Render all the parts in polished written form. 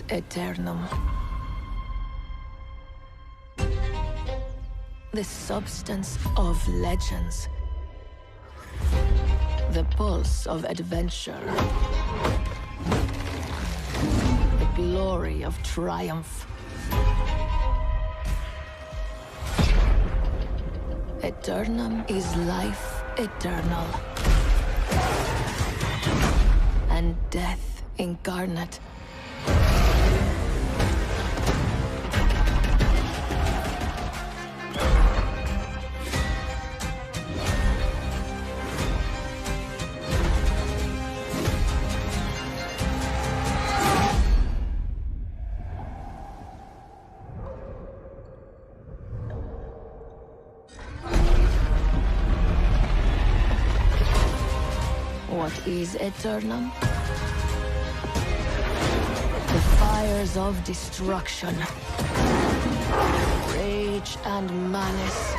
is Eternum? The substance of legends. The pulse of adventure. The glory of triumph. Eternum is life eternal. And death incarnate. What is Eternum? The fires of destruction, rage and malice.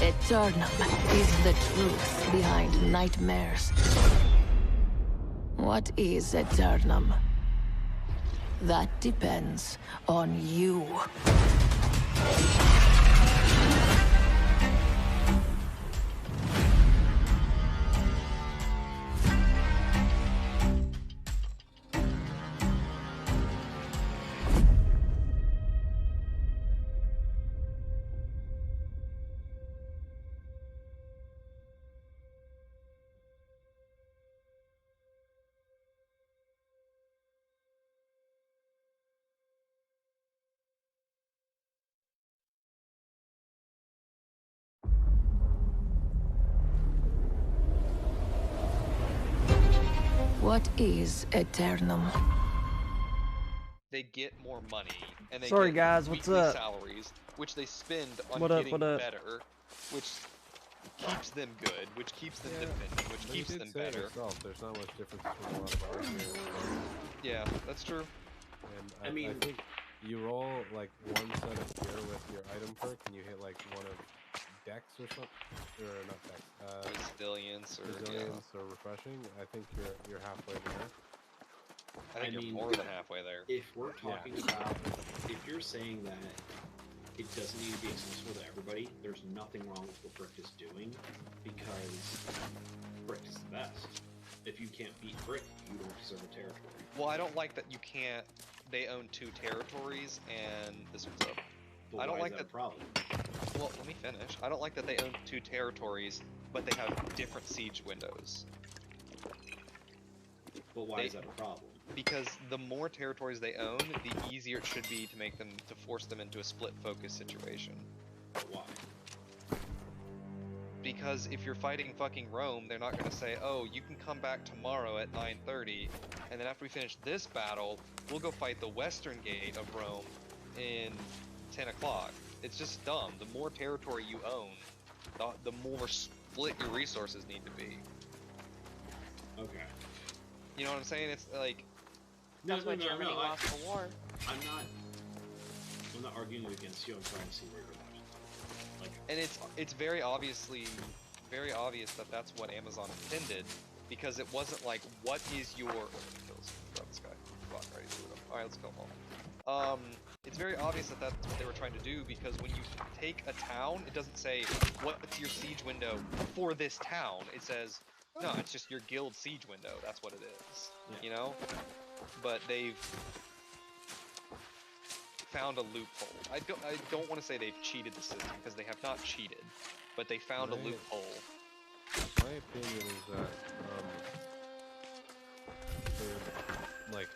Eternum is the truth behind nightmares. What is Eternum? That depends on you. What is Eternum? They get more money, and they Sorry get guys, what's weekly up? salaries, which they spend on What up, getting what up? better, which keeps them good, which keeps them defending, which keeps them better. Yourself, there's not much difference between a lot of ours here. Yeah, that's true. And I think you roll like one set of gear with your item perk, and you hit like one of Dex or something, or not Dex, Resilience or refreshing. I think you're halfway there. I think you're more than halfway there. If we're talking about, if you're saying that it doesn't need to be accessible to everybody, there's nothing wrong with what Brick is doing, because Brick is the best. If you can't beat Brick, you don't deserve a territory. Well, I don't like that you can't. They own 2 territories, and this one's up. But I don't why like is that that. a problem. Well, let me finish. I don't like that they own 2 territories, but they have different siege windows. But why is that a problem? Because the more territories they own, the easier it should be to make them, to force them into a split focus situation. Why? Because if you're fighting fucking Rome, they're not going to say, oh, you can come back tomorrow at 9:30, and then after we finish this battle, we'll go fight the western gate of Rome in 10 o'clock. It's just dumb. The more territory you own, the more split your resources need to be. Okay. You know what I'm saying? It's like... That's why Germany lost the war. I'm not arguing against you. I'm trying to see where you're at. Like, and it's very obvious that that's what Amazon intended, because it wasn't like, what is your... Grab this guy. Fuck, I already threw him. Alright, let's kill him all. It's very obvious that that's what they were trying to do, because when you take a town, it doesn't say, what's your siege window for this town? It says, no, it's just your guild siege window. That's what it is. Yeah. You know? But they've found a loophole. I don't want to say they've cheated the system, because they have not cheated, but they found a loophole. My opinion is that, like,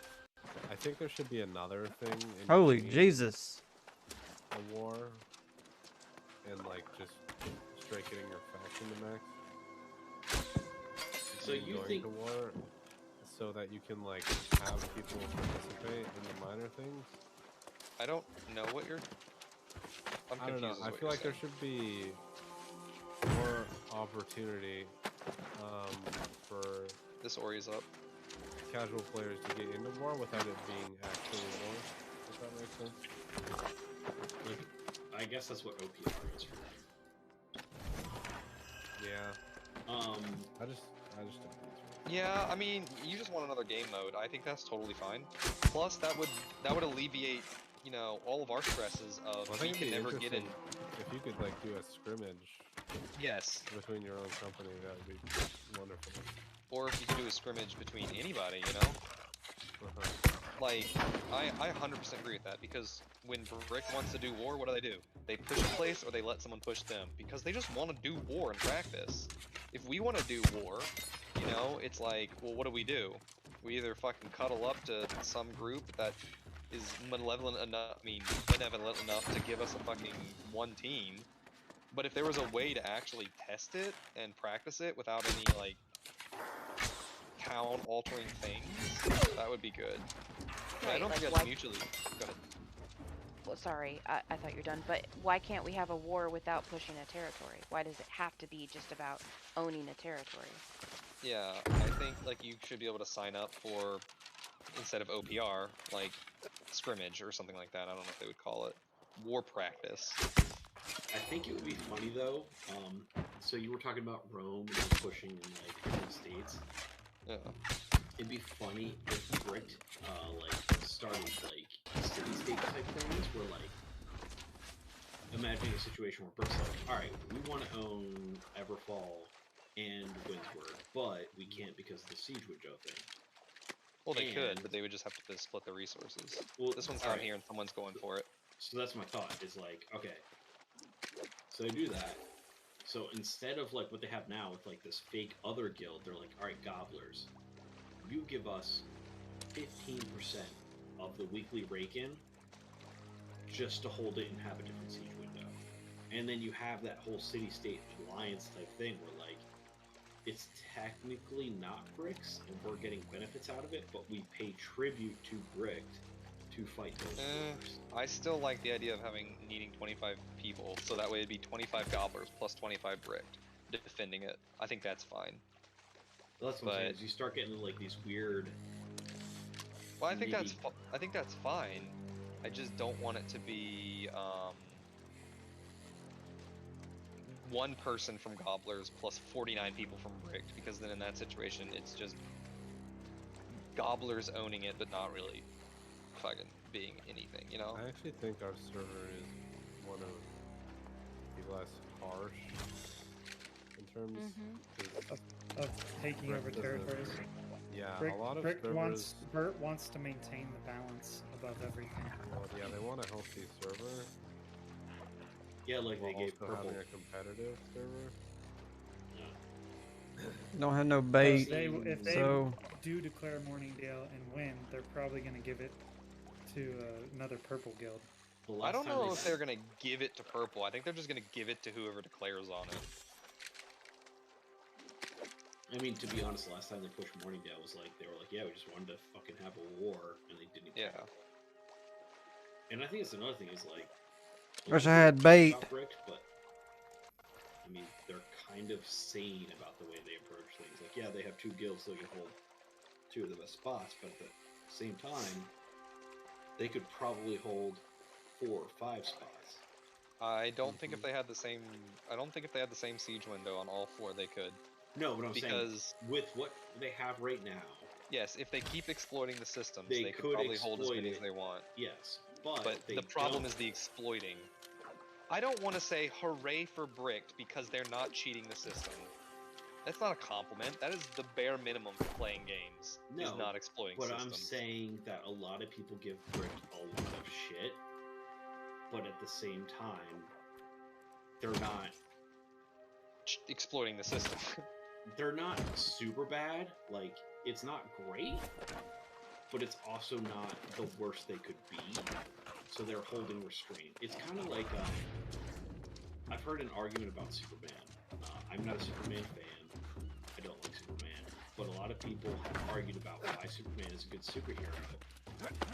I think there should be another thing in Holy between Jesus. a war and like just straight getting your faction to max. So you going think to war so that you can like have people participate in the minor things? I don't know what you're... I'm I don't know. confused. I feel like there should be more opportunity for this Ori's up. Casual players to get into war without it being actually war. If that makes sense. Like, I guess that's what OPR is for them. Yeah. I just don't think it's right. Yeah, I mean, you just want another game mode. I think that's totally fine. Plus, that would alleviate, you know, all of our stresses of Well, I we think can it'd be never get in. interesting if you could like do a scrimmage Yes, between your own company. That would be wonderful. or if you could do a scrimmage between anybody, you know. Like, I 100% agree with that because when Brick wants to do war, what do? They push a place or they let someone push them because they just want to do war and practice. If we want to do war, you know, it's like, well, what do? We either fucking cuddle up to some group that is benevolent enough to give us a fucking one team. But if there was a way to actually test it and practice it without any like town altering things, that would be good. And I Right, don't like think why? that's mutually. Go ahead. Well, sorry, I thought you're done. But why can't we have a war without pushing a territory? Why does it have to be just about owning a territory? Yeah, I think like you should be able to sign up for instead of OPR, like scrimmage or something like that. I don't know what they would call it. War practice. I think it would be funny though. So you were talking about Rome and pushing in like different states. Yeah. It'd be funny if Bricked like started like city-state type things where like imagining a situation where Brick's like, all right, we want to own Everfall and Windsward, but we can't because of the siege window thing. Well, they could, And but they would just have to split the resources. well, This one's all down right. here and someone's going for it. So that's my thought. Is like, okay, so they do that. So instead of like what they have now with like this fake other guild, they're like, all right, gobblers, you give us 15% of the weekly rake-in just to hold it and have a different siege window. And then you have that whole city-state alliance type thing where like it's technically not Bricks and we're getting benefits out of it, but we pay tribute to Bricked to fight those wars. I still like the idea of needing 25 people, so that way it'd be 25 gobblers plus 25 bricked defending it. I think that's fine. Well, that's what I'm saying. Is you start getting like these weird. Well, I think that's fine. I just don't want it to be one person from gobblers plus 49 people from bricked, because then in that situation it's just gobblers owning it but not really fucking being anything, you know? I actually think our server is one of the less harsh in terms of taking over territories. Yeah, Brick, a lot of Brick servers. Bert wants to maintain the balance above everything. Well, yeah, they want a healthy server. Yeah, like while they gave also Purple. having a competitive server. Don't have no bait, If they so do declare Morningdale and win, they're probably going to give it to another purple guild. I don't know if they're gonna give it to purple. I think they're just gonna give it to whoever declares on it. I mean, to be honest, the last time they pushed Morningdale was like they were like, yeah, we just wanted to fucking have a war, and they didn't. Yeah. And I think it's another thing is like. wish I had bait. Bricked, but I mean, they're kind of sane about the way they approach things. Like, yeah, they have two guilds, so they can hold two of the best spots, but at the same time, they could probably hold 4 or 5 spots. I don't think if they had the same. I don't think if they had the same siege window on all 4, they could. No, but I'm saying with what they have right now. Yes, if they keep exploiting the systems, they could probably hold as many as they want. Yes, but the problem is the exploiting. I don't want to say hooray for Bricked because they're not cheating the system. That's not a compliment. That is the bare minimum for playing games. No, is not exploiting but systems. I'm saying that a lot of people give Bricked a lot of shit, but at the same time, they're not exploiting the system. They're not super bad. Like, it's not great, but it's also not the worst they could be. So they're holding restraint. It's kind of like I've heard an argument about Superman. I'm not a Superman fan. I don't like Superman, but a lot of people have argued about why Superman is a good superhero,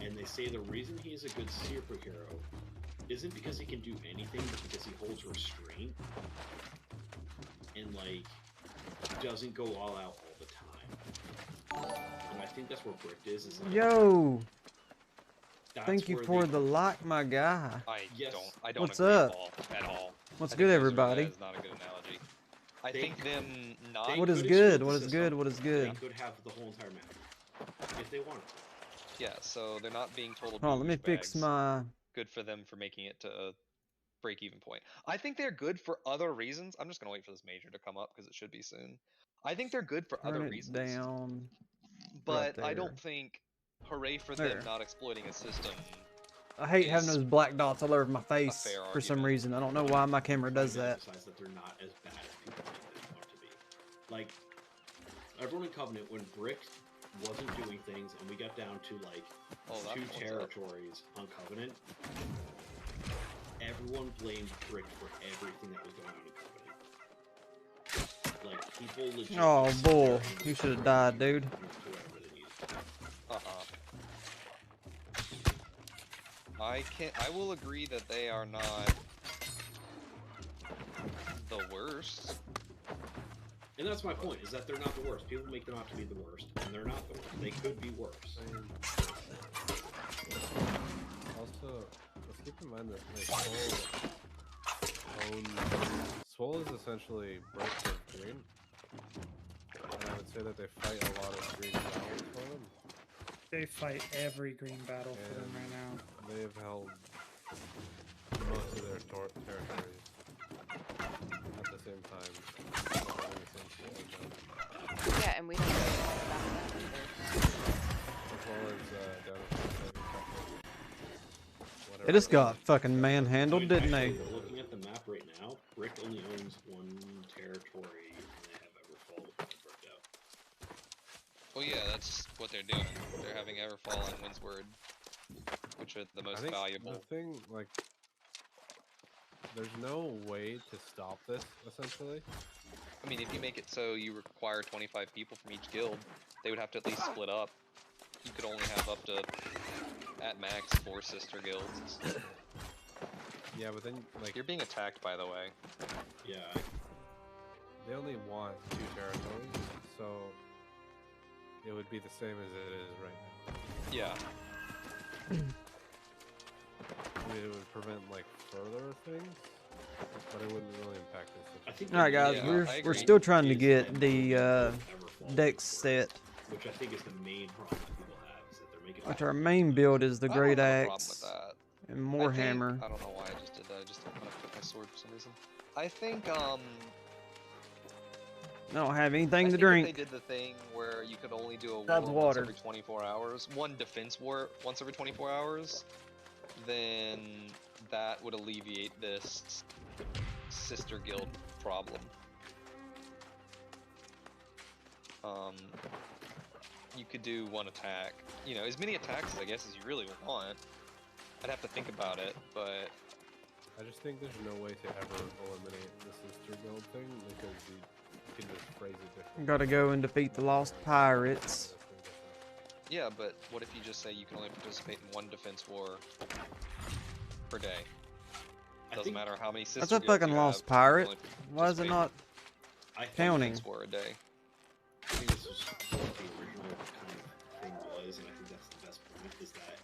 and they say the reason he's a good superhero isn't because he can do anything, but because he holds restraint and like doesn't go all out all the time. And I think that's where Bricked is like, yo. Thank you for the lock, my guy. I don't What's agree up? at all. What's good, everybody? That is not a good analogy. I think them not. What is could good? exploit What the is system. good? What is good? They could have the whole entire map if they wanted to. Yeah, so they're not being total Hold on, let me fix douchebags. my. Good for them for making it to a break-even point. I think they're good for other reasons. I'm just gonna wait for this major to come up because it should be soon. I think they're good for other Turn it reasons, down. but Right I there. don't think hooray for There. them not exploiting a system. I hate having is those black dots all over my face fair for some argument. reason. I don't know why my camera does Trying to that. emphasize that they're not as bad as people make them out to be. Like, everyone in Covenant, when Brick wasn't doing things, and we got down to like that 2 one's up. territories on Covenant, everyone blamed Brick for everything that was going on in Covenant. Like, people legit. Oh, bull. You should have died, dude. I will agree that they are not the worst. And that's my point, is that they're not the worst. People make them out to be the worst, and they're not the worst. They could be worse. Also, let's keep in mind that Swole is essentially Brick of green. And I would say that they fight a lot of green battles for them. They fight every green battle for them right now. They have held most of their territories at the same time. Yeah, and we don't know about that either. As well as down They just got fucking manhandled, didn't actually, they? looking at the map right now, Brick only owns 1 territory, and they have Everfall worked out. Well, yeah, that's what they're doing. They're having Everfall and Windsward, which are the most valuable. The thing, like, there's no way to stop this, essentially. I mean, if you make it so you require 25 people from each guild, they would have to at least split up. You could only have up to, at max, 4 sister guilds. Yeah, but then, like... You're being attacked, by the way. Yeah. They only want 2 territories, so... it would be the same as it is right now. Yeah. I mean, it would prevent, like, further things, but it wouldn't really impact this. Alright guys, we're still trying to get the decks set. Which I think is the main problem that people have, is that they're making... Which our main build is the Great I don't have a problem Axe with that. and Warhammer. I don't know why I just did that. I just want to put my sword for some reason. I think, I don't have anything to drink. If they did the thing where you could only do a That's war once water. every 24 hours, one defense war once every 24 hours, then that would alleviate this sister guild problem. You could do 1 attack. You know, as many attacks, I guess, as you really want. I'd have to think about it, but... I just think there's no way to ever eliminate the sister guild thing, because you can just phrase it differently. Gotta go and defeat the Lost Pirates. Yeah, but what if you just say you can only participate in 1 defense war per day? Doesn't matter how many sister That's a guilds fucking you Lost have, Pirate. you can only Why is it not counting? defense war a day. I think this is what the original kind of thing was, and I think that's the best point, is that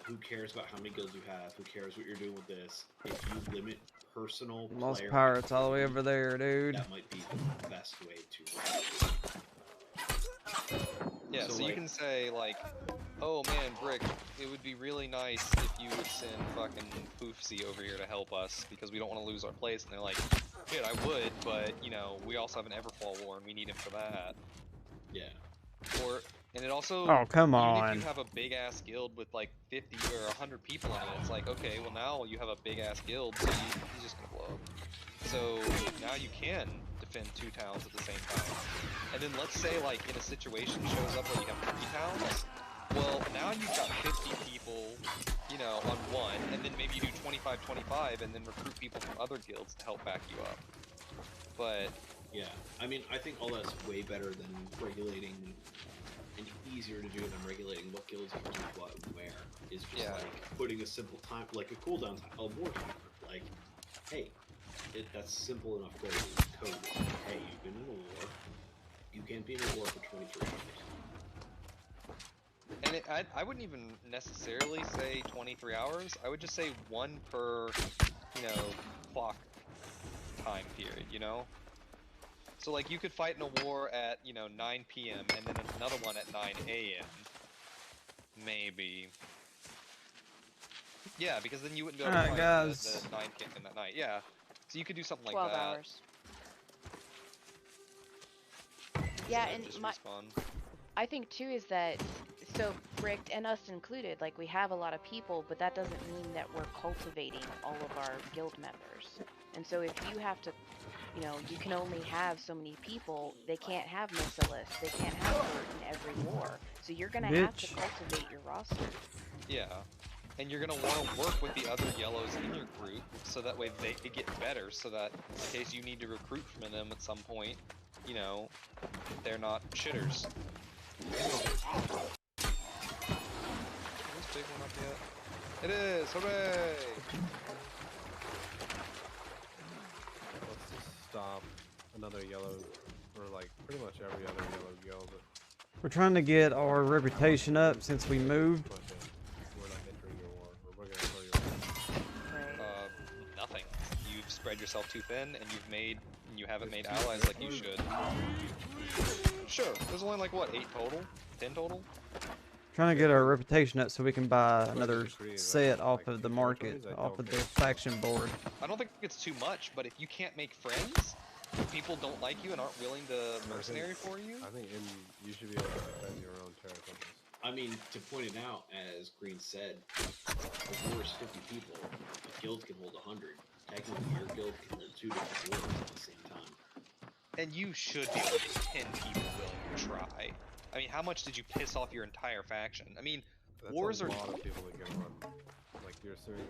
who cares about how many guilds you have, who cares what you're doing with this, if you limit personal Lost player Pirates all the way over there, dude. that might be the best way to run it. Yeah, so you like, can say, like, oh man, Brick, it would be really nice if you would send fucking Poofsy over here to help us, because we don't want to lose our place, and they're like, dude, I would, but, you know, we also have an Everfall war, and we need him for that. Yeah. Or, and it also, Oh, come even on. if you have a big-ass guild with, like, 50 or 100 people in it, it's like, okay, well now you have a big-ass guild, so he's just gonna blow up. So, now you can defend 2 towns at the same time. And then let's say, like, in a situation shows up where you have 3 towns, well, now you've got 50 people, you know, on 1, and then maybe you do 25-25, and then recruit people from other guilds to help back you up. But... yeah, I mean, I think all that's way better than regulating, and easier to do than regulating what guilds you can do what and where. Is just like putting a simple time, like a cooldown time, a war timer. Like, hey, that's simple enough code. Hey, you've been in a war. You can't be in a war for 23 hours. And I wouldn't even necessarily say 23 hours. I would just say 1 per, you know, clock. time period, you know? So like you could fight in a war at, you know, 9 p.m. and then another one at 9 a.m. Maybe. Yeah, because then you wouldn't be able to Alright, fight guys. the 9 p.m. that night. Yeah. So you could do something like 12 that. hours. Yeah, then and just my, respawn. I think too is that, so Bricked and us included, like we have a lot of people, but that doesn't mean that we're cultivating all of our guild members. And so if you have to, you know, you can only have so many people, they can't have Merciless, they can't have Bert in every war. So you're gonna have to Bitch. cultivate your roster. Yeah. And you're gonna want to work with the other yellows in your group, so that way they could get better, so that in case you need to recruit from them at some point, you know, they're not shitters. Is this big one up yet? It is! Hooray! Let's just stop another yellow, or like pretty much every other yellow guild. We're trying to get our reputation up since we moved. We're not entering your war, or we're gonna throw your war. Right. Nothing. You've spread yourself too thin, and you haven't made allies like you should. Sure, there's only like, what, 8 total? 10 total? Trying to get our reputation up so we can buy another set off of the market, off of the faction board. I don't think it's too much, but if you can't make friends, if people don't like you and aren't willing to mercenary for you, I think you should be able to defend your own territories. I mean, to point it out, as Green said, the war is 50 people. A guild can hold 100. Technically, your guild can hold 2 different wars at the same time. and you should be able to get 10 people willing to try. I mean, how much did you piss off your entire faction? I mean, That's wars a are... lot of people that can run. Like, you're assuming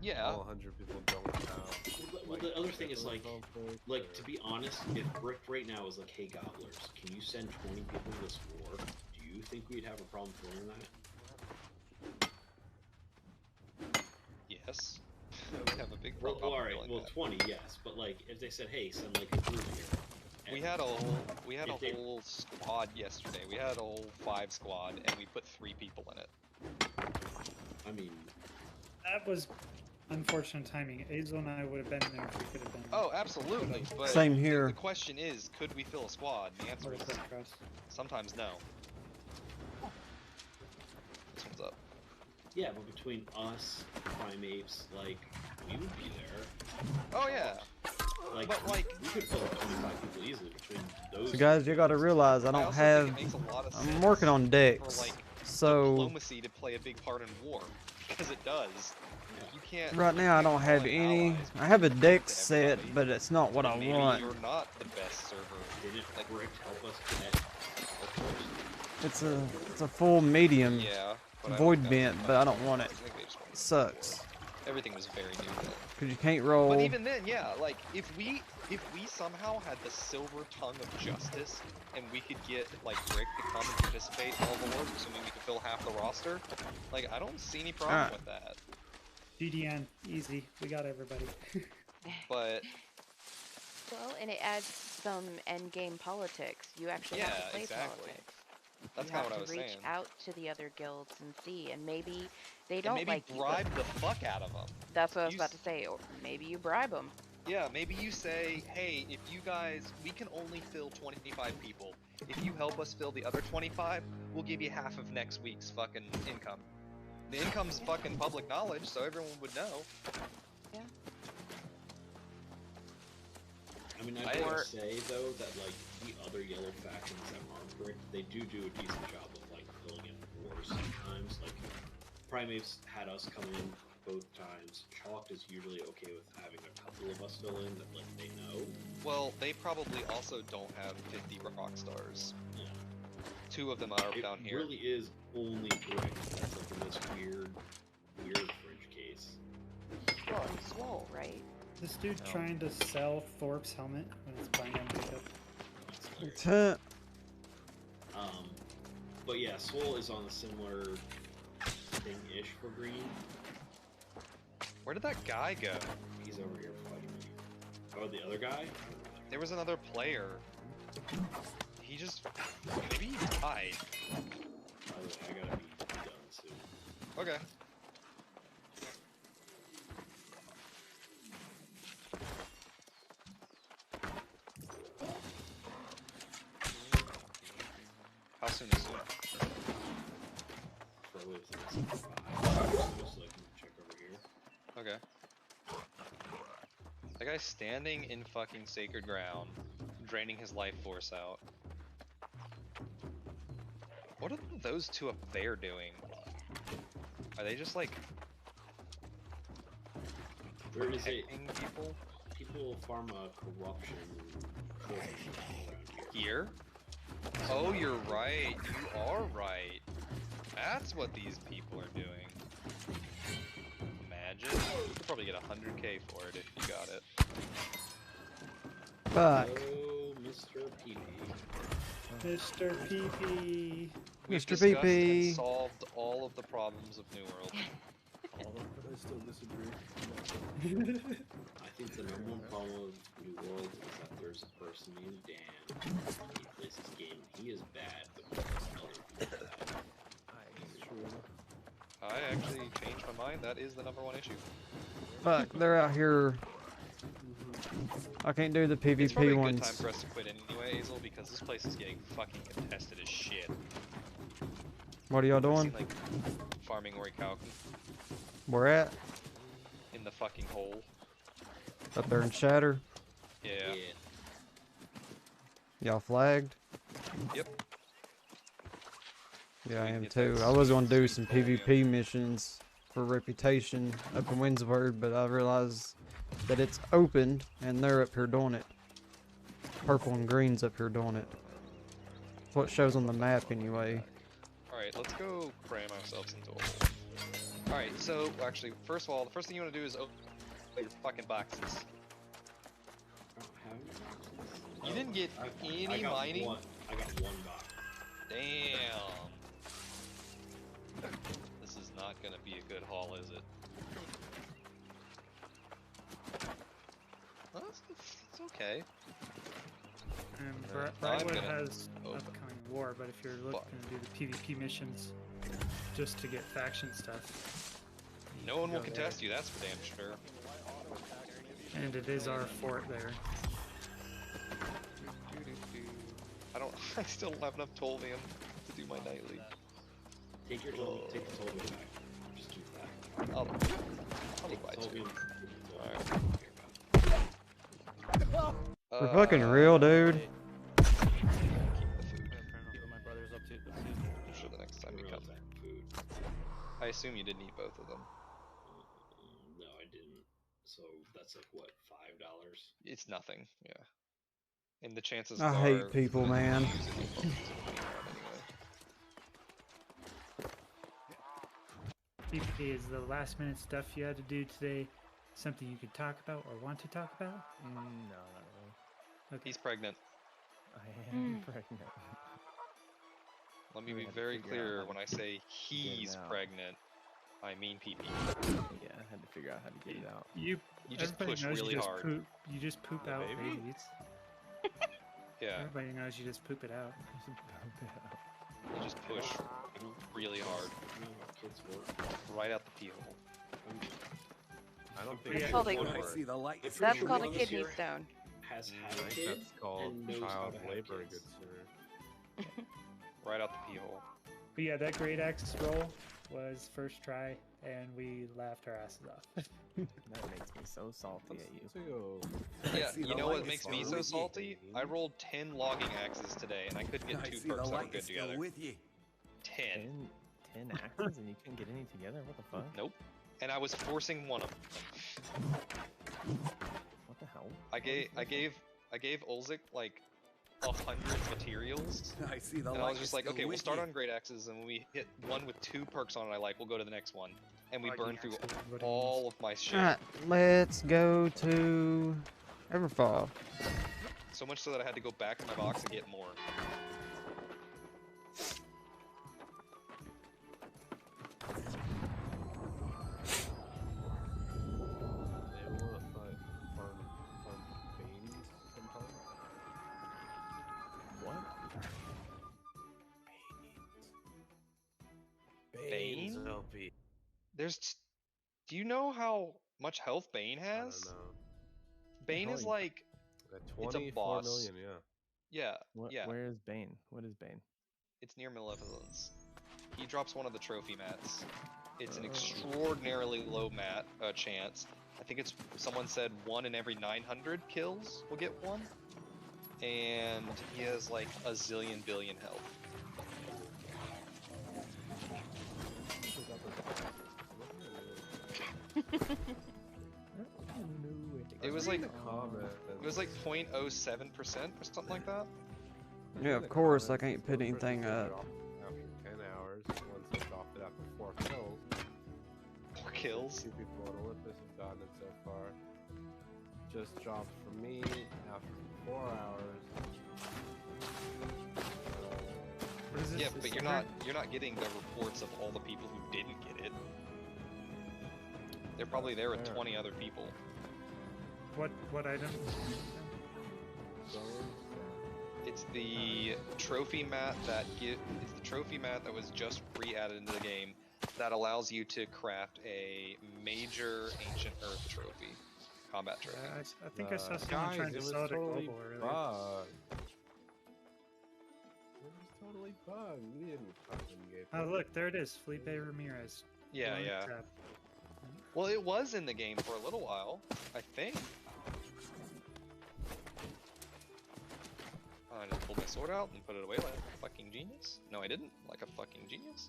Yeah. all 100 people don't have... Well, the other thing is, like, or... to be honest, if Brick right now is like, hey, Gobblers, can you send 20 people to this war? Do you think we'd have a problem filling that? Yes. We have a big Well, problem alright, doing well, that. 20, yes, but, like, if they said, hey, send, like, a group here. We had a whole squad yesterday. We had a whole 5 squad, and we put 3 people in it. I mean... That was unfortunate timing. Azel and I would have been there if we could have been. Oh, absolutely. But Same here. The question is, could we fill a squad? The answer is sometimes no. This one's up. Yeah, but between us, Primates, like, we would be there. Oh yeah. Like, but like, we could fill 25 people easily between those. So guys, you gotta realize I don't also have. think it makes a lot of I'm sense working on for decks, like so diplomacy to play a big part in war, because it does. You can't. right now I don't have any. I have a deck set, but it's not what I Maybe want. you're not the best server. Didn't Like, Brick help us get It's a full medium yeah. But I void don't bent, know. but I don't want it. I think they just wanted It sucks. Everything was very new then. Cause you can't roll. But even then, yeah, like if we somehow had the silver tongue of justice and we could get like Rick to come and participate in all the wars, assuming we could fill half the roster, like I don't see any problem with that. GDN, easy. We got everybody. But Well, and it adds some end game politics. You actually have yeah, to play exactly. politics. That's You kind have of what I was to reach saying. out to the other guilds and see, and maybe they And don't maybe like you, but bribe the fuck out of them. that's what I was You about to say. Or maybe you bribe them. Yeah, maybe you say, hey, if you guys, we can only fill 25 people. If you help us fill the other 25, we'll give you half of next week's fucking income. The income's fucking public knowledge, so everyone would know. Yeah. I mean, I would say though that like the other yellow factions that aren't Brick, they do a decent job of like filling in wars sometimes. Like Primates had us come in both times. Chalked is usually okay with having a couple of us fill in that like they know. Well, they probably also don't have 50 rock stars. Yeah. 2 of them are It down here. really is only Brick that's like in this weird fringe case. Well, and Swole, right? This dude No. trying to sell Thorpe's helmet when it's buying him makeup. That's hilarious. Tuh. But yeah, Swole is on a similar thing-ish for Green. Where did that guy go? He's over here fighting me. Oh, the other guy? There was another player. He just... maybe he died. By the way, I gotta be done soon. Okay. probably within the second 5. Just so I can check over here. Okay. That guy's standing in fucking sacred ground, draining his life force out. What are those two up there doing? Are they just like There is a protecting people? people farm a corruption around here. Here? Oh, you're right. You are right. That's what these people are doing. Imagine. You could probably get 100k for it if you got it. Fuck. Oh, Mr. PP. Mr. PP. We've Mr. discussed PP. and solved all of the problems of New World. I still disagree. I think the number one problem of New World is that there's a person named Dan. He plays this game. He is bad, but he makes other people bad. True. I actually changed my mind. That is the number one issue. Fuck, they're out here. I can't do the It's probably PvP a good time ones. for us to quit anyway, Hazel, because this place is getting fucking contested as shit. What are y'all I've doing? seen, like, farming orichalcum Where at? in the fucking hole. Up there in Shatter. Yeah. Y'all flagged? Yep. Yeah, I we can am get too. that I was gonna do sweet some volume. PvP missions for reputation up in Windsward, but I realized that it's opened and they're up here doing it. Purple and green's up here doing it. That's what shows on the map anyway. Alright, let's go cram ourselves into a hole. Alright, so, actually, first of all, the first thing you want to do is open your fucking boxes. I don't have any boxes. You didn't get I any got mining? I got one box. Damn. This is not gonna be a good haul, is it? Well, it's okay. And I'm Brightwood gonna has open. upcoming war, but if you're looking to do the PvP missions just to get faction stuff, No one will contest you, that's for damn sure. and it is our fort there. I don't. I still don't have enough Tolvium to do my nightly. Take your toll. Take the toll back. Just keep that. I'll Take buy the toll. two. Alright. We're fucking real, dude. Keep the food. My brother's up to I'm sure the next time you Where come. else at? Food. I assume you didn't eat both of them. No, I didn't. So that's like what, $5? It's nothing. Yeah. And the chances I are hate people, that you man. use it, you'll probably use it anyway. PvP is the last minute stuff you had to do today. Something you could talk about or want to talk about? No, not really. Okay. He's pregnant. I am pregnant. Let me We be had to very figure out clear how when I say he's out. pregnant. I mean PP. Yeah, I had to figure out how to get it out. You just everybody push knows really you just hard. Poop, you just poop The out baby? babies. Yeah, Everybody knows you just poop it out. you just push really hard You know how kids work. right out the pee hole. I don't think Yeah. it's Called a- gonna When I work. see the light, if That's your called a mom kidney here stone. Has Mm, had I a think kid that's called and knows how child to have labor, kids. good sir. Right out the pee hole. But yeah, that great axe roll was first try, and we laughed our asses off. That makes me so salty at you. Yeah, see you the know light what is makes still me so with you. salty? I rolled 10 logging axes today, and I couldn't get I two see perks the that were light good is still together. with you. 10. 10 axes and you couldn't get any together? What the fuck? Nope. And I was forcing one of them. What the hell? I gave Olzik like 100 materials, I see the and light I was is just like, still okay, we'll with start you. on great axes, and when we hit one with 2 perks on it, I like, we'll go to the next one, and we Logging burn through axes, what it all of my shit. Alright, let's go to Everfall. So much so that I had to go back in my box and get more. They wanna farm beans sometime? What? Bane? LP. Do you know how much health Bane I has? don't know. Bane hell is you- like, At It's a 24 boss. million, yeah. yeah, What? yeah, Where is Bane? What is Bane? it's near Malevolence. He drops one of the trophy mats. It's an extraordinarily low chance. I think it's, someone said 1 in every 900 kills will get one. And he has like a zillion billion health. It was like 0.07% or something like that. Yeah, of course, I can't put anything up. After 10 hours, once I dropped it after 4 kills. 4 kills? 2 people on Olympus have gotten it so far. Just dropped for me after 4 hours. What is this? Yeah, Is but it you're not getting the reports of all the people who didn't get it. They're probably there with 20 other people. What item? It's the trophy mat that was just re-added into the game that allows you to craft a major ancient Earth trophy, combat trophy. I think I saw someone trying to sell it at totally Global earlier. bugged. It was totally bugged. We didn't fucking get Oh look, there it is, Felipe Ramirez. Yeah, Blue yeah. tab. Well, it was in the game for a little while, I think. I just pulled my sword out and put it away like a fucking genius. No, I didn't. Like a fucking genius.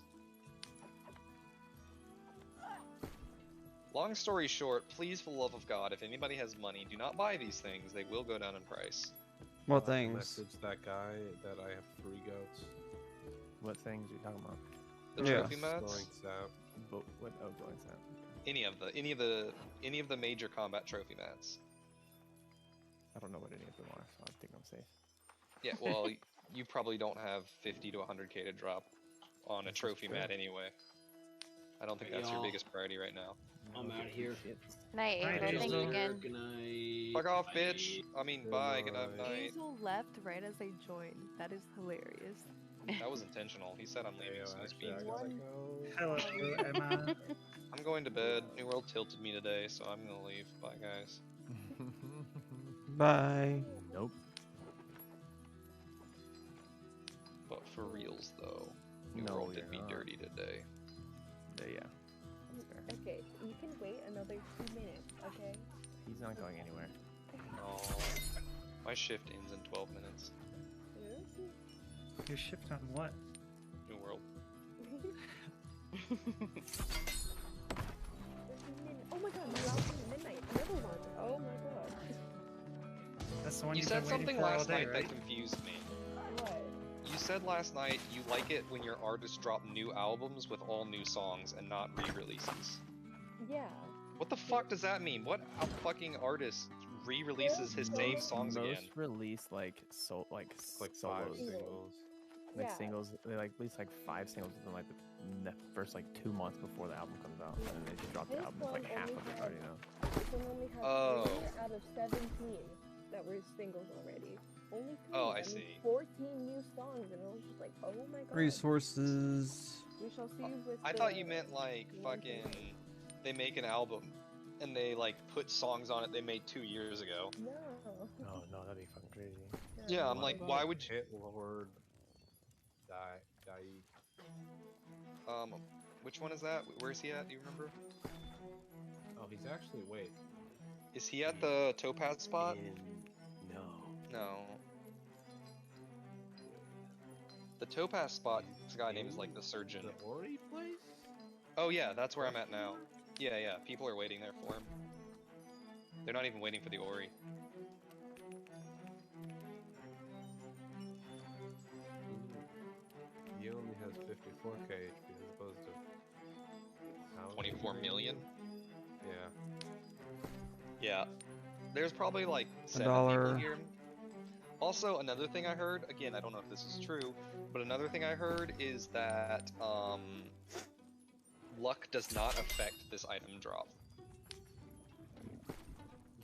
Long story short, please, for the love of God, if anybody has money, do not buy these things. They will go down in price. What things? Message that guy that I have 3 goats. What things are you talking about? The Yeah. trophy mats. Going sap. But what? Oh, going that. Any of the major combat trophy mats. I don't know what any of them are, so I think I'm safe. Yeah, well, you probably don't have 50 to 100k to drop on a trophy mat anyway. I don't think that's your biggest priority right now. I'm out of here. Night, Night, April. Thank you Hazel. again. Good night. Fuck off, Bye. bitch! I mean, bye, good night. Hazel left right as I joined. That is hilarious. That was intentional. He said I'm leaving, so he's being. Hello, Emma. I'm going to bed. New World tilted me today, so I'm gonna leave. Bye, guys. Bye. Nope. But for reals, though, New No, World did you're me not. dirty today. Yeah. That's fair. Okay, you can wait another 2 minutes, okay? He's not going anywhere. Oh, my shift ends in 12 minutes. Your shift on what? New World. Oh my god, you're out in midnight. Another one. Oh my god. That's the one You you've said been waiting something for all last day, night right? that confused me. What? You said last night you like it when your artists drop new albums with all new songs and not re-releases. Yeah. What the fuck does that mean? What fucking artist re-releases his same songs again? Most release like Like 5 solos. singles. Like Yeah. singles, they like release like 5 singles within like the first like 2 months before the album comes out, and then they just drop the This album with like one half only of it has- already know. This one only has Oh. 3 out of 17 that were singles already. Only 3. Oh, I mean, see. 14 new songs, and I was just like, oh my god. Resources. We shall see you with I the thought you meant like new fucking thing. they make an album and they like put songs on it they made 2 years ago. No. Oh no, that'd be fucking crazy. Yeah, I'm What like, about why would you? Hit Lord Die? Which one is that? Where's he at? Do you remember? Oh, he's actually, wait. Is he at the Topaz spot? No. No. The Topaz spot, this guy named is like the surgeon. The Ori place? Oh yeah, that's where I'm at now. Yeah, yeah, people are waiting there for him. They're not even waiting for the Ori. He only has 54k HP as opposed to... how 24 million? Yeah. Yeah. There's probably like 7 $1. people here. Also, another thing I heard, again, I don't know if this is true, but another thing I heard is that luck does not affect this item drop.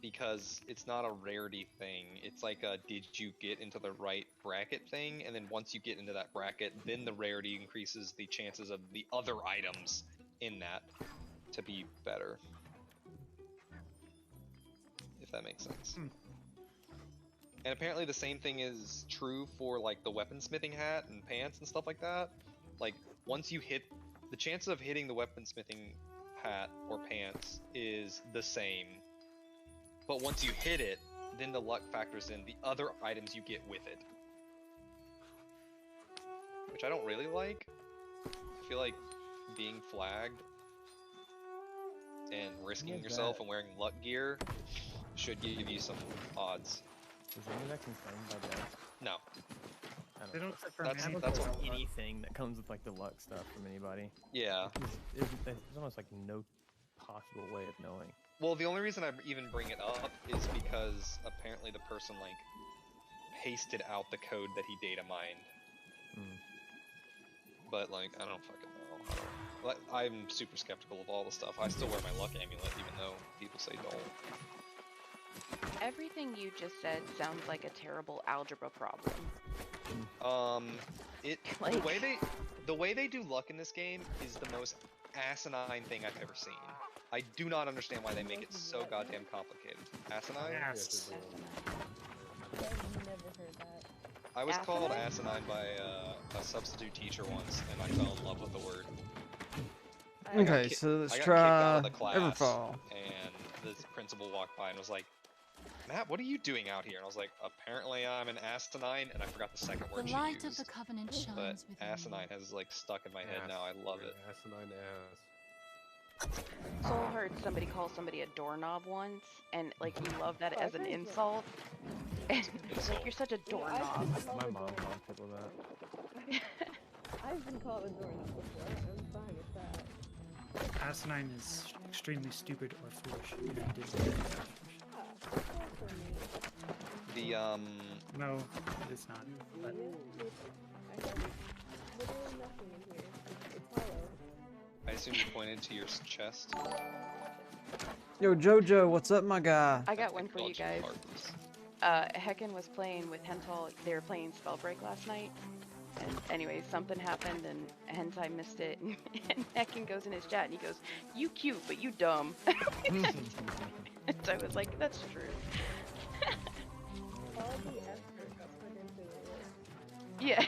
Because it's not a rarity thing. It's like a did you get into the right bracket thing, and then once you get into that bracket, then the rarity increases the chances of the other items in that to be better. If that makes sense. And apparently the same thing is true for like the weaponsmithing hat and pants and stuff like that. Like once you hit, the chance of hitting the weaponsmithing hat or pants is the same. But once you hit it, then the luck factors in the other items you get with it. Which I don't really like. I feel like being flagged and risking Yeah, yourself that- and wearing luck gear should give you some odds. Is any of that confirmed by that? No. I They don't trust confirm That's- anything that's what- about luck. anything that comes with like the luck stuff from anybody. Yeah. There's almost like no possible way of knowing. Well, the only reason I even bring it up is because apparently the person like pasted out the code that he data mined. Hmm. But like, I don't fucking know. I'm super skeptical of all the stuff. I still wear my luck amulet even though people say don't. Everything you just said sounds like a terrible algebra problem. The way they do luck in this game is the most asinine thing I've ever seen. I do not understand why they make it so goddamn complicated. Asinine? Ass. I've never heard that. I was called Asinine? asinine by a substitute teacher once, and I fell in love with the word. Okay, ki- so let's I got kicked out try of the class, Everfall. and the principal walked by and was like, "Matt, what are you doing out here?" And I was like, "Apparently I'm an asinine," and I forgot the second The word she light of used. the covenant But shines within you. asinine has like stuck in my head now. I love it. Asinine ass. So I heard somebody call somebody a doorknob once, and like you love that Oh, as I've an heard insult. And it's like you're such a Yeah, I've doorknob. been called My a mom doorknob. calls people that. I've been called a doorknob before. I'm fine with that. Asinine is extremely stupid or foolish. If you didn't know. Ah, that's not for me. The No, it's not. But Yeah, I have literally nothing in here. It's hollow. I assume you pointed to your chest. Yo, Jojo, what's up, my guy? I got one for you Dodge guys. hearts. Hecken was playing with Hental. They were playing Spellbreak last night. And anyway, something happened and Hentai missed it. And Hecken goes in his chat and he goes, "You cute, but you dumb." And so I was like, "That's true." All the effort got put into it. Yeah.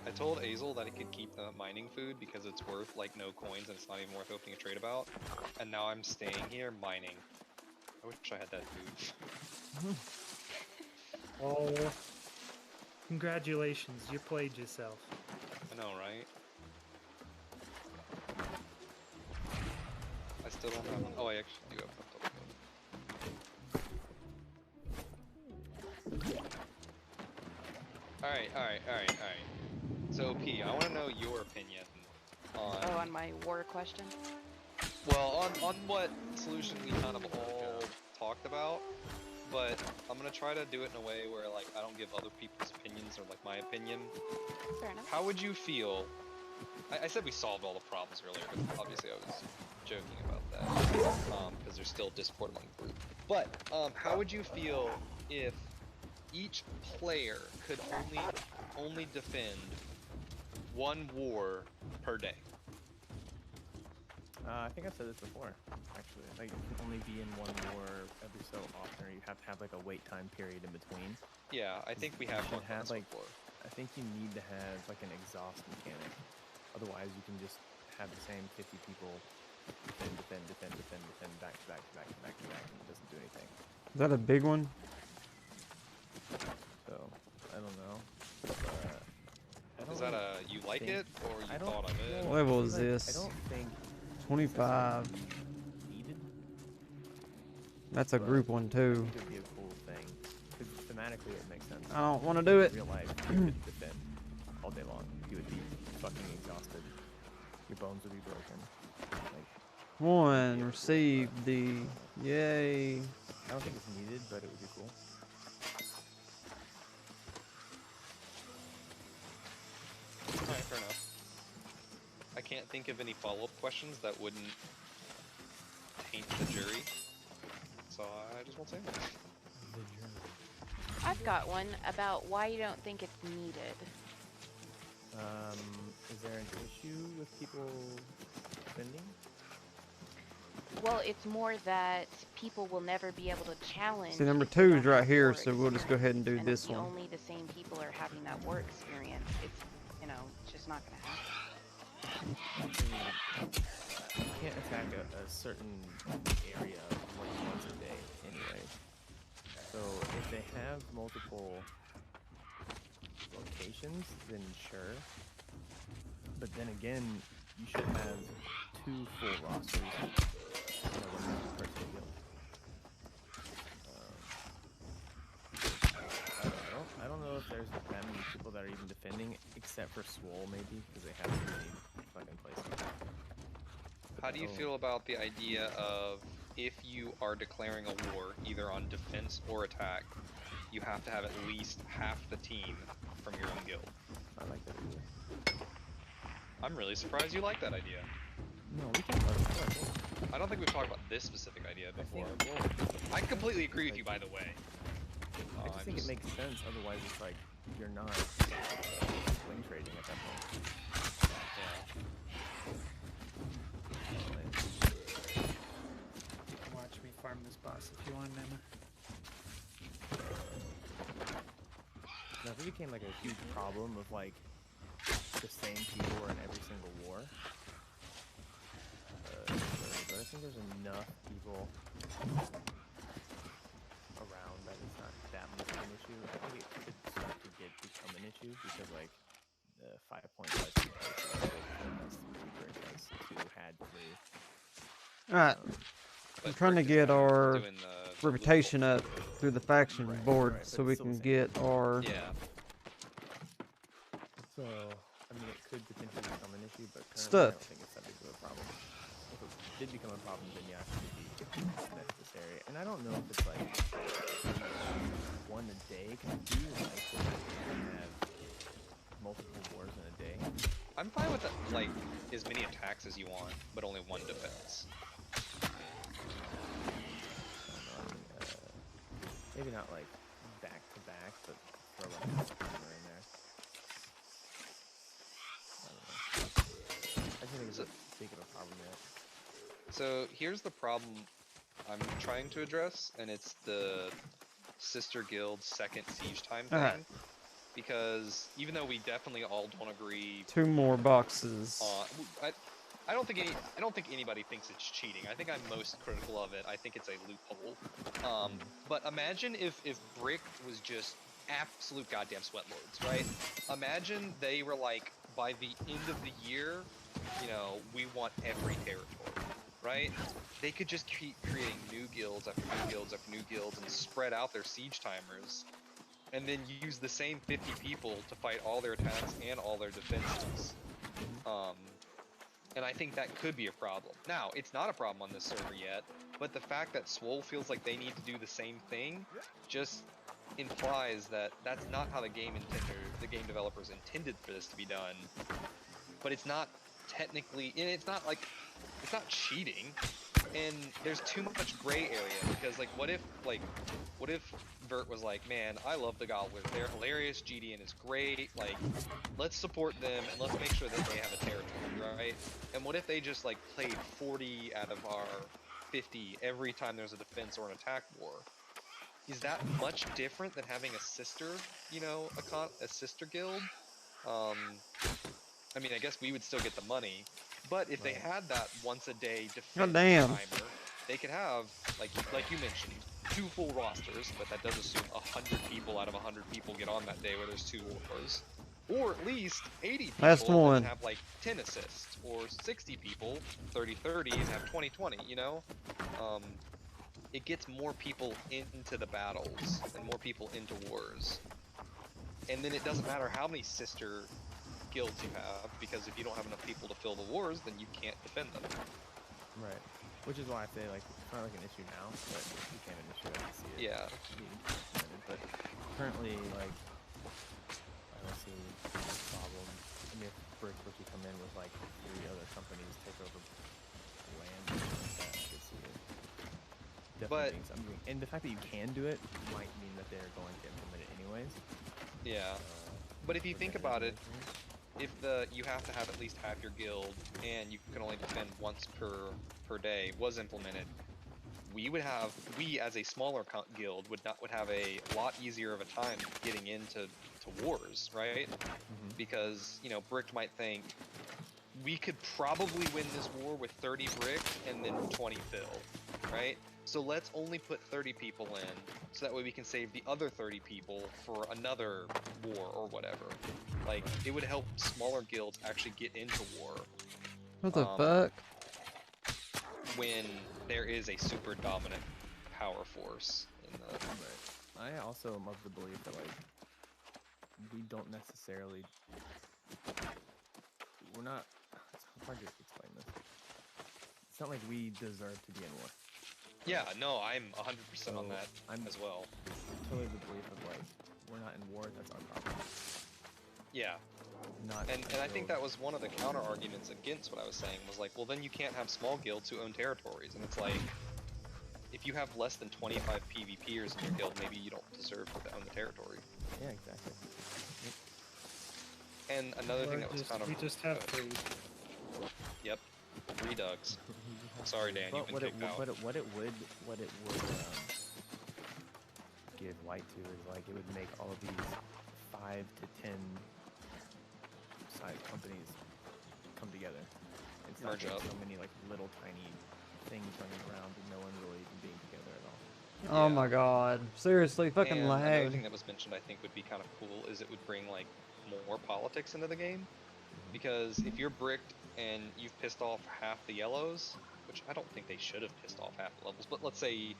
I told Azel that he could keep the mining food because it's worth like no coins and it's not even worth opening a trade about. And now I'm staying here mining. I wish I had that food. oh, congratulations, you played yourself. I know, right? I still don't have one. Oh, I actually do have one. Alright. So, P, I want to know your opinion on... Oh, on my war question? Well, on what solution we kind of all talked about, but I'm gonna try to do it in a way where, like, I don't give other people's opinions or, like, my opinion. Fair enough. How would you feel... I said we solved all the problems earlier, but obviously I was joking about that, because there's still discord among the group. But, how would you feel if each player could only defend one war per day? I think I said this before, actually. Like, you can only be in one war every so often, or you have to have like a wait time period in between. Yeah, I think we have You should one have, like, before. I think you need to have like an exhaust mechanic. Otherwise, you can just have the same 50 people defend, back to back, and it doesn't do anything. Is that a big one? So, I don't know. But I don't Is that really a you like think- it or you I don't thought of it? feel What level is like- this? I don't think 25. needed. That's a but group one, I too. think it'd be a cool thing. Because thematically, it makes sense. I don't want to do it. In real life, you could defend all day long. You would be fucking exhausted. Your bones would be broken. Like, One, receive the... Yay. I don't think it's needed, but it would be cool. Alright, fair enough. I can't think of any follow-up questions that wouldn't taint the jury, so I just won't say anything. I've got one about why you don't think it's needed. Is there an issue with people defending? Well, it's more that people will never be able to challenge. See, number if they 2 don't is right have here, war so we'll just go ahead and do experience. And this if one. only the same people are having that war experience, it's, you know, it's just not going to happen. You can't attack a certain area like once a day anyway. So if they have multiple locations, then sure. But then again, you should have 2 full rosters when you first get guild. I don't know if there's that many people that are even defending, except for Swole maybe, because they have too many fucking places. How do you feel about the idea of if you are declaring a war, either on defense or attack, you have to have at least half the team from your own guild? I like that idea. I'm really surprised you like that idea. No, we talked about it before. I don't think we've talked about this specific idea before. I I completely agree with you, by the way. I just think it makes sense. Otherwise, it's like you're not swing trading at that point. Watch me farm this boss if you want, Emma. Now, if it became like a huge problem of like the same people are in every single war, but I think there's enough people around that it's not that much of an issue. I think it could start to become an issue because like the 5.5 has 2 had 3. Alright. I'm trying to get our reputation up through the faction board so we can get our... Yeah. So, I mean, it could potentially become an issue, but currently Stuff. I don't think it's that big of a problem. If it did become a problem, then yeah, it would be necessary. And I don't know if it's like 1 a day, because I do like that you can have multiple wars in a day. I'm fine with like as many attacks as you want, but only 1 defense. Maybe not like back to back, but throw like a timer in there. I don't know. I think it's a big of a problem yet. So here's the problem I'm trying to address, and it's the Sister Guild's second siege time thing. Because even though we definitely all don't agree, 2 more boxes. I don't think anybody thinks it's cheating. I think I'm most critical of it. I think it's a loophole. But imagine if Brick was just absolute goddamn sweatlords, right? Imagine they were like, by the end of the year, you know, we want every territory, right? They could just keep creating new guilds after new guilds after new guilds and spread out their siege timers, and then use the same 50 people to fight all their attacks and all their defenses. And I think that could be a problem. Now, it's not a problem on this server yet, but the fact that Swole feels like they need to do the same thing just implies that that's not how the game developers intended for this to be done. But it's not technically, and it's not cheating. And there's too much gray area, because like what if Vert was like, man, I love the Gobblers, they're hilarious, GDN is great, like let's support them and let's make sure that they have a territory, right? And what if they just like played 40 out of our 50 every time there's a defense or an attack war? Is that much different than having a sister, you know, a sister guild? I mean, I guess we would still get the money, but if they had that once a day defense timer, they could have, like you mentioned, 2 full rosters, but that does assume 100 people out of 100 people get on that day where there's 2 wars. Or at least 80 people and have like 10 assists, or 60 people, 30-30, and have 20-20, you know? It gets more people into the battles, and more people into wars. And then it doesn't matter how many sister guilds you have, because if you don't have enough people to fill the wars, then you can't defend them. Right. Which is why I say, like, it's not like an issue now, but it became an issue. I can see it. Yeah. But currently, like, I don't see a problem. I mean, if Brick were to come in with, like, 3 other companies take over land, I could see it. Definitely being something. And the fact that you can do it might mean that they're going to implement it anyways. Yeah. But if you think about it, if you have to have at least half your guild, and you can only defend once per per day was implemented, we as a smaller guild would have a lot easier of a time getting into wars, right? Because, you know, Bricked might think we could probably win this war with 30 Bricked and then 20 Phil, right? So let's only put 30 people in, so that way we can save the other 30 people for another war or whatever. Like, it would help smaller guilds actually get into war. What the fuck? When there is a super dominant power force in the... Right. I also am of the belief that, like, we don't necessarily... We're not... It's hard to explain this. It's not like we deserve to be in war. Yeah, no, I'm 100% on that as well. Totally the belief of, like, we're not in war, that's our problem. Yeah. And I think that was one of the counter arguments against what I was saying, was like, well, then you can't have small guilds who own territories. And it's like, if you have less than 25 PvPers in your guild, maybe you don't deserve to own the territory. Yeah, exactly. And another thing that was kind of... We just have 3. Yep. 3 Dugs. Sorry, Dan, you've been kicked out. What it would give light to is, like, it would make all of these 5 to 10 size companies come together. It's not Merge up. so many, like, little tiny things running around and no one really even being together at all. Oh my god. Seriously, fucking and lag. Another thing that was mentioned I think would be kind of cool is it would bring, like, more politics into the game. Because if you're Bricked and you've pissed off half the yellows, which I don't think they should have pissed off half the levels, but let's say,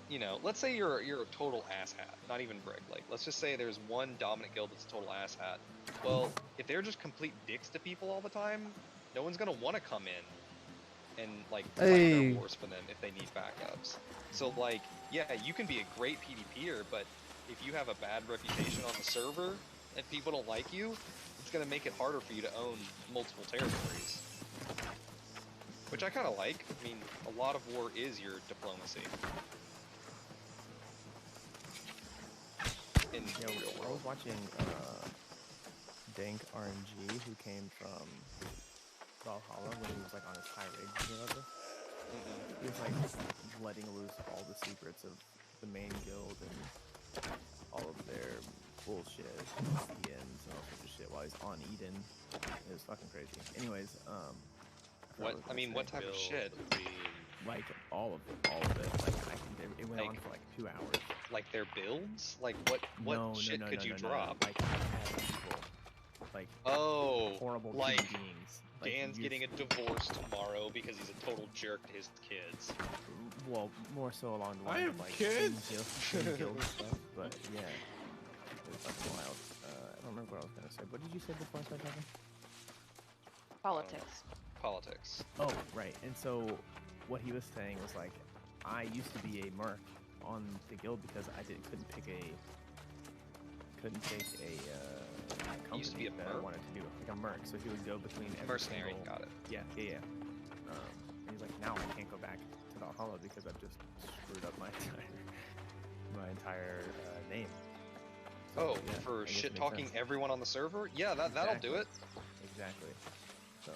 you know, let's say you're a total asshat, not even Bricked. Like, let's just say there's one dominant guild that's a total asshat. Well, if they're just complete dicks to people all the time, no one's gonna want to come in and, like, fight their wars for them if they need backups. So, like, yeah, you can be a great PvPer, but if you have a bad reputation on the server and people don't like you, it's gonna make it harder for you to own multiple territories. Which I kind of like. I mean, a lot of war is your diplomacy. In the real I world. was watching Dank RNG, who came from Valhalla when he was, like, on his tirade video of this. He was, like, letting loose all the secrets of the main guild and all of their bullshit, EMs and all sorts of shit while he's on Eden. It was fucking crazy. Anyways, what type of shit? Like, all of it. Like, it went on for, like, 2 hours. Like their builds? Like, what shit could you drop? Like, people. Like, horrible like, human beings. Like, Dan's getting a divorce tomorrow because he's a total jerk to his kids. Well, more so along the lines of, like, in-guild stuff, but yeah. It was fucking wild. I don't remember what I was gonna say. What did you say before I started talking? Politics. Politics. Oh, right. And so, what he was saying was, like, I used to be a merc on the guild because I couldn't pick a company used to be a that I merc? wanted to do, like a merc. So he would go between every Mercenary, single... got it. Yeah. And he's like, now I can't go back to Valhalla because I've just screwed up my entire name. So, Oh, yeah, for I guess it shit makes talking sense. everyone on the server? Yeah, that'll do it. Exactly. So,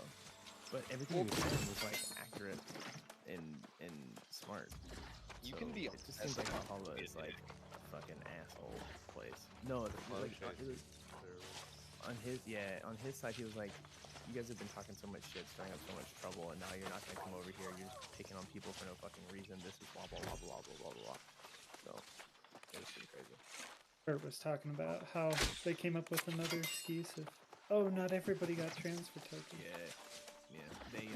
but everything he was saying was, like, accurate and smart. You So can be it just seems like Valhalla is, like, a fucking asshole place. No, like, on his side he was like, you guys have been talking so much shit, stirring up so much trouble, and now you're not gonna come over here, you're just picking on people for no fucking reason, this is blah blah blah blah blah blah blah. So, it was pretty crazy. Kurt was talking about how they came up with another excuse of, oh, not everybody got transfer tokens. Yeah. They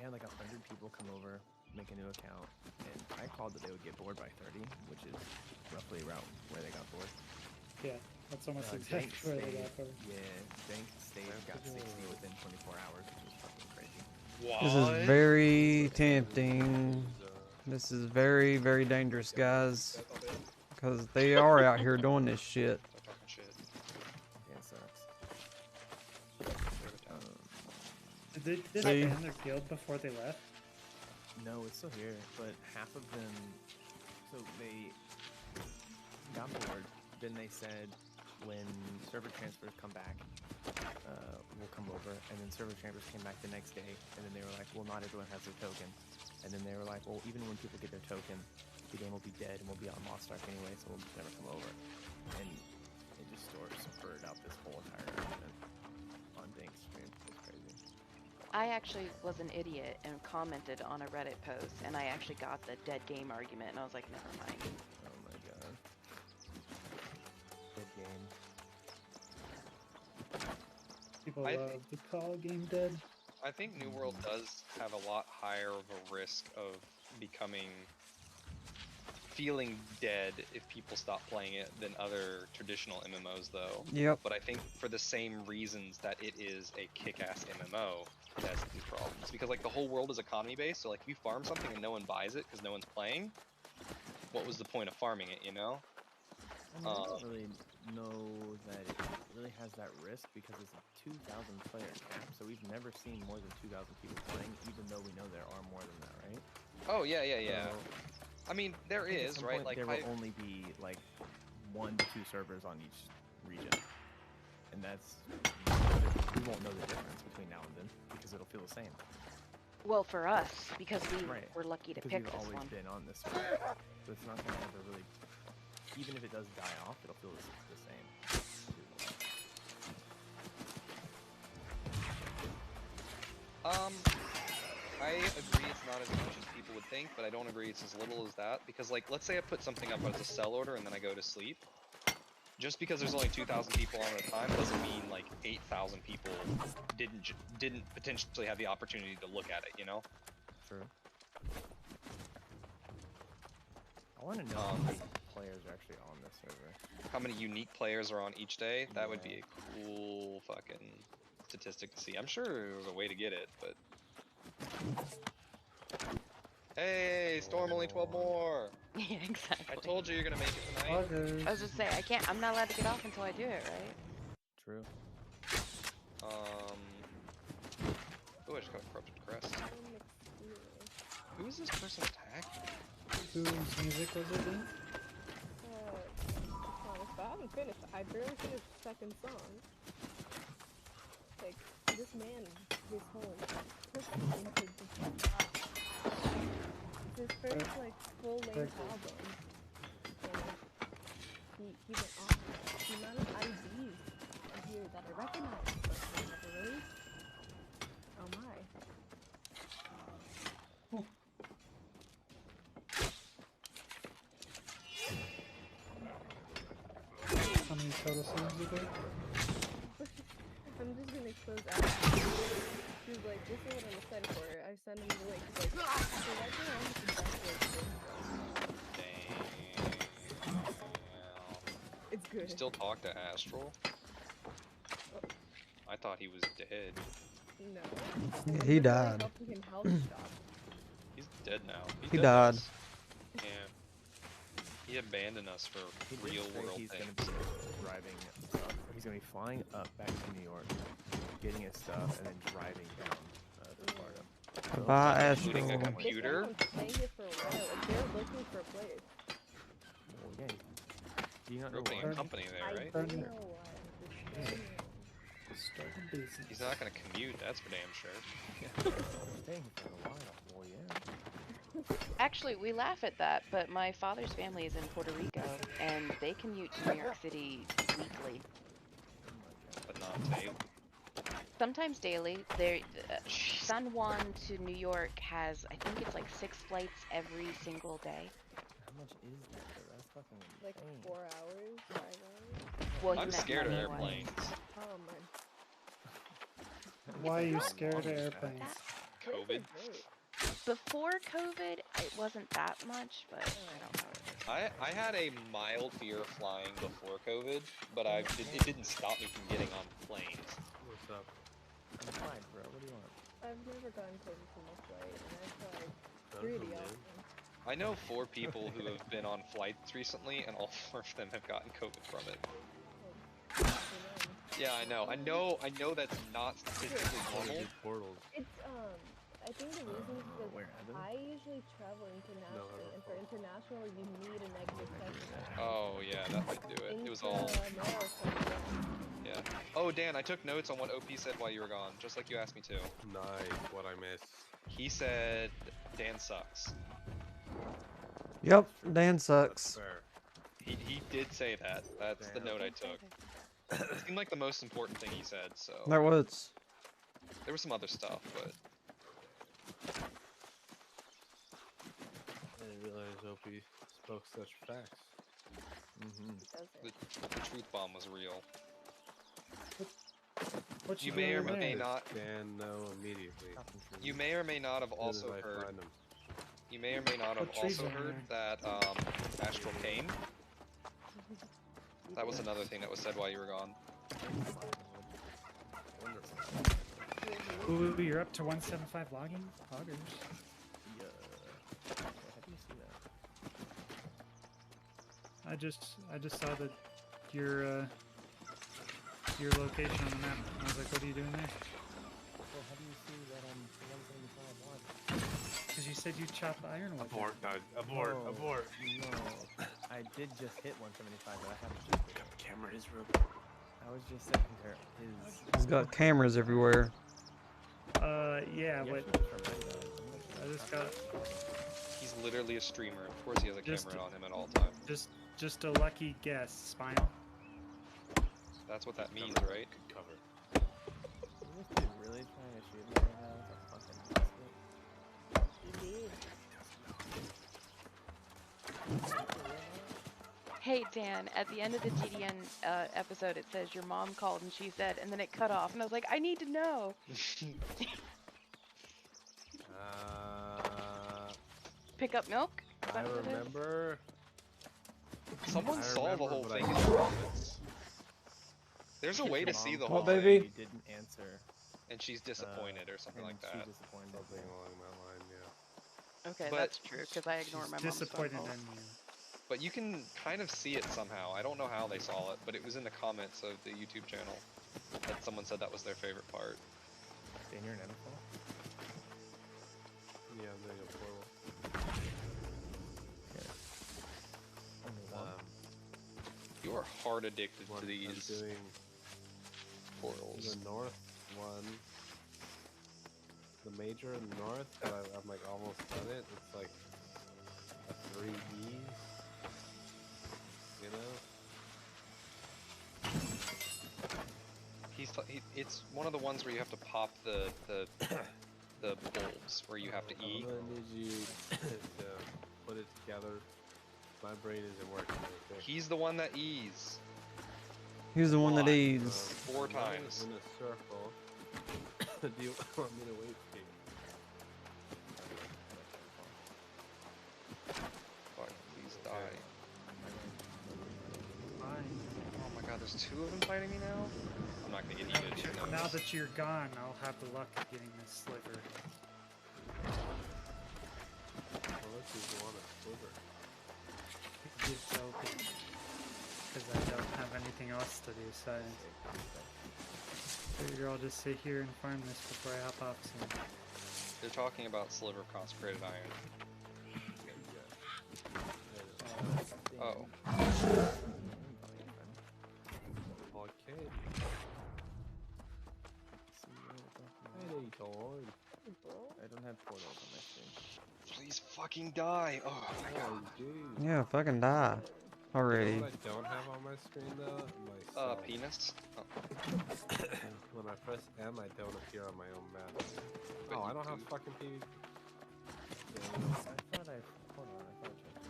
had like 100 people come over, make a new account, and I called that they would get bored by 30, which is roughly around where they got bored. Yeah, that's almost Dank exactly where they stayed- got bored. Yeah, Dank got 60 within 24 hours, which is fucking crazy. This is very tempting. This is very, very dangerous, guys. Because they are out here doing this shit. Yeah, it sucks. Did they See? disband their guild before they left? No, it's still here, but half of them, so they got bored, then they said, when server transfers come back, we'll come over, and then server transfers came back the next day, and then they were like, well, not everyone has their token, and then they were like, well, even when people get their token, the game will be dead and we'll be on Lost Ark anyway, so we'll just never come over. And it just spurred out this whole entire argument on Dink's stream. It's crazy. I actually was an idiot and commented on a Reddit post, and I actually got the dead game argument, and I was like, never mind. Oh my god. Good game. People I love to call a game dead. I think New World does have a lot higher of a risk of feeling dead if people stop playing it than other traditional MMOs though. Yep. But I think for the same reasons that it is a kick-ass MMO, it has these problems. Because like the whole world is economy based, so like if you farm something and no one buys it because no one's playing, what was the point of farming it, you know? I mean, I don't really know that it really has that risk because it's a 2,000 player cap, so we've never seen more than 2,000 people playing, even though we know there are more than that, right? Oh yeah. So, I mean, there I think is, at some right? point Like there will only be like 1 to 2 servers on each region, and that's we won't know the difference between now and then because it'll feel the same. Well, for us, because we Right. were lucky to Because pick we've this always one. been on this one, so it's not gonna ever really. Even if it does die off, it'll feel the same. I agree it's not as much as people would think, but I don't agree it's as little as that, because like, let's say I put something up as a sell order and then I go to sleep. Just because there's only 2,000 people on at a time doesn't mean like 8,000 people didn't potentially have the opportunity to look at it, you know? True. I want to know how many players are actually on this server. How many unique players are on each day? That would be Yeah. a cool fucking statistic to see. I'm sure there's a way to get it, but... Hey, Storm, only 12 more! Yeah, exactly. I told you you're gonna make it tonight. Poggers. I was just saying, I'm not allowed to get off until I do it, right? True. Oh, I just got a corrupted crest. Who is this person attacking? Whose music was it in? Honest, but I haven't finished. I barely finished the second song. Like, this man, his whole person into his first, like, full-length album. And he went off. The amount of IDs here that I recognize, but I never released. Oh my. How many total songs you got? I'm just gonna expose Ashley. She was like, this is what I'm excited for. I sent him the link. He's like, so that's where I'm just excited. It's good. You still talk to Astral? I thought he was dead. No. Yeah, he died. Helping him health shop. He's dead now. He done died. us. Yeah. He abandoned us for He did real say world he's things. gonna be driving up. He's gonna be flying up back to New York, getting his stuff, and then driving down to Florida. Goodbye, Including a Astral. computer? This one's playing it for a while. Like, they're looking for a place. Well, yeah. Do you not We're know opening why? a company there, I right? don't know why. Starting business. He's not gonna commute, that's for damn sure. Staying for a while. Well, yeah. Actually, we laugh at that, but my father's family is in Puerto Rico, and they commute to New York City weekly. But not daily. Sometimes daily. San Juan to New York has, I think it's like 6 flights every single day. How much is that? Though? That's fucking Like insane. 4 hours, 5 hours. Well, he I'm meant scared of money-wise. airplanes. Oh my. Why are you How scared of long is that? airplanes? COVID. Great. Before COVID, it wasn't that much, but I don't know. I had a mild fear of flying before COVID, but it didn't stop me from getting on planes. What's up? I'm fine, bro. What do you want? I've never gotten COVID from a flight, and I've tried None of pretty them did. often. I know 4 people who have been on flights recently, and all 4 of them have gotten COVID from it. Good for them. Yeah, I know that's not statistically normal. Portals. It's I think the reason is because Where are they? I usually travel internationally, and for international, you need a negative test. Oh yeah, that might do it. It was all Intra-America, yeah. Oh Dan, I took notes on what OP said while you were gone, just like you asked me to. Nice. What I missed. He said Dan sucks. Yep, Dan That's sucks. fair. He did say that. That's the Damn. note I took. It seemed like the most important thing he said, so That was. there was some other stuff, but I didn't realize OP spoke such facts. the truth bomb was real. What You you may or doing may there? not Dan know immediately. you may or may not have As soon as also I heard find him. you may or may not have What trees also are heard there? that Astral came. That was another thing that was said while you were gone. Wonderful. Ooh, you're up to 175 logging? Loggers. Yeah. Okay, how do you see that? I just saw that your location on the map. I was like, what are you doing there? Well, how do you see that I'm 175 block? Because you said you chop iron with it. Abort, guys. Abort. Oh, Abort. No, I did just hit 175, but I haven't checked it. The camera is real. I was just saying there is. He's got cameras everywhere. Yeah, You but actually just reminded that. I'm not sure I just how got He's literally a streamer. Of course he has a Just- camera on him at all times. just a lucky guess, Spinal. That's what that means, right? Good cover. Is this dude really trying to shoot me right now? With a fucking musket? He did. Hey Dan, at the end of the GDN episode, it says your mom called and she said, and then it cut off, and I was like, I need to know. Pick up milk? Is I that what it is? remember. Someone I saw the remember, whole but thing I in the didn't. comments. There's a way Your to see mom the called whole What, thing, baby? You didn't answer. and she's disappointed or something And like that. she's disappointed. Something along that line, yeah. Okay, But that's true, because I ignore She's my mom's phone disappointed calls. in you. But you can kind of see it somehow. I don't know how they saw it, but it was in the comments of the YouTube channel that someone said that was their favorite part. Dan, you're an NFL? Yeah, I'm doing a portal. Only one. You are hard addicted One, to I'm these doing portals. the north one. The major in the north, but I'm like almost done it. It's like a 3 E's. You know? It's one of the ones where you have to pop the bulbs where you have to I'm E. gonna need you to put it together. My brain isn't working. Okay. He's the one that E's. He's the one that Why? eats. 4 run times. in a circle. Do you want me to wait for you? Fuck, please die. Fine. Oh my god, there's 2 of them fighting me now? I'm not gonna get heated. Now that you're gone, I'll have the luck of getting this sliver. Unless you want a sliver. Just joking. Because I don't have anything else to do, so I figure I'll just sit here and farm this before I hop off soon. They're talking about sliver consecrated iron. Oh. Okay. Hey, Dawn. I don't have portals on my screen. Please fucking die! Oh my god. Oh, dude. Yeah, fucking die already. You know what I don't have on my screen though? My cell. Penis? Oh. When I press M, I don't appear on my own map. But Oh, I you don't have do. fucking PvP. I thought I. Hold on, I thought I checked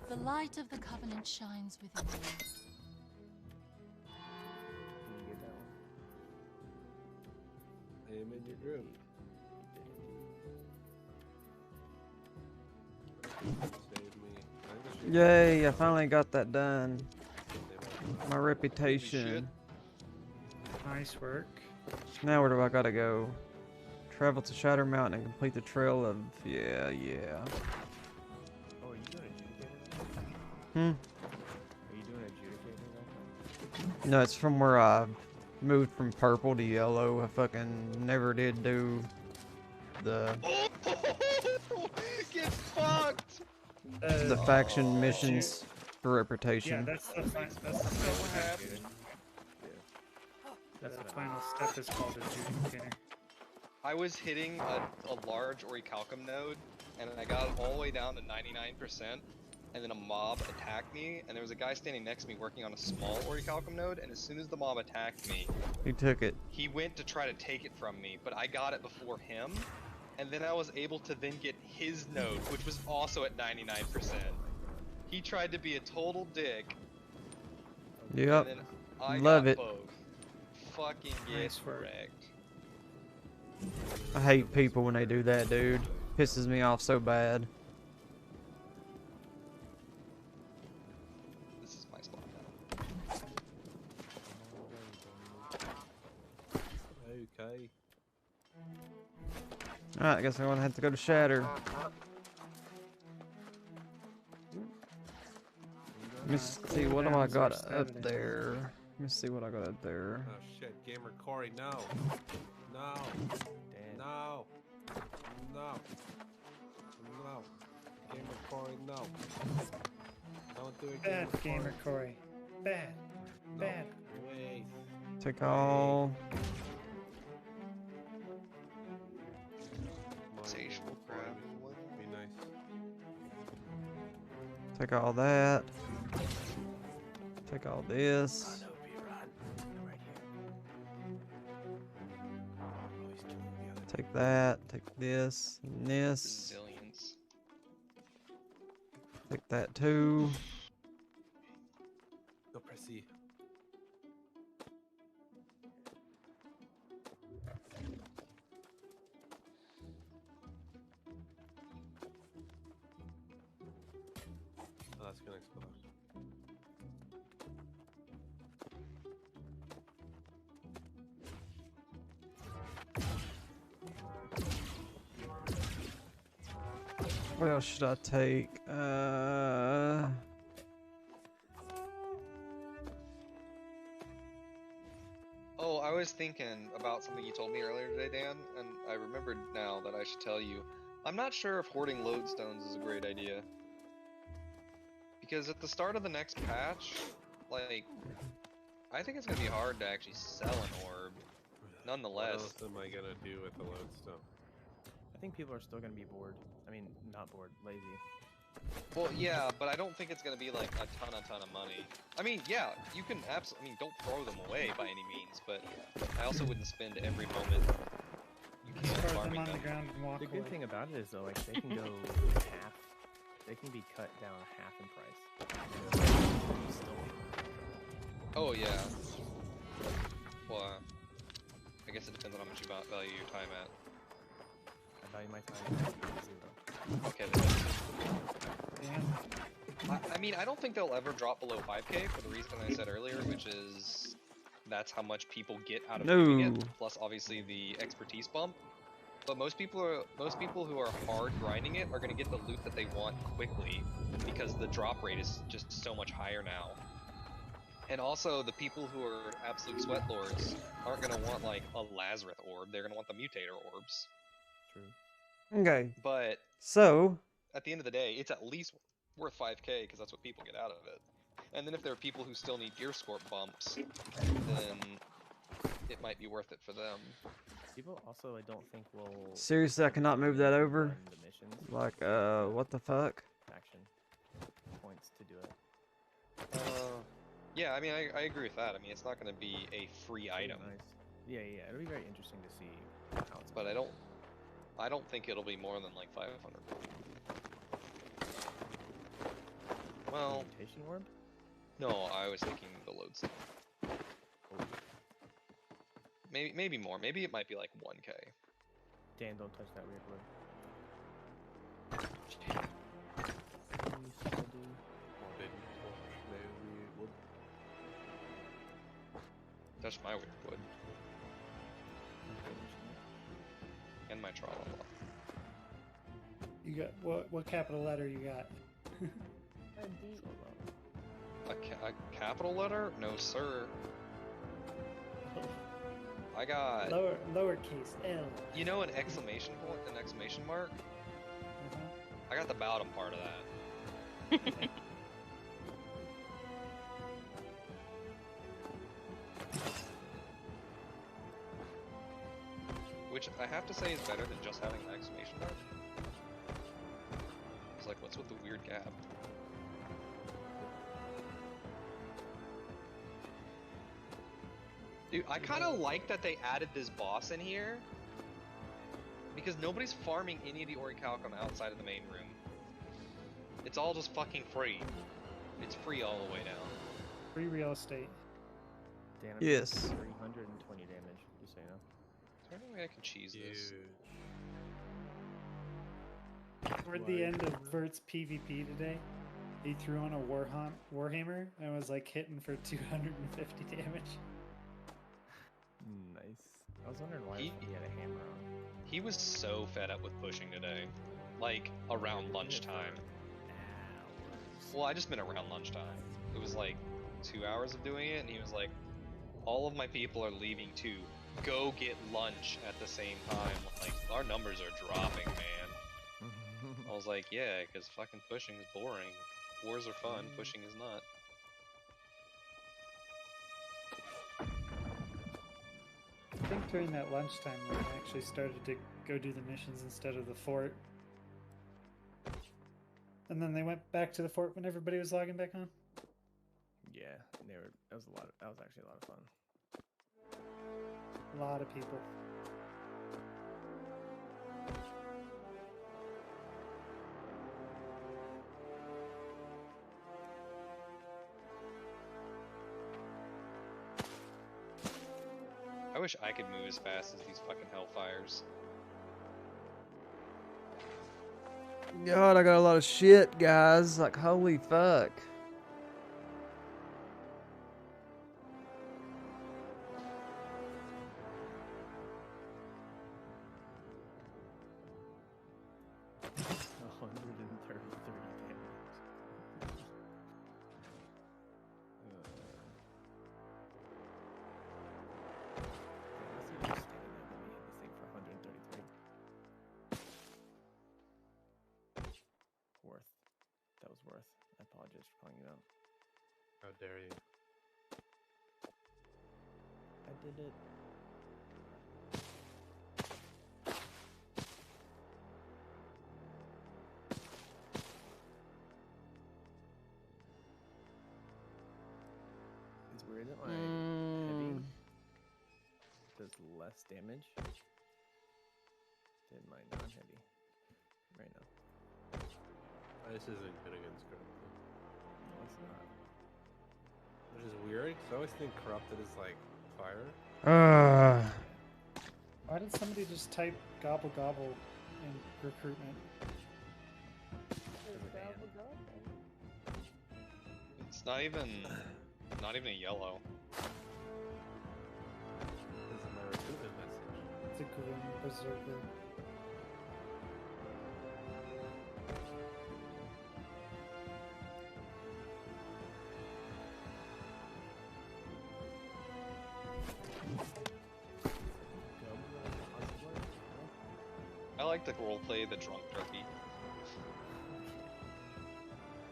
this. The light of the Covenant shines within you. Can you get that one? I am in your group. Save me. I'm just Yay, I finally got that done. My reputation. Nice work. Now where do I gotta go? Travel to Shadow Mountain and complete the trail of... Yeah. Oh, are you doing adjudicator? Hmm? Are you doing adjudicator right now? No, it's from where I moved from purple to yellow. I fucking never did do the Get fucked! the faction Oh. missions for Yeah, reputation. that's the that's the So step. happy. That's The what I final step is called a adjudicator. I was hitting a large orichalcum node, and I got it all the way down to 99%, and then a mob attacked me, and there was a guy standing next to me working on a small orichalcum node, and as soon as the mob attacked me, He took it. he went to try to take it from me, but I got it before him, and then I was able to then get his node, which was also at 99%. He tried to be a total dick, Yep. and then I Love got it. both. Fucking get Nice work. wrecked. I hate people when they do that, dude. Pisses me off so bad. This is my spot now. Okay. Alright, I guess I'm gonna have to go to Shatter. Let me see, what do I got up there? Let me see what I got up there. Oh shit, Gamer Corey, no. No. Damn. No. No. No. Gamer Corey, no. Don't do it, Bad Gamer gamer Corey. Bad. No. Bad. Wait. Take all. Insatiable crab. Be nice. Take all that. Take all this. Take that. Take this. And this. Zillions. Take that too. Go press E. Oh, that's gonna explode. What else should I take? Oh, I was thinking about something you told me earlier today, Dan, and I remembered now that I should tell you. I'm not sure if hoarding lodestones is a great idea. Because at the start of the next patch, like, I think it's gonna be hard to actually sell an orb. What Nonetheless, else am I gonna do with the lodestone? I think people are still gonna be bored. I mean, not bored, lazy. well, yeah, but I don't think it's gonna be like a ton of money. I mean, yeah, you can absolutely. I mean, don't throw them away by any means, but I also wouldn't spend every moment you can Throw them farming on the them. ground and walk The away. good thing about it is though, like they can go half. They can be cut down half in price. Still, Oh yeah. Well, I guess it depends on how much you value your time at. I value my time at 0. Okay. Damn. I mean, I don't think they'll ever drop below 5K for the reason I said earlier, which is that's how much people get out of doing it. No. Plus, obviously, the expertise bump. But most people who are hard grinding it are going to get the loot that they want quickly because the drop rate is just so much higher now. And also, the people who are absolute sweat lords aren't going to want like a Lazarus orb. They're going to want the mutator orbs. True. Okay. But So, at the end of the day, it's at least worth 5K because that's what people get out of it. And then if there are people who still need gear score bumps, then it might be worth it for them. People also, I don't think will seriously, I cannot move that over. run the missions Like, what the fuck? faction points to do it. Yeah, I mean, I agree with that. I mean, it's not going to be a free item, Nice. Yeah, yeah. It'll be very interesting to see how it's. but I don't think it'll be more than like 500. Well, Mutation orb. no, I was thinking the lodestone. Oh, Maybe more. Maybe it might be like 1K. Dan, don't touch that weird wood. Touch my weird wood and my trolala. You got what capital letter you got? A D. A capital letter? No, sir. I got, lowercase L. you know, an exclamation point, an exclamation mark. Uh-huh. I got the bottom part of that. Which I have to say is better than just having an exclamation mark. It's like, what's with the weird gap? Dude, I kind of like that they added this boss in here. Because nobody's farming any of the orichalcum outside of the main room. It's all just fucking free. It's free all the way down. Free real estate. Dan, I'm Yes. 320 damage, just so you know. Is there any way I can cheese this? Toward the end of Vert's PvP today, he threw on a Warhammer and was like hitting for 250 damage. Nice. I was wondering why He- he had a hammer on. He was so fed up with pushing today. Like, around lunchtime. Well, I just meant around lunchtime. It was like 2 hours of doing it, and he was like, all of my people are leaving to go get lunch at the same time. Like, our numbers are dropping, man. I was like, yeah, because fucking pushing is boring. Wars are fun, pushing is not. I think during that lunchtime we actually started to go do the missions instead of the fort. And then they went back to the fort when everybody was logging back on. Yeah, they were. That was actually a lot of fun. A lot of people. I wish I could move as fast as these fucking hellfires. God, I got a lot of shit, guys. Like, holy fuck. Worth. That was worth. I apologize for calling you out. How dare you? I did it. It's weird that my heavy does less damage than my non-heavy right now. This isn't good against corrupted. No, it's not. Which is weird, because I always think corrupted is like fire. Why did somebody just type gobble gobble in recruitment? It's not even a yellow. This is my recruitment message. It's a Grim Berserker. I like to roleplay the drunk turkey.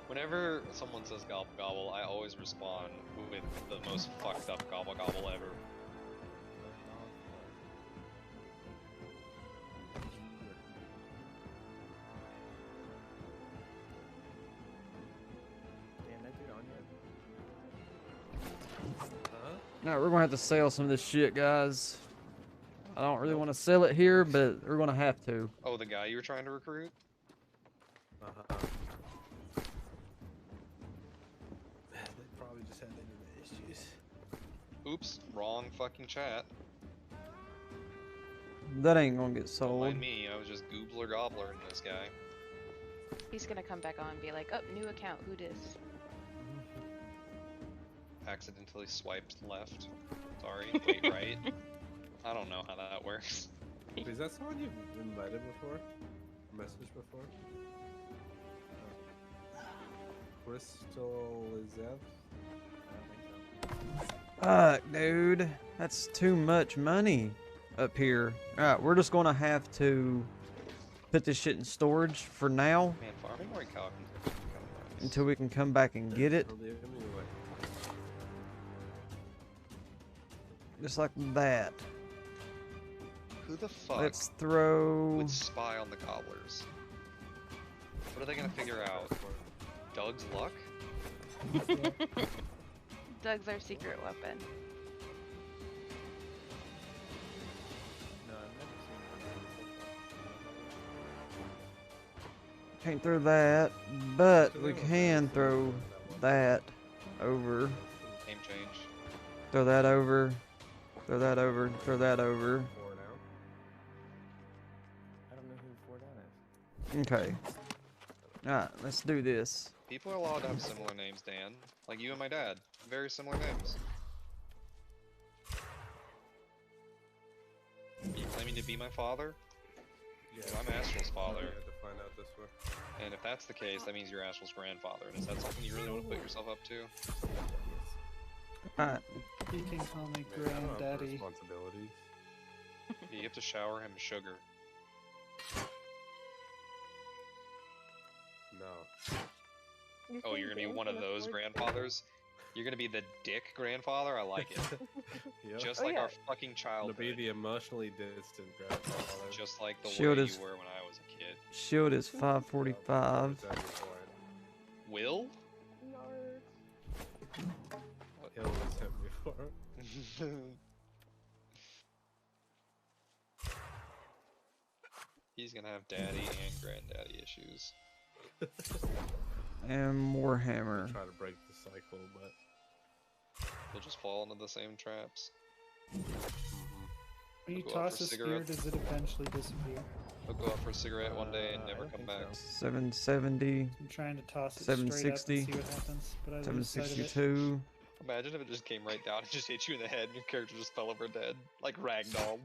Whenever someone says gobble gobble, I always respond with the most fucked up gobble gobble ever. Damn, that dude on yet? Huh? Now we're gonna have to sell some of this shit, guys. I don't really want to sell it here, but we're gonna have to. Oh, the guy you were trying to recruit? Uh-huh. They probably just had internet issues. Oops, wrong fucking chat. That ain't gonna get Don't sold. mind me, I was just goobler gobbler in this guy. He's gonna come back on and be like, oh, new account, who dis? Accidentally swiped left. Sorry, wait, right? I don't know how that works. Is that someone you've invited before? Messaged before? Crystal Zev? I don't think so. Fuck, dude. That's too much money up here. Alright, we're just gonna have to put this shit in storage for now Man, farming or cow can kind of nice. until we can come back and get it. Just like that. Who the fuck Let's throw... would spy on the gobblers? What are they gonna figure out? Doug's luck? Doug's our secret weapon. No, I've never seen one. Can't throw that, but we can throw that over. Name change. Throw that over. Throw that over. Throw that over. I don't know who Four Down is. Okay. Alright, let's do this. People are allowed to have similar names, Dan. Like you and my dad. Very similar names. Are you claiming to be my father? Yeah, I'm Astral's father. I had to find out this way. And if that's the case, that means you're Astral's grandfather. And is that something you really want to put yourself up to? Alright. You can call me Man, I don't have granddaddy. responsibilities. You have to shower him sugar. No. Oh, you're gonna be one of those grandfathers? You're gonna be the dick grandfather? I like it. Yep. Just Oh, like yeah. our fucking To childhood. be the emotionally distant grandfather. Just like the Shield way is- you were when I was a kid. Shield is 545. Exactly point. Will? Nards. He'll always hit me for it. He's gonna have daddy and granddaddy issues. And Warhammer. Try to break the cycle, but He'll just fall into the same traps. When you Go out toss for a spear, cigarettes. does it eventually disappear? He'll go out for a cigarette one day and I never don't come think back. so. 770. I'm trying to toss it straight up and 760, see what happens, but I lose sight of it. 762. Imagine if it just came right down and just hit you in the head and your character just fell over dead. Like ragdolled.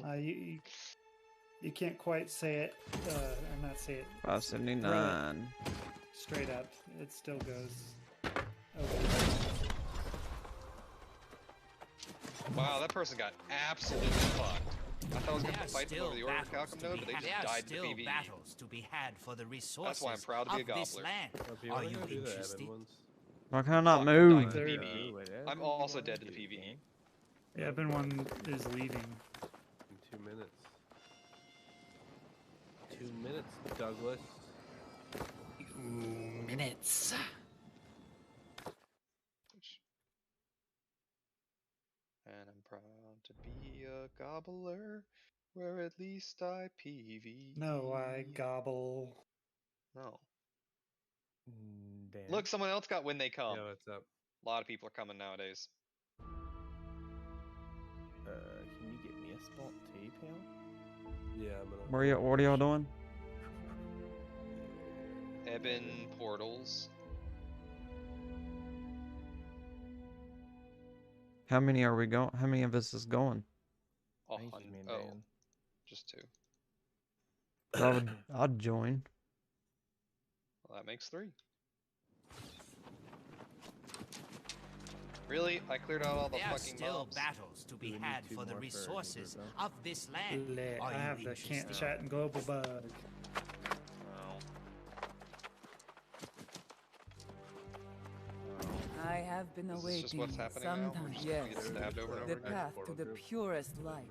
You can't quite say it, or not say it 579. straight up. It still goes over. Wow, that person got absolutely fucked. I thought I was There gonna are fight them still over the Order of battles Calcum to node, be but they had. just There are died to still PvE. battles to be had for the resources I'm proud to be a of this gobbler. land. if you Are wanna you go do the interested? Evan ones, Why can I not Fuck, move? dying to There- PvE. Do whatever I'm you also wanna dead to the do, PvE. gang. Yeah, everyone is leaving. in 2 minutes. 2 minutes, Douglas. Minutes. And I'm proud to be a gobbler, where at least I PvE. No, I gobble. No. Dan. Look, someone else got when they come. Yeah, what's up? A lot of people are coming nowadays. Can you get me a spot too, pal? Yeah, I'm gonna. What are y'all doing? Ebon portals. How many are we going? How many of us is going? Oh, I think it's just me and oh, Dan. just two. I'd join. Well, that makes three. Really? I cleared out all the There are fucking still mobs? battles to Do be we need had two for the more for resources Naruto? of this land. Lit. Are I you have the can't interested? chat and global bug. No. I have been Is this just awaiting what's happening now? We're sometimes. just Yes, gonna get stabbed over and the over again? path to the purest light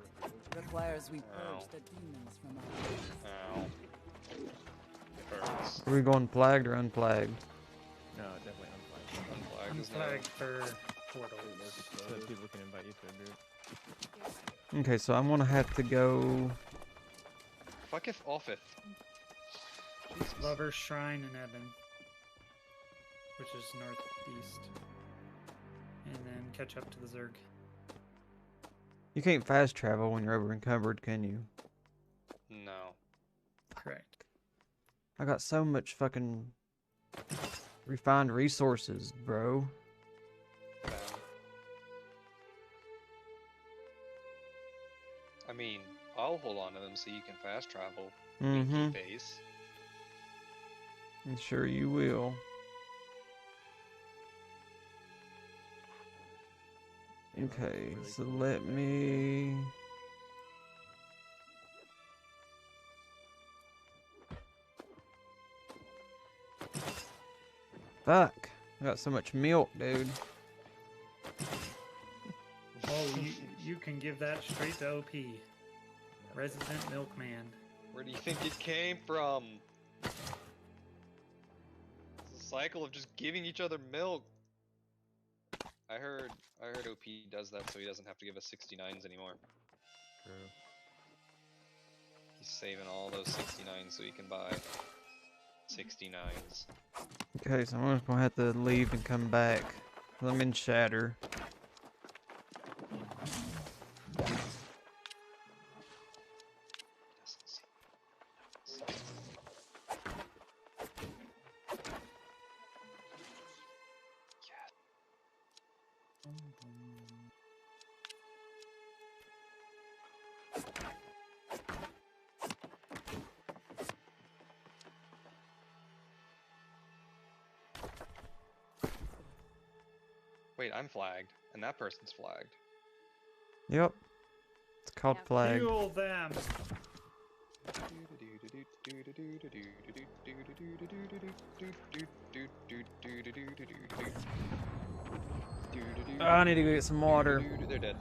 requires we Ow. purge the demons from our lives. Ow. Hurts. Are we going flagged or unflagged? No, definitely unflagged. Unflagged I'm is no. flagged for portals. So that people can invite you to a group. Okay, so I'm gonna have to go. Fucketh offeth. Jesus. Lover's Shrine in Ebon, which is northeast. And then catch up to the Zerg. You can't fast travel when you're over encumbered, can you? No. Correct. I got so much fucking refined resources, bro. Down. I mean, I'll hold on to them so you can fast travel. Mm-hmm. Winky face. I'm sure you will. Okay, so let me. Fuck! I got so much milk, dude. Oh, you can give that straight to OP. Resident Milkman. Where do you think it came from? It's a cycle of just giving each other milk. I heard OP does that so he doesn't have to give us 69s anymore. True. He's saving all those 69s so he can buy 69s. Okay, so I'm just gonna have to leave and come back. 'Cause I'm in Shatter. Wait, I'm flagged, and that person's flagged. Yep. It's called Yeah. flag. Fuel them! Oh, I need to go get some water. They're dead.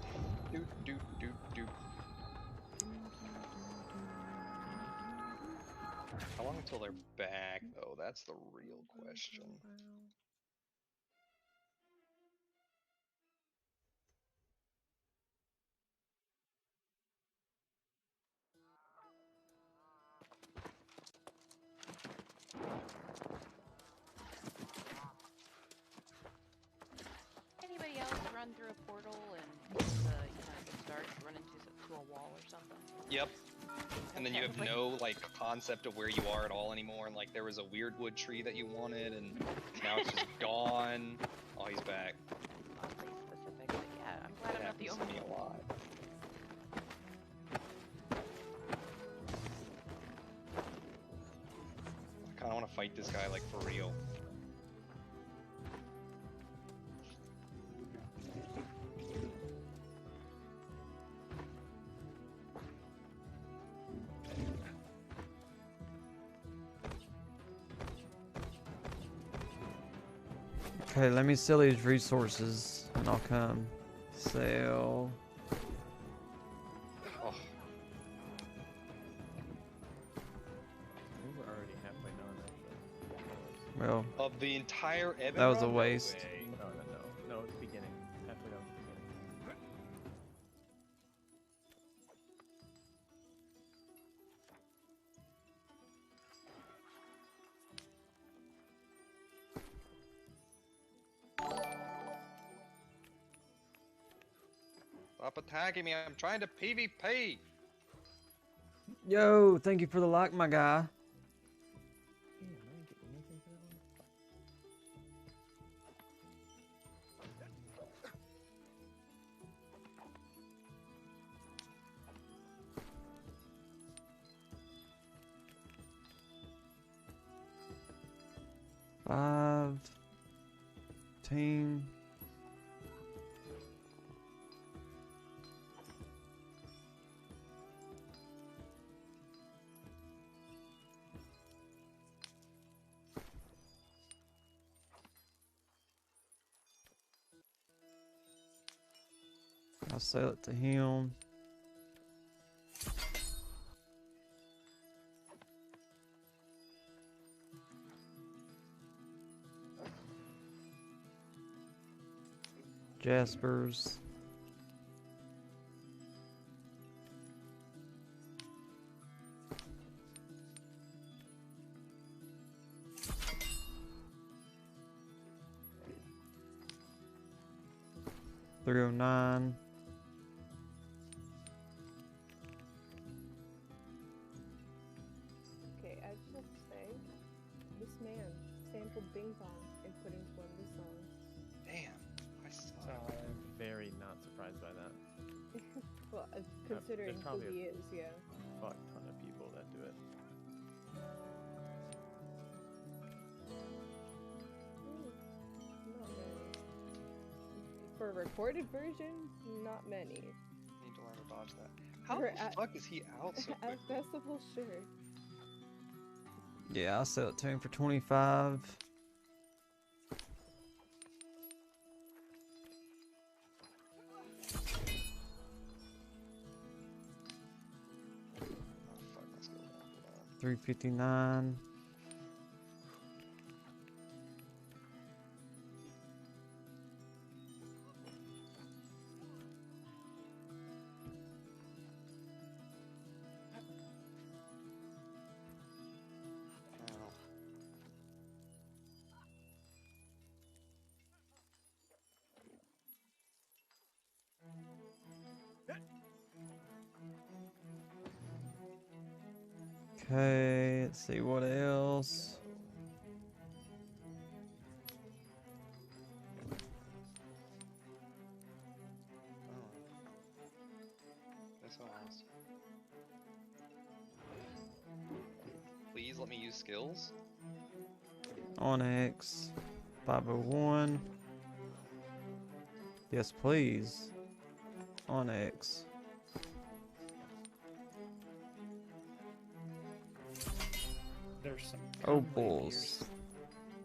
How long until they're back, though? That's the real question. Anybody else run through a portal and the, the start run into a wall or something? Yep. And then you have no, like, concept of where you are at all anymore, and, like, there was a weird wood tree that you wanted, and now it's just gone. Oh, he's back. Oddly specific, but yeah, I'm glad I'm not the only me a lot. I kinda wanna fight this guy, like, for real. Okay, let me sell these resources and I'll come. Sell. Oh. We were already halfway done, actually. Well, Of the entire Evan that was a run? No waste. way. No, it's the beginning. Halfway down the beginning. Stop attacking me, I'm trying to PvP! Yo, thank you for the like, my guy. Damn, I didn't get anything for that one. Five. 10. I'll sell it to him. Jaspers. $309. Okay, I just have to say, this man sampled Bing Bong and put into one of his songs. Damn, I suck. I'm very not surprised by that. Well, considering who probably he is, yeah. Fuck ton of people that do it. Not many. for recorded versions, not many. Need to learn to dodge that. How For the fuck is he out so quickly? At festival, sure. Yeah, I'll sell it to him for 25. Oh, fuck, let's go down. 359. Ow. Okay, let's see what else. That's so nice. Please let me use skills. Onyx. 501. Yes, please. Onyx. There's some Opals.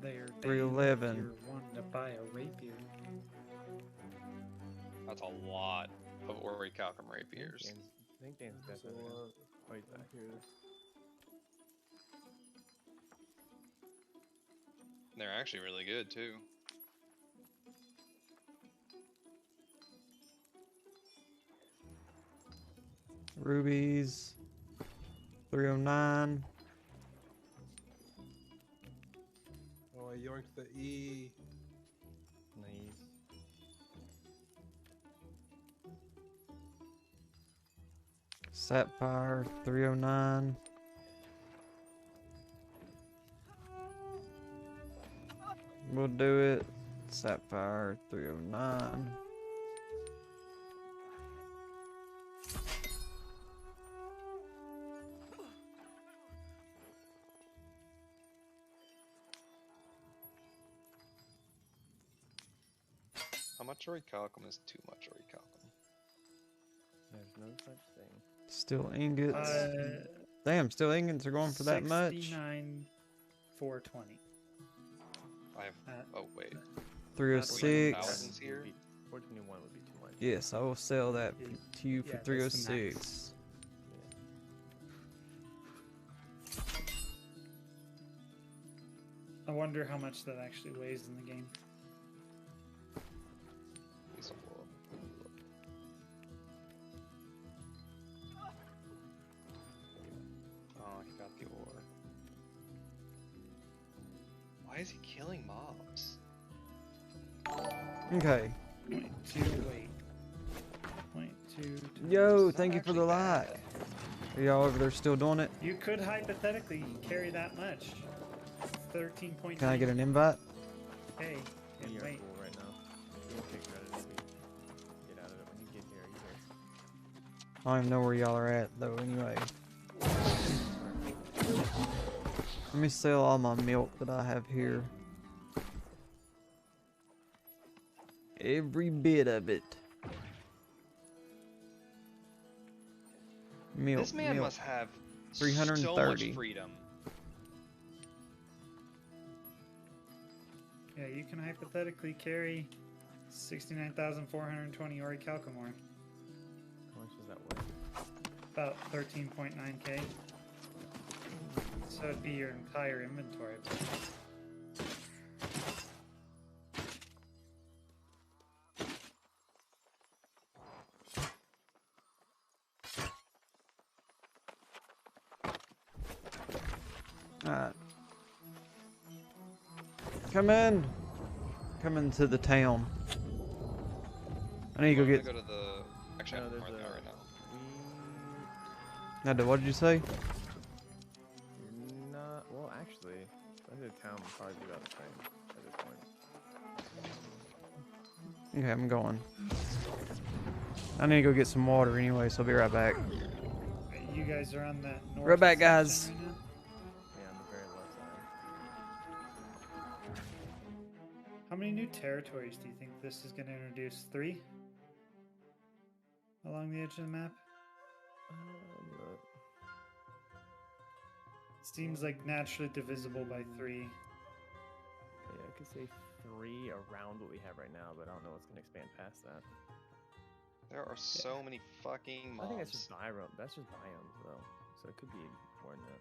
They're 311. You're wanting to buy a rapier. That's a lot of orichalcum rapiers. I think Dan's definitely gonna fight back here. They're actually really good too. Rubies. 309. Oh, I yoinked the E. Nice. Sapphire. 309. We'll do it. Sapphire 309. How much orichalcum is too much orichalcum? There's no such thing. Still ingots. Damn, still ingots are going for that much. 69,420. I have. Oh wait. 306. Thousands here. 421 would be too much. Yes, I will sell that to you for Yeah, that's the 306. I wonder how much that actually weighs in the game. These will blow up. Oh, he got the ore. Why is he killing mobs? Okay. 0.2 weight. 0.2. Yo, thank you for the like. Are y'all over there still doing it? You could hypothetically carry that much. 13.9. Can I get an invite? Hey, Yeah, you're wait. cool right now. You won't take credit if we get out of it. When you get here, you guys. I don't even know where y'all are at though anyway. Let me sell all my milk that I have here. Every bit of it. Milk. This man milk. must have 330. so much freedom. Yeah, you can hypothetically carry 69,420 orichalcum ore. How much is that worth? About 13.9k. So it'd be your entire inventory. Alright. Come in. Come into the town. I need to go I'm get. gonna go to the. Actually, No, I'm there's right a- there right now. What did you say? Not well, actually, I think the town would probably be about the same at this point. Okay, I'm going. I need to go get some water anyway, so I'll be right back. You guys are on that north. Right back, section guys. right now? Yeah, on the very left side. How many new territories do you think this is going to introduce? 3? Along the edge of the map? Look. Seems like naturally divisible by 3. Yeah, I could say 3 around what we have right now, but I don't know what's gonna expand past that. There are so many fucking mobs. I think that's just biome. That's just biomes though, so it could be more than that.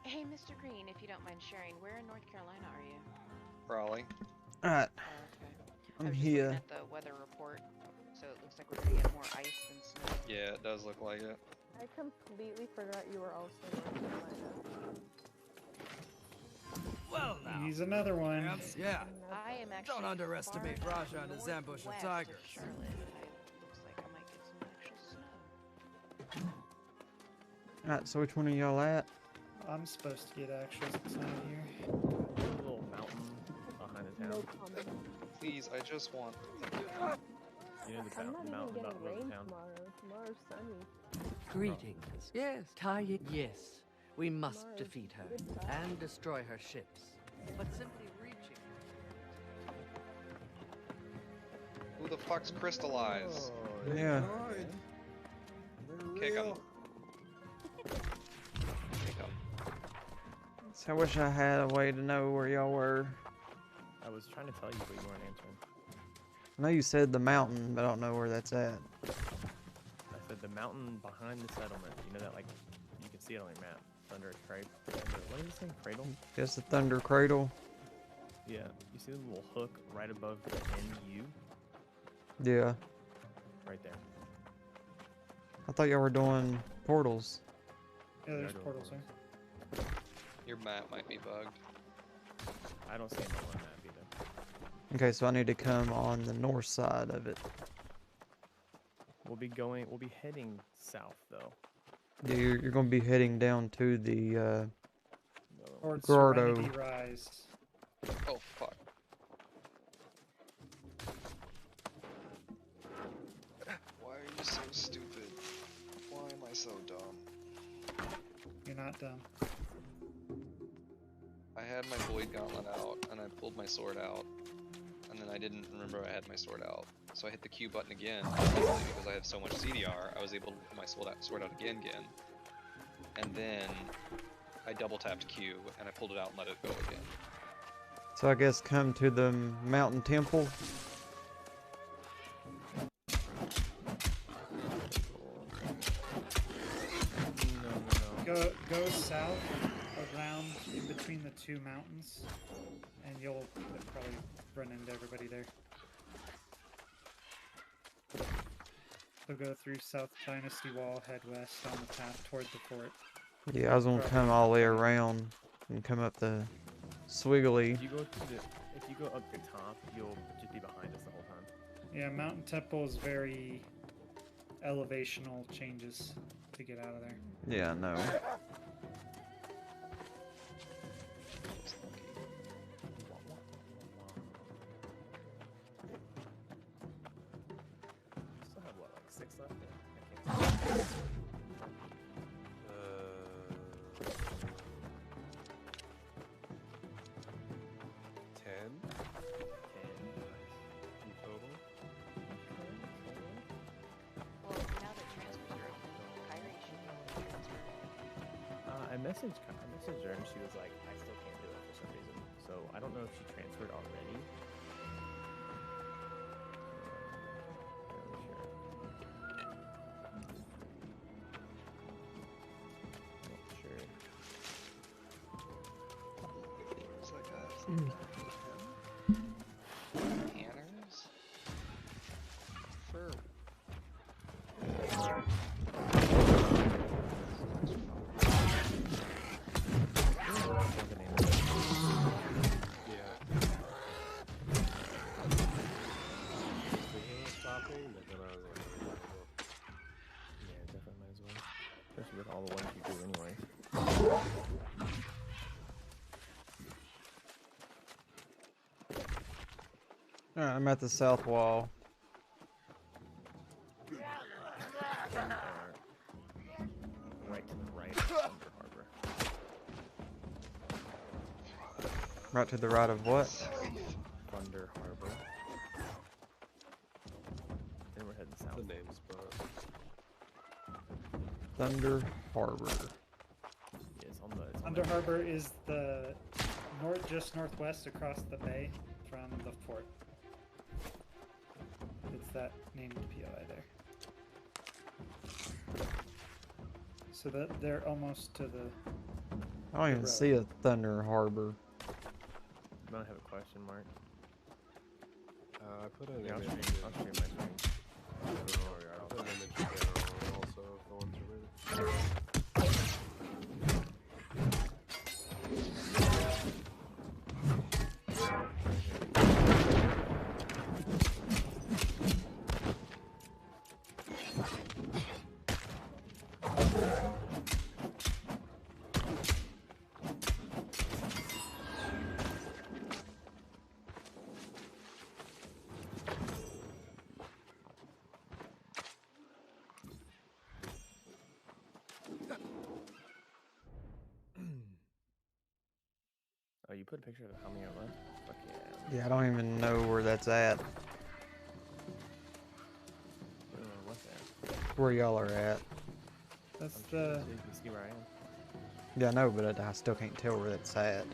Hey, Mr. Green, if you don't mind sharing, where in North Carolina are you? Raleigh. Alright, Oh, okay. I'm I was just here. looking at the weather report, so it looks like we're gonna get more ice than snow. Yeah, it does look like it. I completely forgot you were also in North Carolina. Well now. He's another one. Yeah. I am actually Don't underestimate far Raja and his ambush of northwest tigers. Charlotte, and it looks like I might get some actual snow. Alright, so which one are y'all at? I'm supposed to get actual snow here. There's a little mountain behind the No town. comment. Please, I just want. You know the I'm not even mountain getting above rain the town. tomorrow. Tomorrow's sunny. Greetings. Yes, Taya. Yes, we must Mars, defeat her goodbye. and destroy her ships. But simply reaching. Who the fuck's crystallized? Oh, Yeah. Kick him. Kick him. So I wish I had a way to know where y'all were. I was trying to tell you, but you weren't answering. I know you said the mountain, but I don't know where that's at. I said the mountain behind the settlement. You know that, like, you can see it on your map. Thunder Cradle. What is it saying? Cradle? Just the Thunder Cradle. Yeah. You see the little hook right above the NU? Yeah. Right there. I thought y'all were doing portals. Yeah, there's Yeah, I portals don't there. Your map might be bugged. I don't see it on my map either. Okay, so I need to come on the north side of it. We'll be heading south though. Yeah, you're going to be heading down to the Towards Grotto. Serenity Rise. Oh fuck. Why are you so stupid? Why am I so dumb? You're not dumb. I had my Void Gauntlet out, and I pulled my sword out, and then I didn't remember I had my sword out. So I hit the Q button again, because I have so much CDR, I was able to put my sword out again. And then I double tapped Q, and I pulled it out and let it go again. So I guess come to the mountain temple. Go south around in between the 2 mountains, and you'll probably run into everybody there. So go through South Dynasty Wall, head west on the path toward the fort. Yeah, I was going to come all the way around and come up the Swiggly. If you go up the top, you'll just be behind us the whole time. Yeah, Mountain Temple is very elevational changes to get out of there. Yeah, I know. Still have what, like 6 left? I can't see. 10 in total. Well, now that transfers are open, Kyrie should be able to transfer. I messaged her and she was like, I still can't do it for some reason. So I don't know if she transferred already. Fairly sure. Not sure. It's like Hanners? For Yeah, definitely might as well. Especially with all the ones you do anyway. Alright, I'm at the south wall. Right to the right of Thunder Harbor. Right to the right of what? Thunder Harbor. Then we're heading south. The name spot. Thunder Harbor. Yeah, it's on the. It's on Thunder the Harbor is the just northwest across the bay from the fort. It's that named POI there. So that they're almost to the. I don't even road. see a Thunder Harbor. I don't have a question mark. I put an Yeah, I'll image. stream my screen. I don't know. I'll put an image general also if the ones are ready. Oh, you put a picture of how many are left? Fuck yeah. Yeah, I don't even know where that's at. What's that? Where y'all are at. That's I'm the. sure you can see where I am. Yeah, I know, but I still can't tell where that's at.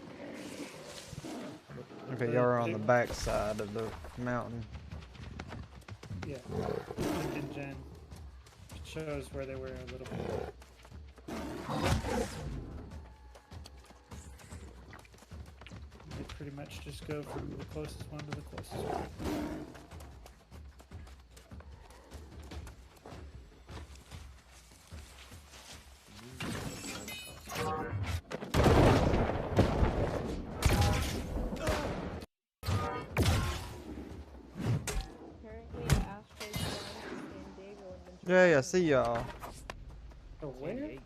Okay, The y'all are on the pic- back side of the mountain. Yeah. Lincoln Gen shows where they were a little bit. They pretty much just go from the closest one to the closest one. Apparently, Astro's going to San Diego and then Yeah, yeah, see y'all. Oh, San where? Diego.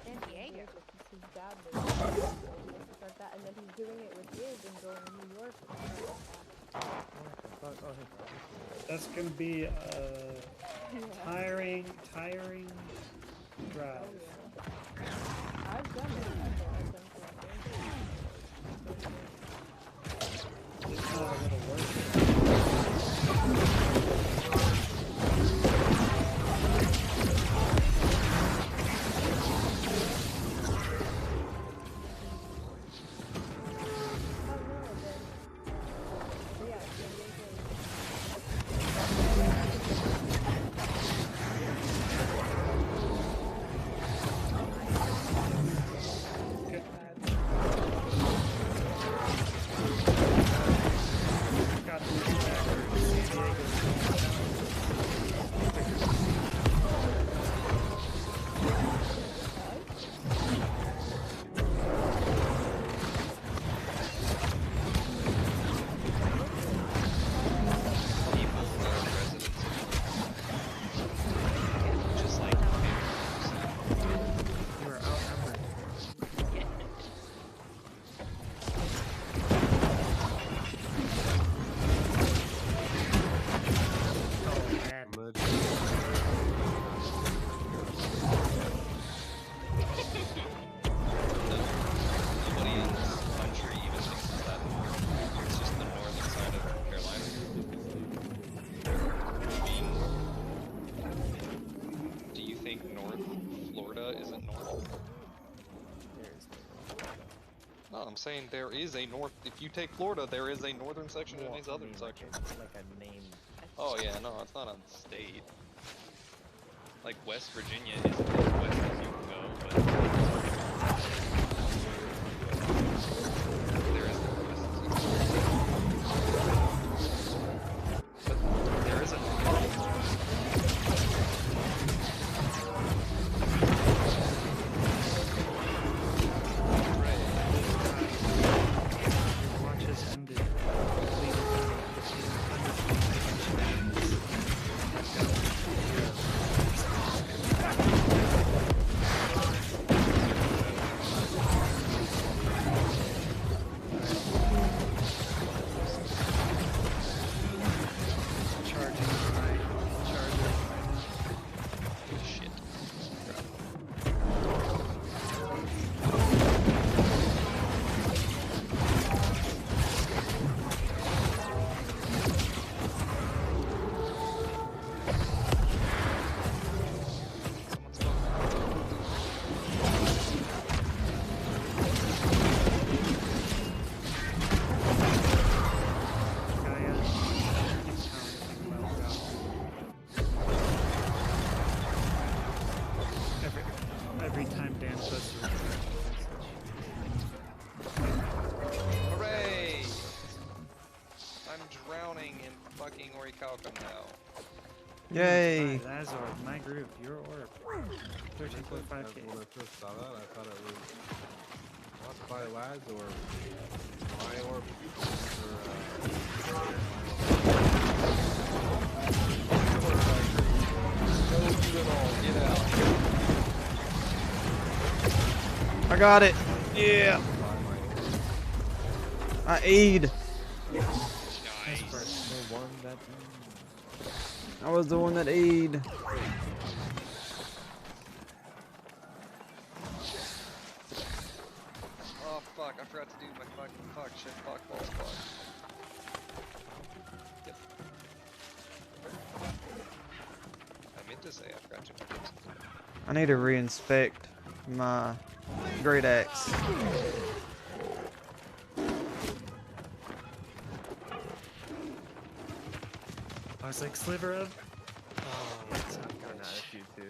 San Diego. because his dad lives there, so he has to start that, and then he's doing it with his and going to New York. And stuff like What the fuck? Oh, hey, bro. That's gonna be a that. Yeah. tiring drive. Oh, yeah. I've done it. I've done it. It's not a little worse. Got to be back to San Diego. People, residents, just like You were outnumbered. nobody in this country even thinks it's that north. It's just the northern side of North Carolina. I mean, do you think North Florida isn't north? There is no Florida. No, I'm saying there is a north. If you take Florida, there is a northern section and a Well, I southern mean, section. like a name. Oh yeah, no, it's not a state. Like West Virginia isn't as west as you can go, but there is no west. But there is a Watch us ended. drowning in fucking orichalcum now. Yay! That's orb, my group, your orb. 13.5k. When I first saw that, I thought it was lost by lads or my orb. Get out. I got it. Yeah. I E'd. Nice. I was the one that E'd. Oh fuck, I forgot to do my fucking fuck shit, fuck balls, fuck. Yep. I meant to say I forgot to do this. I need to reinspect my great axe. I was like, sliver of. Oh, that's not good. Not you too.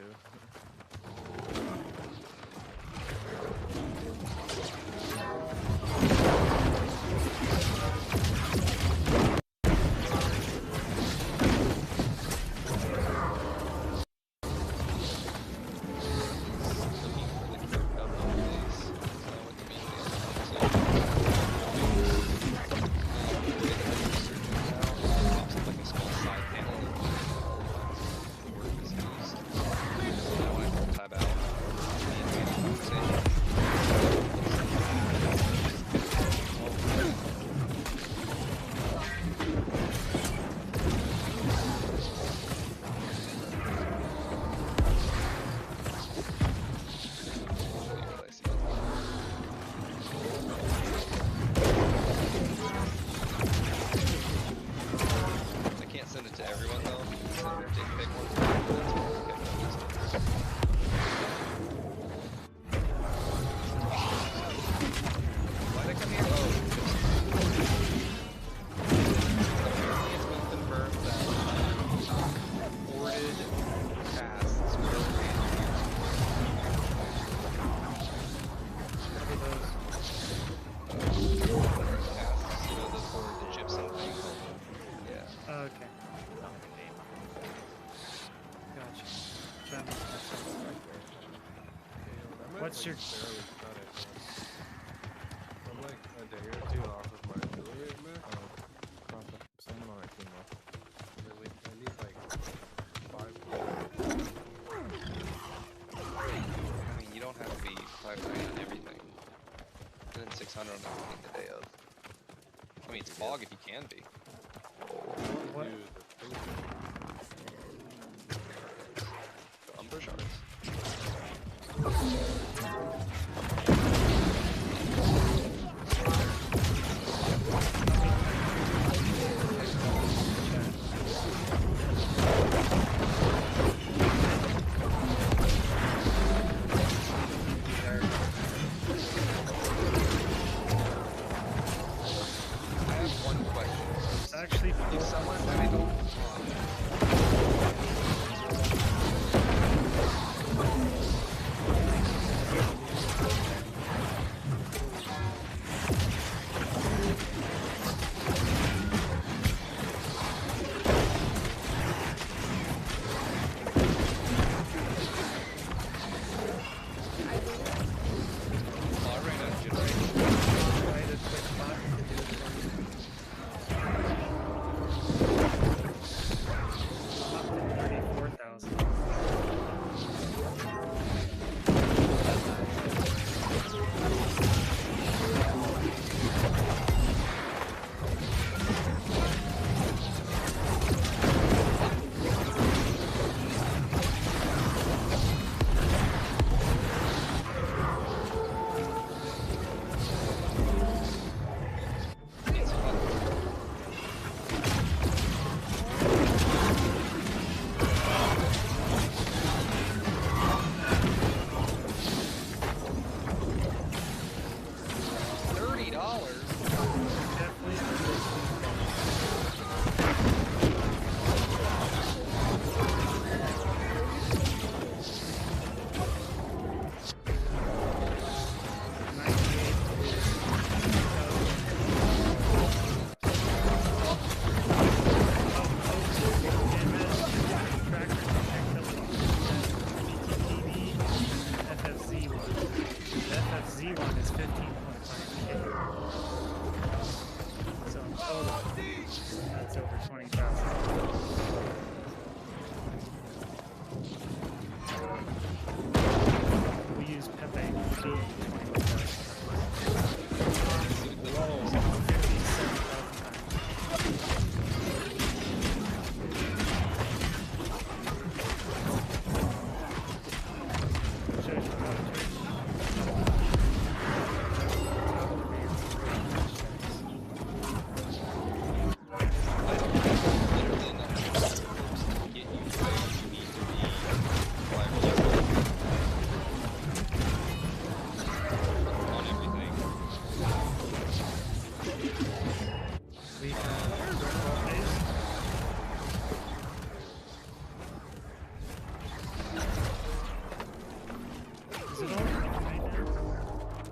What's your... I'm like a day or two off of my affiliate max. Someone on our team left. Really? I need like 5. I mean, you don't have to be 500 on everything. And then 600 on everything the day of. I mean, it's fog if you can be. What? The Umber Shards.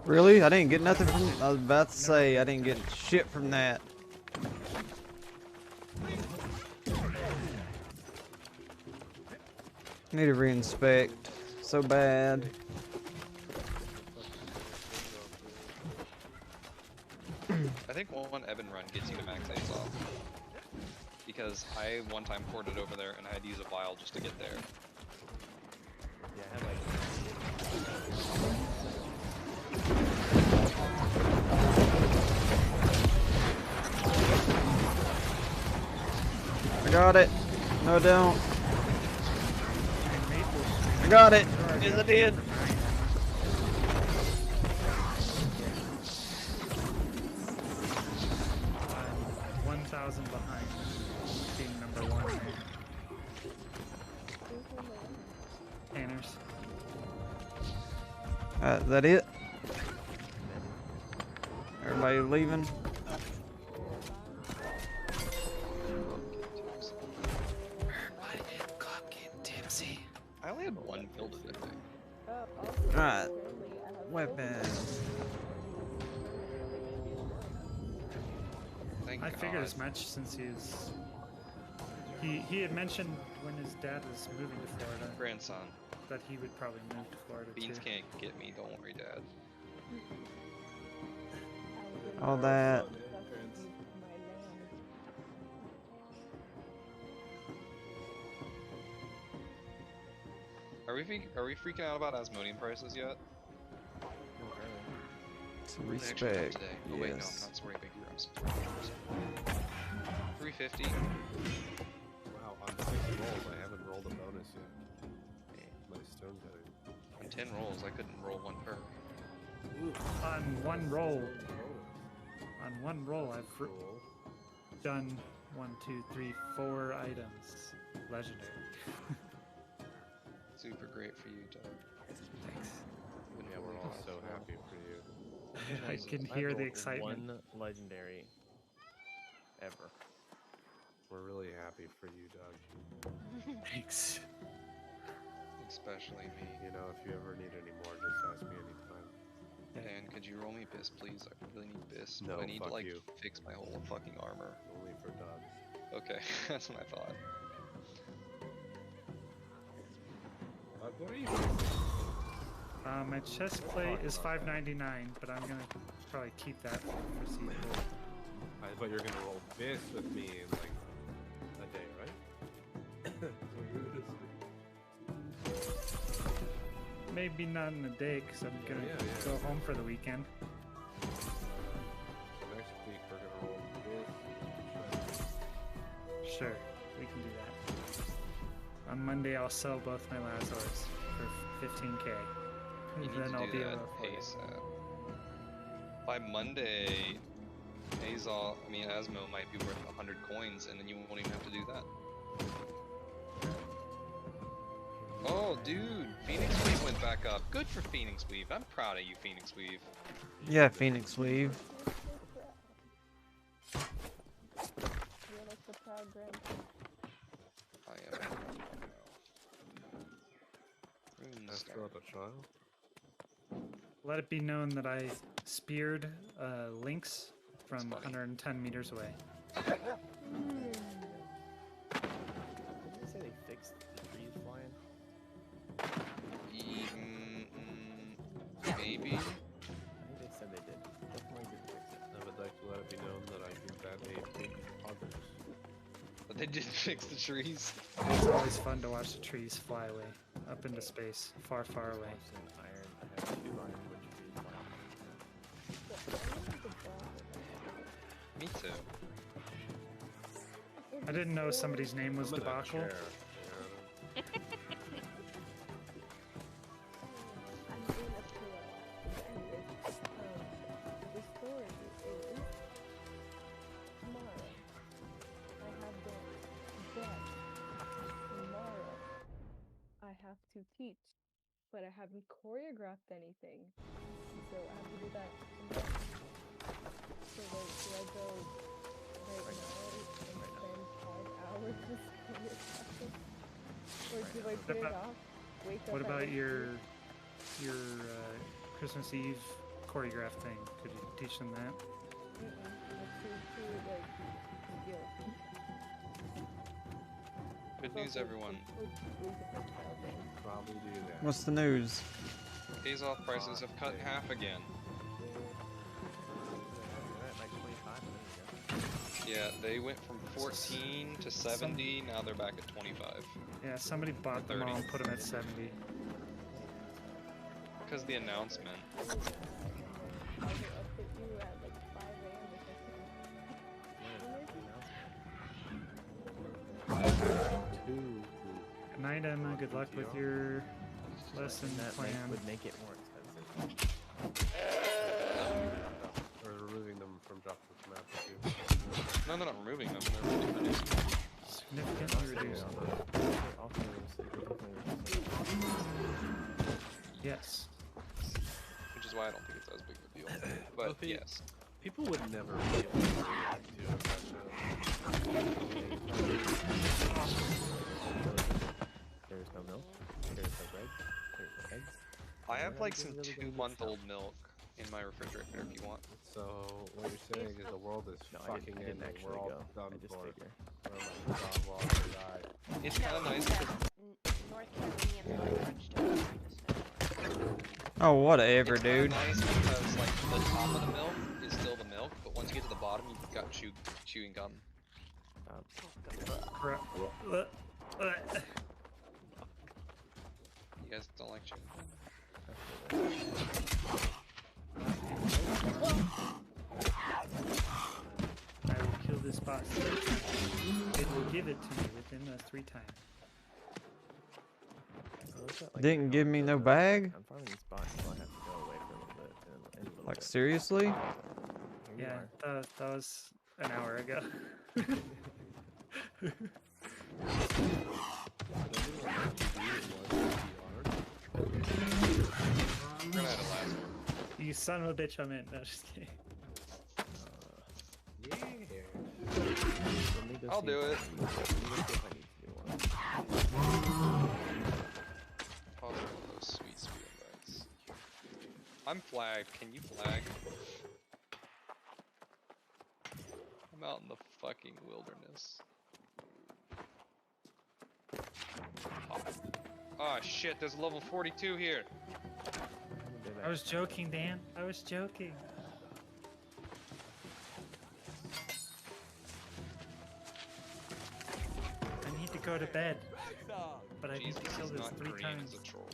Really? I didn't get nothing from. I was about to say I didn't get shit from that. Need to reinspect so bad. I think one Evan run gets you to max A's off. Because I one time ported over there and I had to use a vial just to get there. Yeah, I had like. I got it. No, I don't. I got it. Yes, I did. 1,000 behind team number 1. Tanners. Is that it? Everybody leaving? I only had one build of it, I think. Alright. Weapon. Thank I figured God. as much since he had mentioned when his dad was moving to Florida Grandson. that he would probably move to Florida Beans too. can't get me, don't worry, Dad. All that. Are we freaking out about Asmodean prices yet? Some They actually dropped respect. today. Oh wait, no, Yes. not sorry, big gross. 350. Wow, on 6 rolls, I haven't rolled a bonus yet. My stone cutting. On 10 rolls, I couldn't roll one perk. On one roll, I've done 1, 2, 3, 4 items. Legendary. Super great for you, Doug. Thanks. Yeah, we're all so happy for you. I can I've hear the rolled excitement. One legendary ever. We're really happy for you, Doug. Thanks. Especially me. You know, if you ever need any more, just ask me anytime. Dan, could you roll me BIS, please? I really need BIS. No, I need to, fuck like, you. fix my whole fucking armor. Only for Doug. Okay, that's what I thought. Doug, what are you My chest plate is $5.99, but I'm gonna probably keep that for foreseeable. I thought you were gonna roll this with me in like a day, right? Maybe not in a day, because I'm gonna go home for the weekend. Next week we're gonna roll this. Sure, we can do that. On Monday, I'll sell both my Lazars for 15k. You need Then to I'll do be that able to afford it. ASAP. By Monday, Asmo might be worth 100 coins, and then you won't even have to do that. Oh, dude, Phoenix Weave went back up. Good for Phoenix Weave. I'm proud of you, Phoenix Weave. Yeah, Phoenix Weave. You're like the proud grandpa. I am. After the child. Let it be known that I speared lynx from 110 meters away. Did you say they fixed the trees flying? Maybe. I think they said they did. Definitely did fix it. I would like to let it be known that I give that a big progress. But they didn't fix the trees. It's always fun to watch the trees fly away, up into space, far, far away. I have 2 ironwood trees flying. Me too. I didn't know somebody's name was I'm in a Debacle. chair. I'm in a pillow. Anyways, the story is tomorrow. I have the bet. Tomorrow I have to teach, but I haven't choreographed anything, so I have to do that tomorrow. So wait, do I go right now and spend 5 hours just choreographing? Or do I put it off? Wake up What at about like your Christmas Eve choreograph thing. Could you teach them that? Good news, everyone. Probably do that. What's the news? Days off prices have cut in half again. They're at like 25 minutes ago. Yeah, they went from 14 to 70. Now they're back at 25. Yeah, somebody bought them 30. all and put them at 70. Because the announcement. Good night, Emma. Good luck with your lesson plan. Would make it more expensive. Or removing them from dropping from after too. No, they're not removing them. They're reducing them. Significantly reduced. Yes. Which is why I don't think it's as big of a deal. But yes. People would never be able to react to it. There's no milk. There's no bread. There's no eggs. I have like some 2-month-old milk in my refrigerator if you want. So what you're saying is the world is fucking I in didn't and actually we're all go. done I just for. figure. Oh my god, we're all gonna die. It's kind of nice because North Carolinians like French toast during the snow. Oh, whatever, it's kinda dude. nice because like the top of the milk is still the milk, but once you get to the bottom, you've got chewing gum. You guys don't like chewing gum? I will kill this boss 3 times. It will give it to me within the 3 times. Didn't give me no bag? I'm finding these spots, so I have to go away for a little bit. In a little Like, bit. seriously? Here you Yeah, are. that was an hour ago. We're gonna have a last one. You son of a bitch, I'm in. No, just kidding. Let me go I'll see do if it. I need to do one. Pause one of those sweet invites. I'm flagged. Can you flag? I'm out in the fucking wilderness. Oh shit, there's a level 42 here. I was joking, Dan. I was joking. I need to go to bed. But I need Jesus to kill is this not 3 green times. as a troll.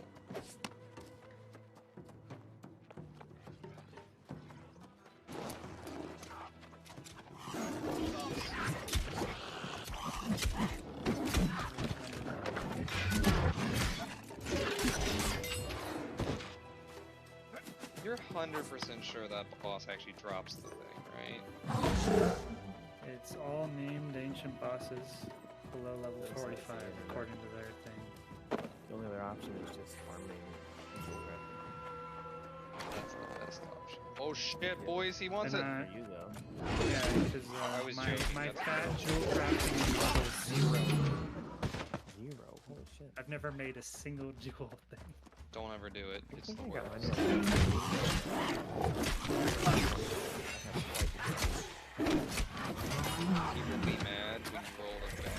You're 100% sure that boss actually drops the thing, right? It's all named ancient bosses below level 45, according to their thing. The only other option is just farming. That's the best option. Oh shit, boys, he wants it! For you though. Yeah, because I was my joking, my that's fat jewel crafting is level 0. 0. Holy shit. I've never made a single jewel thing. Don't ever do it. It's the I got worst. mine. People be mad when you roll a bad.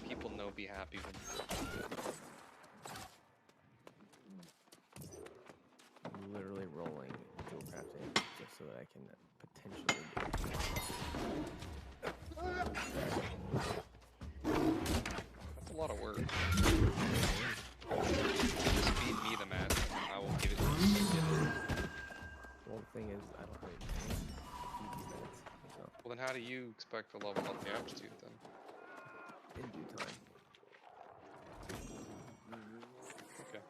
People know be happy when you roll good. I'm literally rolling dual crafting just so that I can potentially That's a lot of work. Just feed me the match, and I will give it to you. Well, the thing is, I don't really feed you minutes, so Well, then how do you expect to level up the aptitude then? in due time. Okay.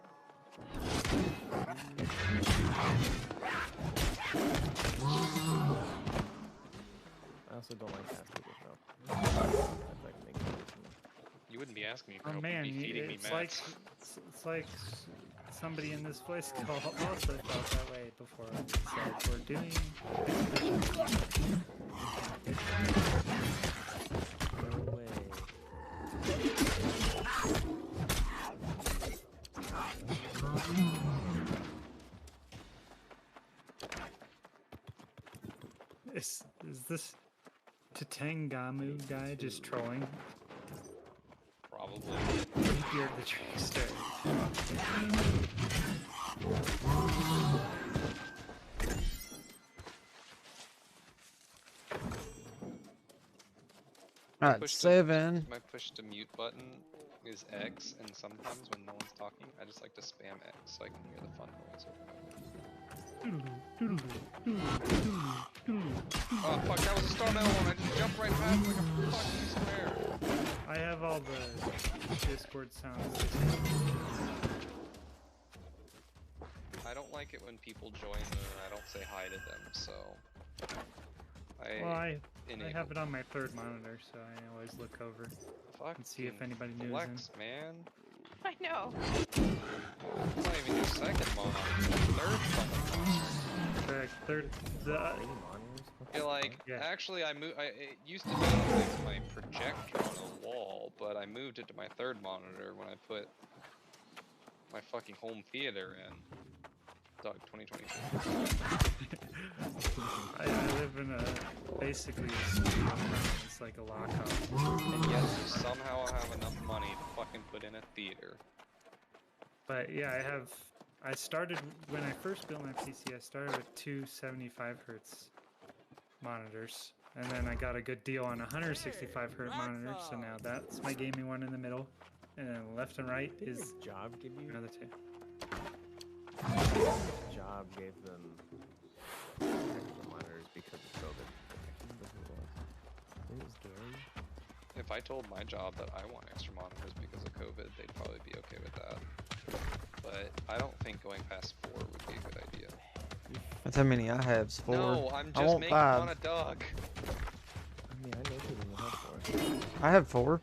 I also don't like asking for help. If I can make it easy for me. You wouldn't be asking me for Oh help, man, you'd be feeding me it's like mats. it's like somebody in this voice call also felt that way before it said we're doing No way. this Tatangamu guy just trolling? Probably. You're the trickster. Alright, 7. My push to mute button is X, and sometimes when no one's talking, I just like to spam X so I can hear the fun noise over and over. Oh fuck, that was a stone one. I just jumped right past like a fucking square. I have all the Discord sounds. I don't like it when people join and I don't say hi to them, so I have it on my third monitor, so I always look over and see if anybody new is in. Man. I know. It's not even your second monitor, third fucking monitor. Correct. Third. Yeah, like, actually, it used to be like my projector on the wall, but I moved it to my third monitor when I put my fucking home theater in. Dog 2022. I live in basically a studio. It's like a lockup. And yet, somehow I have enough money to fucking put in a theater. But yeah, I started, when I first built my PC, I started with two 75Hz monitors. And then I got a good deal on a 165Hz monitor, so now that's my gaming one in the middle. And then left and right is job give you another two. Job gave them extra monitors because of COVID. It was Gary. If I told my job that I want extra monitors because of COVID, they'd probably be okay with that. But I don't think going past 4 would be a good idea. That's how many I have. 4. No, I'm I just want making 5. fun of Doug. I mean, I know who doesn't have 4. I have 4.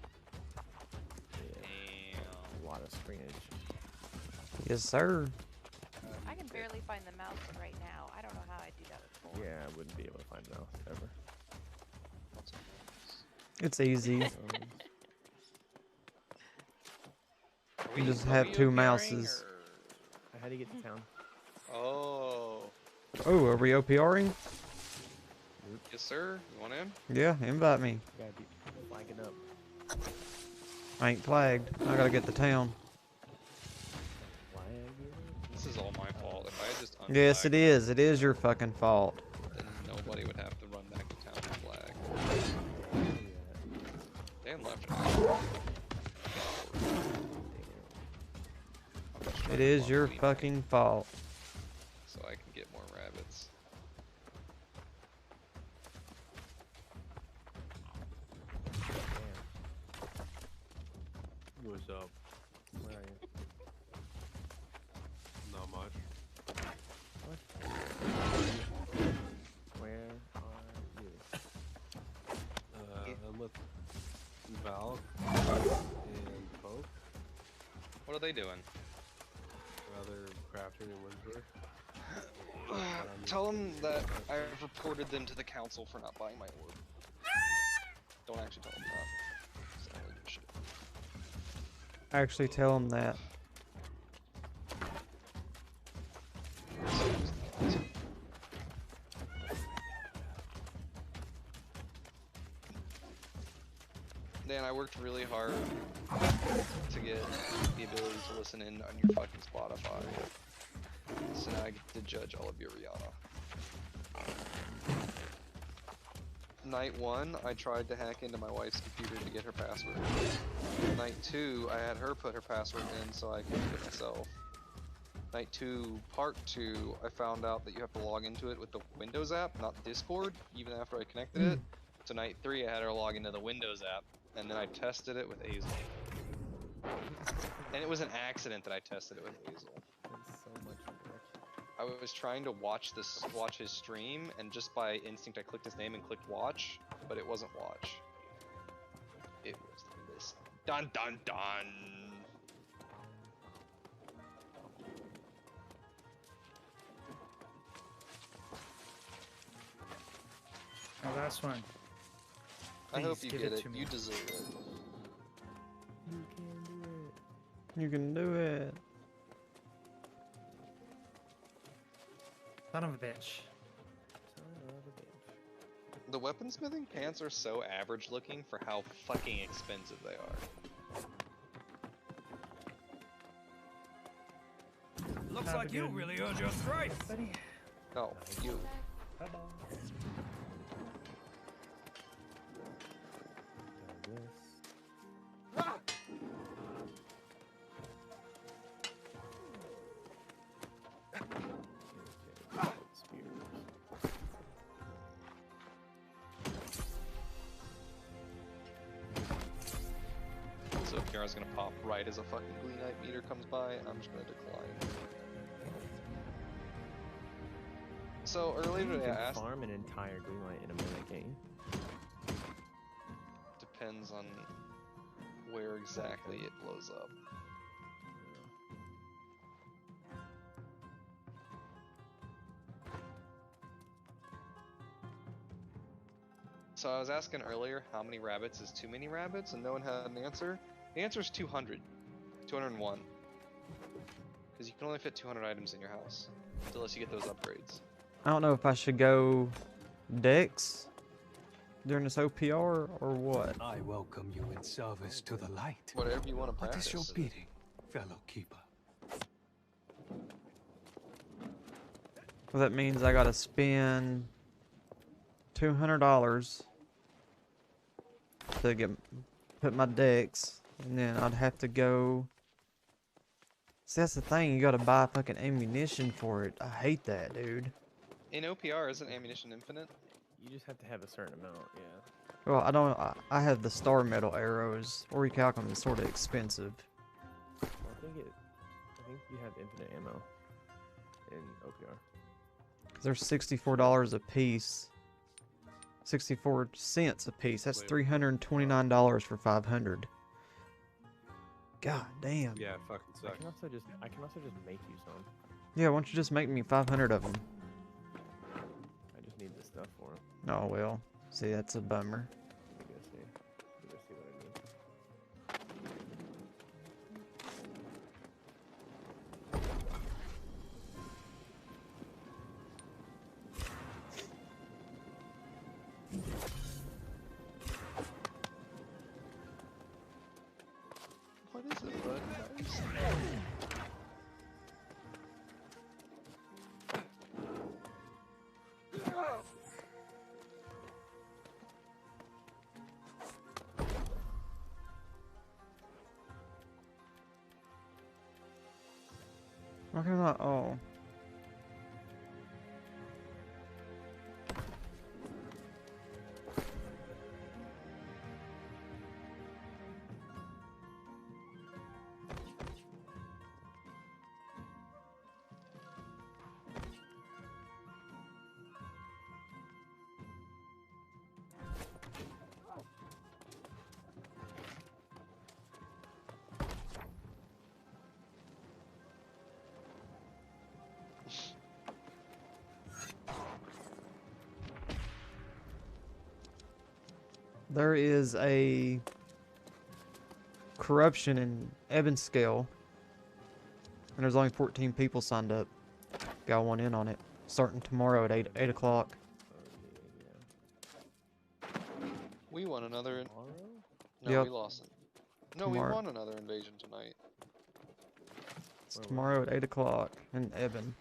Yeah. A lot of screenage. Yes, sir. I can barely find the mouse right now. I don't know how I do that with 4. Yeah, I wouldn't be able to find the mouse ever. It's easy. You just Are have we 2 OPRing, mouses. How do you get to town? Oh. Oh, are we OPRing? Yes, sir. You want in? Yeah, invite me. Gotta be flagging up. I ain't flagged. I gotta get to town. This is all my fault. If I had just Yes, it unflagged is. It is your fucking fault. then nobody would have to run back to town and flag. Dan left. It is your fucking fault. So I can get more rabbits. What's up? Where are you? Not much. What? Where are you? I'm with Val and Pope. What are they doing? Rather crafting in Windsor. Tell them that I've reported them to the council for not buying my orb. Don't actually tell them that. 'Cause I don't really give a shit. Actually tell them that. Dan, I worked really hard to get the ability to listen in on your fucking Spotify. So now I get to judge all of your Rihanna. Night 1, I tried to hack into my wife's computer to get her password. Night 2, I had her put her password in so I could do it myself. Night 2, part 2, I found out that you have to log into it with the Windows app, not Discord, even after I connected it. So night 3, I had her log into the Windows app, and then I tested it with Azel. And it was an accident that I tested it with Azel. That's so much work. I was trying to watch his stream, and just by instinct I clicked his name and clicked watch, but it wasn't watch. It was this. Dun dun dun! My last one. I hope Please you give get it it. to me. You deserve it. You can do it. You can do it. Son of a bitch. Son of a bitch. The weaponsmithing pants are so average looking for how fucking expensive they are. Looks like you really earned your stripes, buddy. No, you. Bye-bye. So Kiara's gonna pop right as a fucking Gleanite meter comes by, and I'm just gonna decline. So earlier You today can I asked. farm an entire green light in a minute, can't you? Depends on where exactly it blows up. So I was asking earlier how many rabbits is too many rabbits, and no one had an answer. The answer is 200. 201. Because you can only fit 200 items in your house, unless you get those upgrades. I don't know if I should go Dex during this OPR or what. I welcome you in service to the light. Whatever you want to What practice. is your bidding, fellow keeper? Well, that means I gotta spend $200 to put my Dex, and then I'd have to go. See, that's the thing. You gotta buy fucking ammunition for it. I hate that, dude. In OPR, isn't ammunition infinite? You just have to have a certain amount, yeah. Well, I don't. I have the star metal arrows. Orichalcum is sort of expensive. Well, I think you have infinite ammo in OPR. They're $64 a piece. 64 cents a piece. That's $329 for 500. God damn. Yeah, it fucking I sucks. can also just make you some. Yeah, why don't you just make me 500 of them? I just need the stuff for them. Oh well. See, that's a bummer. Let me go see. Let me go see what I need. What is it, bud? Why can I? Oh. There is a corruption in Ebonscale, and there's only 14 people signed up. Got one in on it. Starting tomorrow at 8 o'clock. We won another. Tomorrow? No, Yep. we lost it. No, Tomorrow. we won another invasion tonight. It's tomorrow at 8 o'clock in Eben.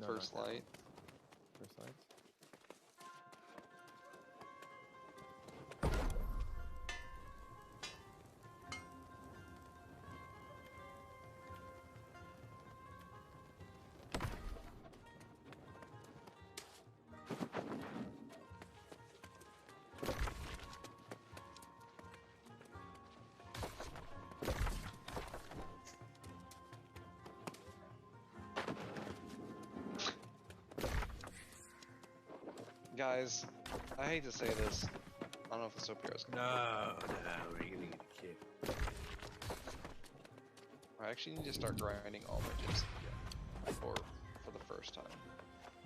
No, First not that light. one. First lights? Guys, I hate to say this. I don't know if this OPR is gonna. No, we're gonna get kicked. I actually need to start grinding all my gyps again. For the first time.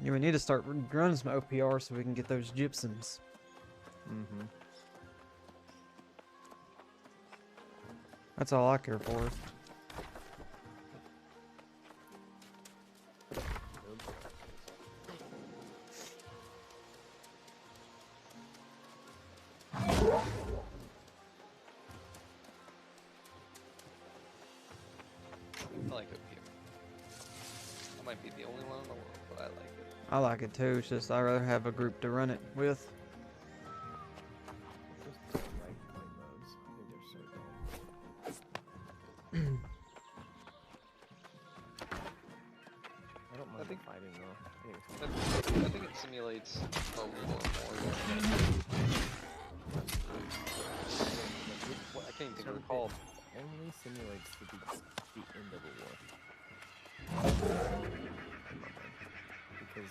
Yeah, we need to start running some OPR so we can get those gypsums. Mm-hmm. That's all I care for. might be the only one in the world, but I like it. I like it too. It's just I'd rather have a group to run it with. Just don't like point modes. I think they're so dumb. I don't mind the fighting though. I think it simulates a little more. What, I can't even think of what it's called. Only simulates the end of a war. Because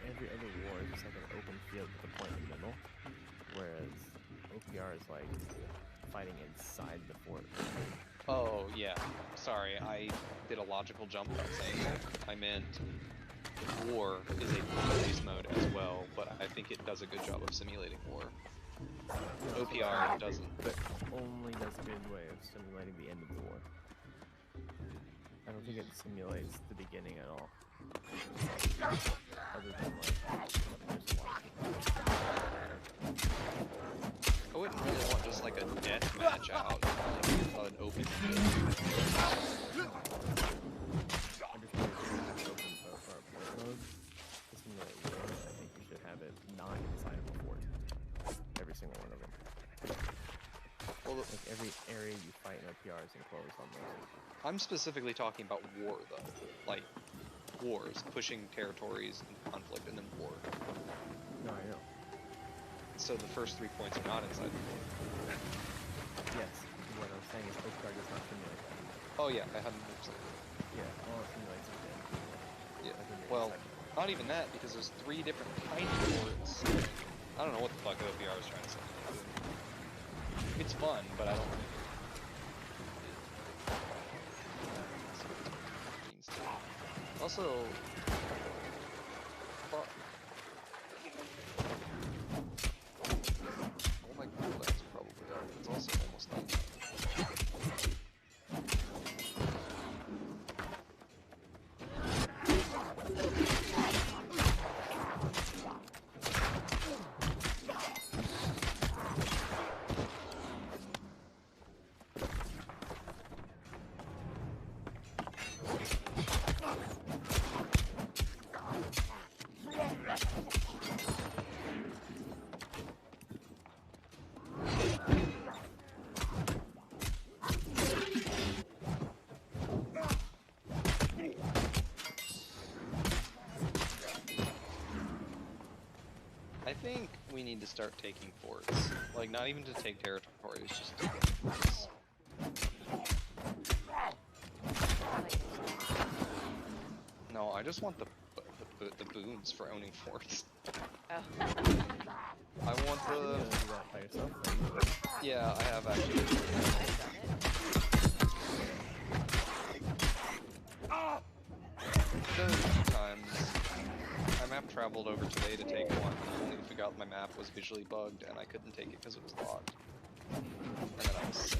every other war is just like an open field with a point in the middle, whereas OPR is like fighting inside the fort. Oh, yeah. Sorry, I did a logical jump without saying that. I meant war is a race mode as well, but I think it does a good job of simulating war. OPR doesn't. But only does a good way of simulating the end of the war. I don't think it simulates the beginning at all. Other than like, there's a lot I wouldn't really want just like a death match out, like an open field. I just think open mode to simulate war. I think you should have it not inside of a fort. Every single one of them. Well, like every area you fight in OPR is enclosed almost. I'm specifically talking about war, though. Like, wars, pushing territories and conflict, and then war. No, I know. So the first 3 points are not inside the war. Yes, what I'm saying is OPR does not simulate that. Oh yeah, I hadn't said Yeah, all it simulates is the end. Yeah, Like when you're well, inside. not even that, because there's 3 different kinds of wars. I don't know what the fuck OPR is trying to say. It's fun, but I don't think it means to. Also, fuck. Oh my god, that's probably up. It's also almost not. I think we need to start taking forts. Like, not even to take territories, just to take forts. No, I just want the boons for owning forts. Oh. I want the... You do that by yourself? Yeah, I have actually. Done it a few times. I map traveled over today to take one, only to figure out my map was visually bugged and I couldn't take it because it was locked. And then I was sick.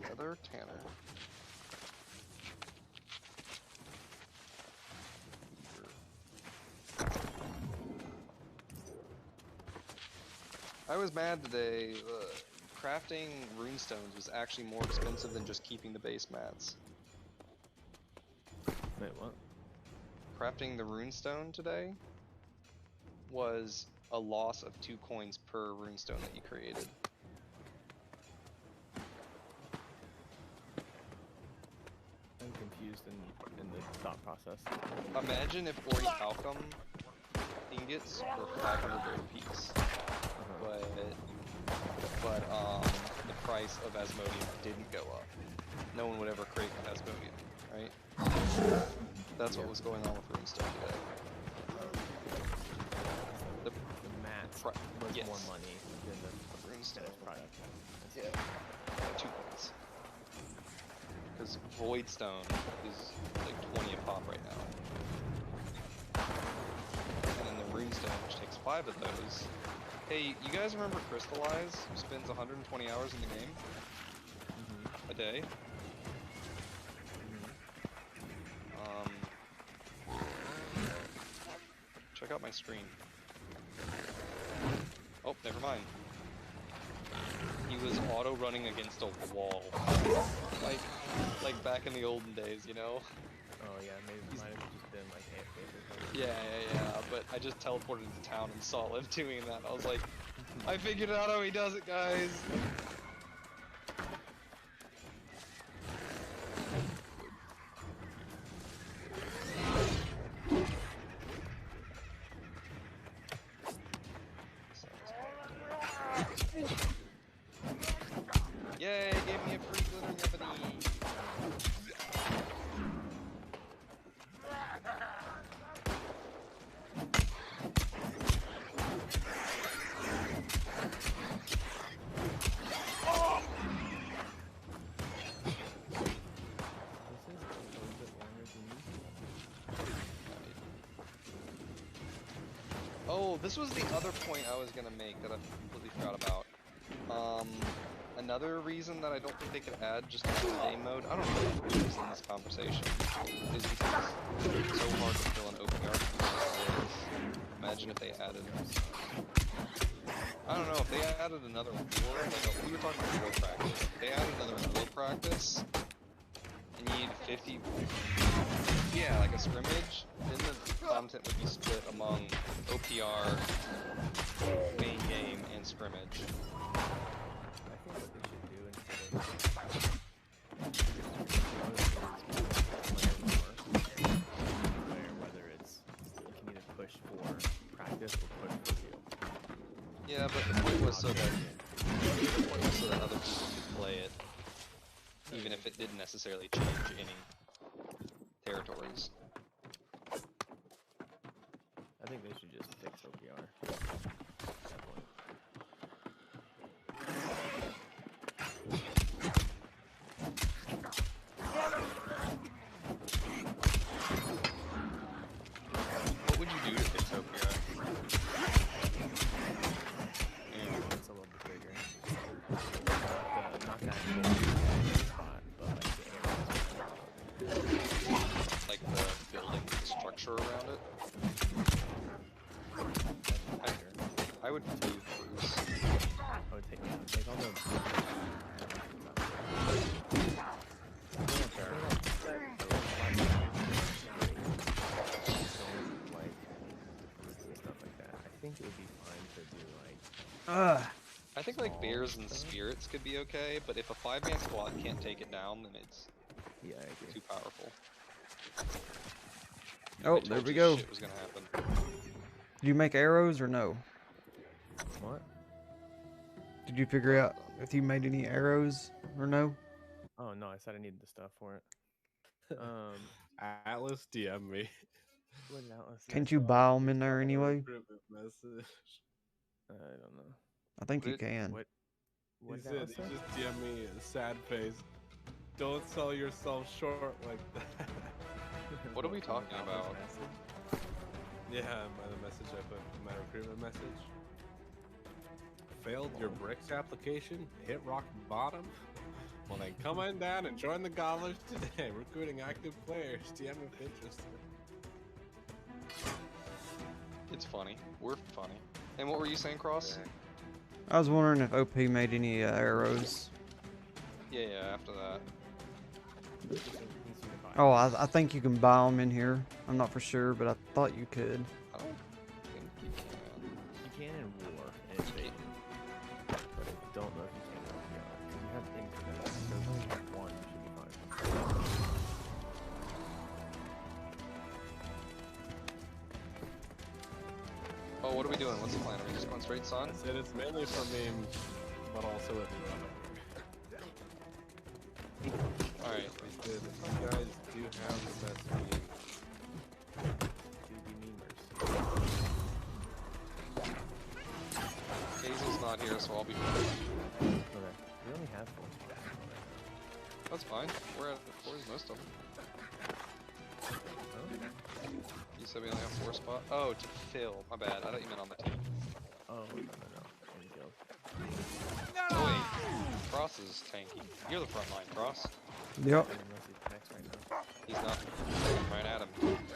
Another Tanner. I was mad today. Crafting runestones was actually more expensive than just keeping the base mats. Wait, what? Crafting the runestone today was a loss of 2 coins per runestone that you created. I'm confused in the thought process. Imagine if Orichalcum ingots were 500 gold apiece, but the price of Asmodeum didn't go up. No one would ever crave Asmodeum, right? That's what was going on with runestone today. The mats was yes. more money than the runestone product. Yeah, 2 points. Because Voidstone is like 20 a pop right now. And then the runestone, which takes 5 of those. Hey, you guys remember Crystallize, who spends 120 hours in the game? A day? Check out my screen. Oh, never mind. He was auto running against a wall. Like back in the olden days, you know? Oh yeah, maybe it might have just been like AFK or something. Yeah. But I just teleported into town and saw him doing that. I was like, I figured out how he does it, guys. Yay, gave me a free glittering ebony. Oh, this was the other point I was gonna make that I completely forgot about. Another reason that I don't think they could add just in game mode, I don't know if we're using this conversation, is because it's so hard to fill an OPR. Imagine if they added, I don't know, if they added another war, like we were talking about war practice. If they added another war practice, and you need 50, yeah, like a scrimmage, then the content would be split among OPR, main game, and scrimmage. I think what they should do instead of whether it's you can either push for practice or push for you. Yeah, but the point was so that other people could play it, even if it didn't necessarily change any territories. I think they should just fix OPR. At that point. What would you do to fix OPR? It's a little bit bigger. Not the actual spot, but like the building structure around it? I would do Bruce. I would take all the... I think it would be fine to do like... I think like bears and spirits could be okay, but if a 5-man squad can't take it down, then it's too powerful. Oh, there we go. Shit was gonna happen. Did you make arrows or no? What? Did you figure out if you made any arrows or no? Oh no, I said I needed the stuff for it. Atlas DM me. What did Atlas say? Can't you buy them in there anyway? Recruitment message. I don't know. I think you can. What He did said, Atlas say? he just DM me a sad face. Don't sell yourself short like that. What are we talking about? Yeah, by the message I put, my recruitment message. Failed your bricks application? Hit rock bottom? Well then come on down and join the Gobblers today. Recruiting active players. DM if interested. It's funny. We're funny. And what were you saying, Cross? I was wondering if OP made any arrows. Yeah, after that. Oh, I think you can buy them in here. I'm not for sure, but I thought you could. I don't think you can. You can in war and invasion, but I don't know if you can in OPR. Because you have things for that. So if you have one, you should be fine. Oh, what are we doing? What's the plan? Are we just going straight sun? I said it's mainly for memes, but also everyone. Alright. I said, you guys do have the best meme. Do be memers. Hazel's not here, so I'll be fine. Okay. We only have 4 spots. That's fine. We're at 4 most of them. You said we only have 4 spots? Oh, to fill. My bad. I thought you meant on the team. Oh, no. There you go. Oh, wait. Cross is tanky. You're the front line, Cross. Yep. Unless he's next right now. He's not. I'm right at him.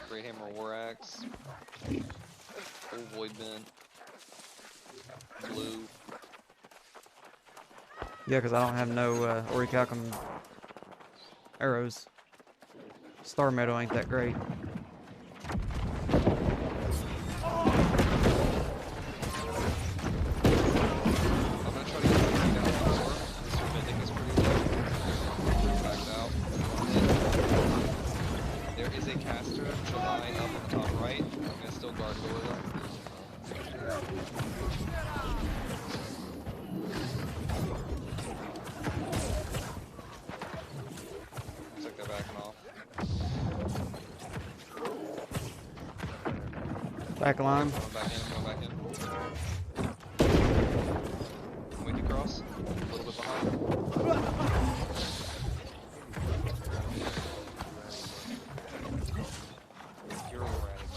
Great Hammer War Axe. Full Void Bent. blue. Yeah, because I don't have no orichalcum arrows. Star Meadow ain't that great. I'm gonna try to get something down the floor. Mr. Vindic is pretty low. Backed out. There is a caster July up on the top right. I'm gonna still guard door though. Looks like they're backing off. Back line. Going back in, going back in. I'm with you, Cross. A little bit behind. You're ratting.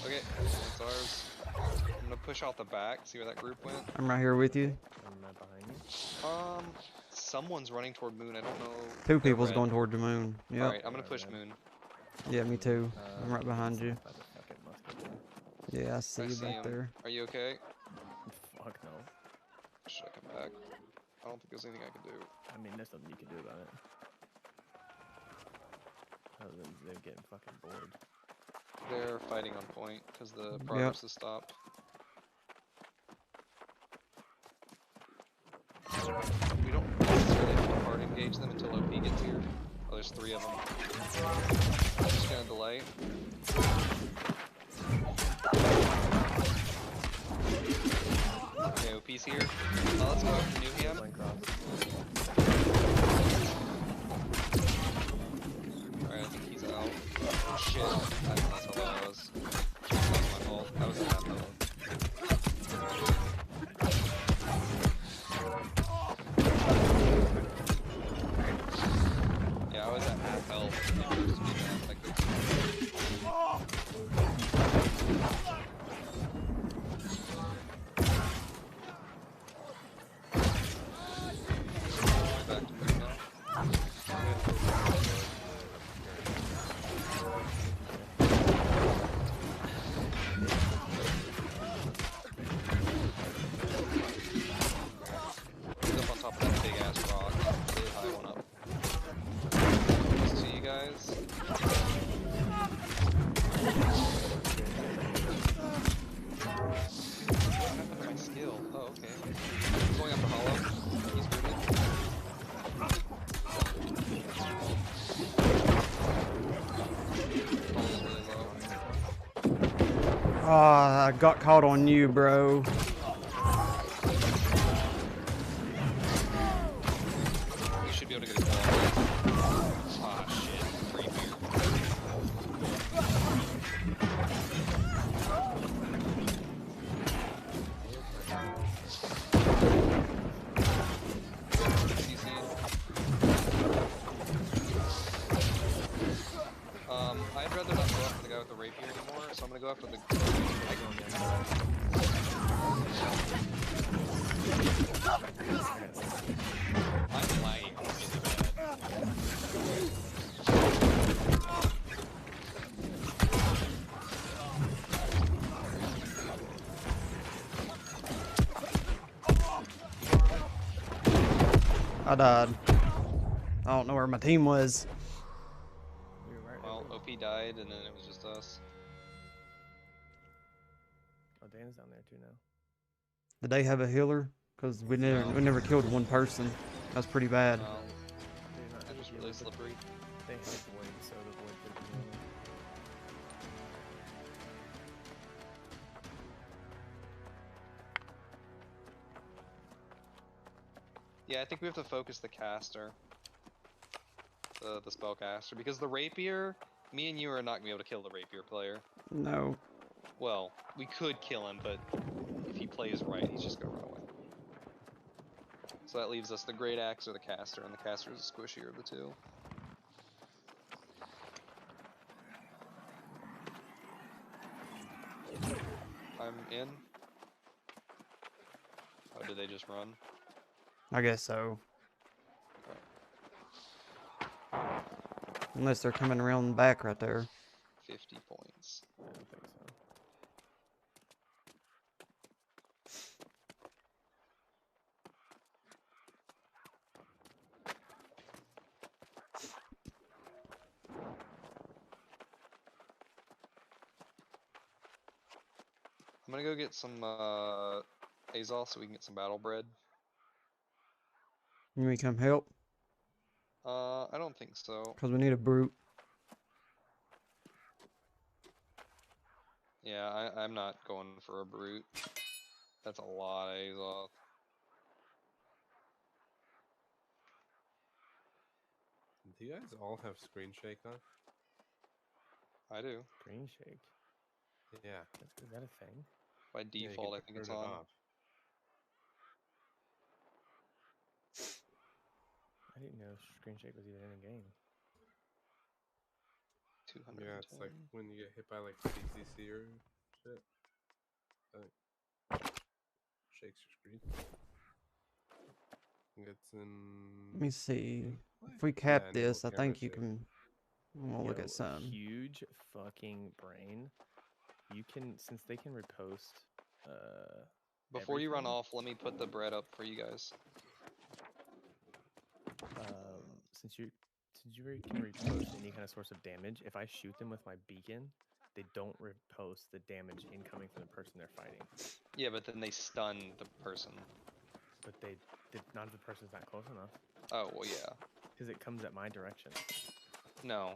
Okay, it's ours. I'm gonna push out the back, see where that group went. I'm right here with you. I'm right behind you. Someone's running toward Moon. I don't know. Two They're people's red. going toward the moon. Yep. Alright, I'm gonna push Moon. Yeah, me too. I'm right behind you. By the fucking musket there. Yeah, I see I you see back him. there. Are you okay? Fuck no. Should I come back? I don't think there's anything I can do. I mean, there's nothing you can do about it. Other than they're getting fucking bored. They're fighting on point because the progress has stopped. We don't necessarily have to hard engage them until OP gets here. Oh, there's 3 of them. I'm just gonna delay. Okay, OP's here. Let's go after Newham. Alright, I think he's out. Oh, shit. That's how that was. That was my fault. That was a half health. Yeah, I was at half health. Back to Moon now. He's up on top of that big ass rock. Really high one up. Close to you guys. What happened to my skill? Oh, okay. I'm going after Hollow. He's rooted. Hollow's really low. Ah, I got caught on you, bro. You should be able to get a kill. Ah, shit. Free beer. I'd rather not go after the guy with the rapier anymore, so I'm gonna go after the I'm lagging really I died. I don't know where my team was. Well, OP died, and then it was just us. Oh, Dan's down there too now. Did they have a healer? Because we never killed one person. That's pretty bad. That was really slippery. They had to wait so the void could be healing. Yeah, I think we have to focus the caster. The spellcaster. Because the rapier, me and you are not going to be able to kill the rapier player. No. Well, we could kill him, but if he plays right, he's just going to run away. So that leaves us the great axe or the caster, and the caster is the squishier of the two. I'm in. Oh, did they just run? I guess so. Unless they're coming around the back right there. 50 points. I don't think so. I'm gonna go get some Azal so we can get some battle bread. You want me to come help? I don't think so. Because we need a brute. Yeah, I'm not going for a brute. That's a lot of Azal. Do you guys all have screen shake on? I do. Screen shake. Yeah. Is that a thing? By Yeah, you default, can I think it's turn it on. off. I didn't know screen shake was even in the game. 210. Yeah, it's like when you get hit by like CCC or shit. Shakes your screen. It's in. Let me see. What? If we cap Yeah, enable this, I camera think you shake. can. We'll look Yo, at some. huge fucking brain. You can, since they can repost. Before you run everything, off, let me put the bread up for you guys. Since you can repost any kind of source of damage, if I shoot them with my beacon, they don't repost the damage incoming from the person they're fighting. Yeah, but then they stun the person. But not if the person's not close enough. Oh well, yeah. Because it comes at my direction. No,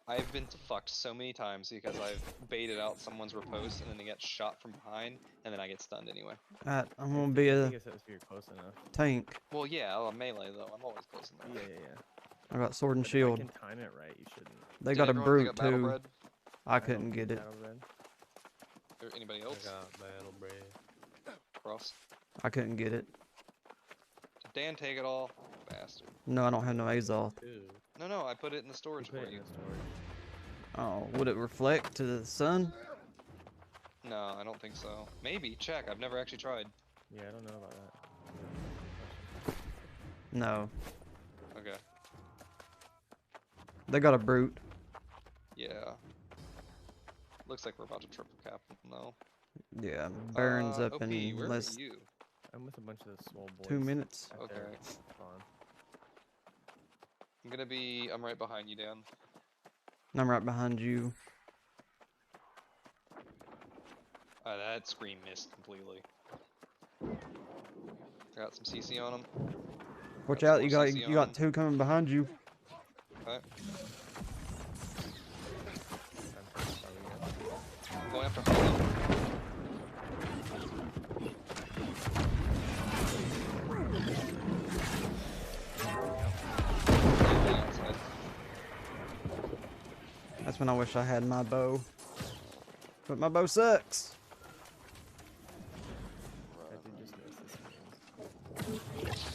I've been fucked so many times because I've baited out someone's riposte and then they get shot from behind and then I get stunned anyway. I'm gonna be I a think it's if you're close enough. tank. Well, yeah, I'm melee though. I'm always close enough. Yeah. I got sword and But shield. if I can time it right, you shouldn't. They Did got a everyone pick brute up battle too. bread? I couldn't get it. Battle bread. Or anybody else? I got battle bread. Cross. I couldn't get it. Did Dan take it all? Bastard. No, I don't have no Azoth. No, I put it in the storage for you. Oh, would it reflect to the sun? No, I don't think so. Maybe. Check. I've never actually tried. Yeah, I don't know about that. No. Okay. They got a brute. Yeah. Looks like we're about to triple cap them though. Yeah, Baron's up OP, in where less are you? I'm with a bunch of the swole boys. 2 minutes. Okay. Spawn. I'm right behind you, Dan. I'm right behind you. That screen missed completely. Got some CC on him. Watch Got some out! You more got CC you got on 'em. two coming behind you. Okay. I'm going after Hollow. That's when I wish I had my bow. But my bow sucks. I did just notice this.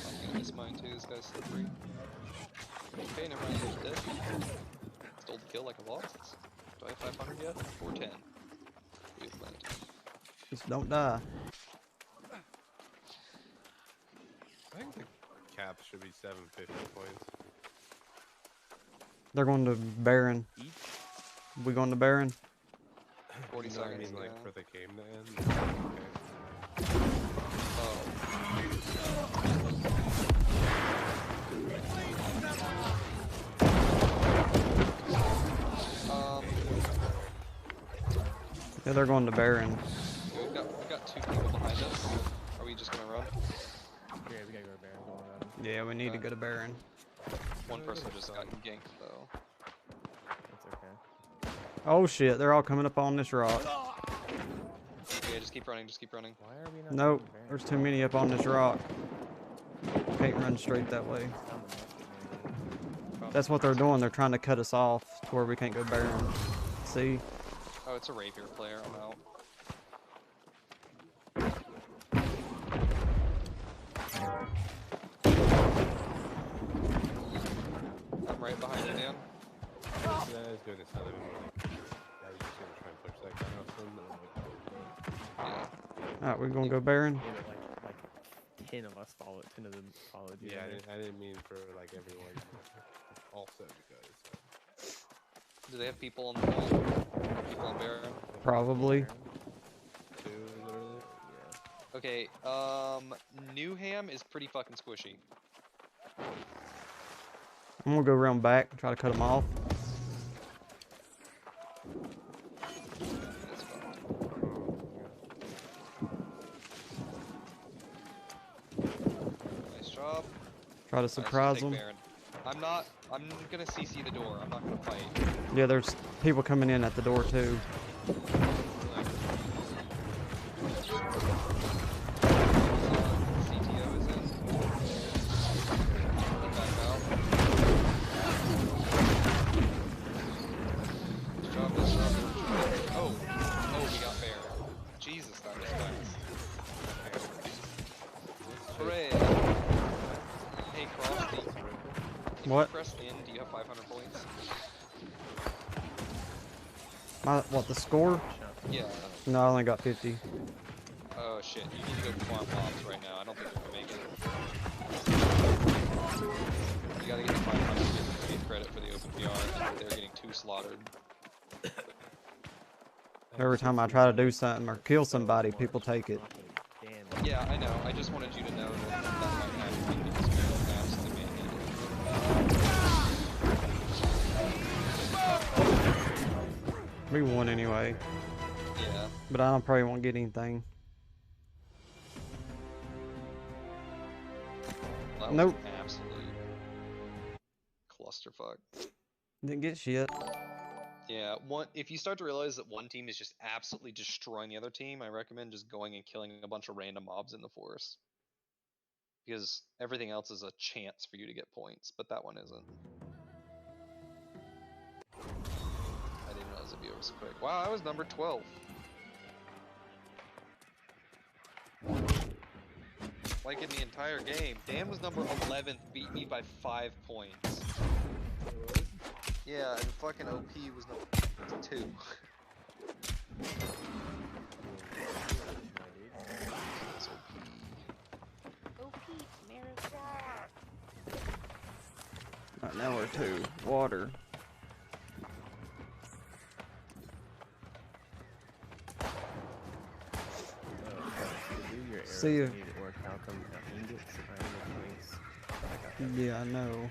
I'm gonna miss mine too. This guy's slippery. Okay, never mind. He's dead. Stole the kill like a lost. Do I have 500 yet? 410. We have plenty. Just don't die. I think the cap should be 750 points. They're going to Baron. Each? We going to Baron? 40 You know what I seconds. mean, like yeah. for the game to end. Yeah, they're going to Baron. We've got two people behind us. Are we just gonna run? Yeah, we gotta go to Baron. Go on. Yeah, we need to go to Baron. One person just got ganked though. That's okay. Oh shit, they're all coming up on this rock. Yeah, just keep running. Just keep running. Why are we not? Nope, going to Baron? there's too many up on this rock. Can't run straight that way. That's what they're doing. They're trying to cut us off to where we can't go Baron. See? Oh, it's a rapier player. I'm out. I'm right behind you, Dan. That is good. It's not even like, I was just gonna try and push that guy off him, but I'm like, Yeah. Alright, we're gonna go Baron. Yeah, but like 10 of us followed. 10 of them followed you. yeah, in there. I didn't mean for like everyone. Also, because Do they have people on the wall? People on Baron? Probably. two literally. Yeah. Okay, Newham is pretty fucking squishy. I'm gonna go around back and try to cut them off. That's fucked. Yeah, Try to surprise them. I'm gonna CC the door. I'm not gonna fight. Yeah, there's people coming in at the door too. CTO is in. Back out. Good job, good job. Oh, we got Baron. Jesus, that was fast. Hooray! Hey, Cross. What? Press in. Do you have 500 points? What, the score? Yeah. No, I only got 50. Oh shit, you need to go farm mobs right now. I don't think you're gonna make it. You gotta get to 500 to get credit for the open PR. They're getting too slaughtered. Every time I try to do something or kill somebody, people take it. Yeah, I know. I just wanted you to know that that might happen because we're fast to manhandle. We won anyway. Yeah. But I probably won't get anything. That Nope. was an absolute clusterfuck. Didn't get shit. Yeah, if you start to realize that one team is just absolutely destroying the other team, I recommend just going and killing a bunch of random mobs in the forest. Because everything else is a chance for you to get points, but that one isn't. I didn't realize it'd be over so quick. Wow, I was number 12. Like in the entire game. Dan was number 11th, beat me by 5 points. Yeah, and fucking OP was number 2. Right, now we're 2. Water. See you. Yeah, I know.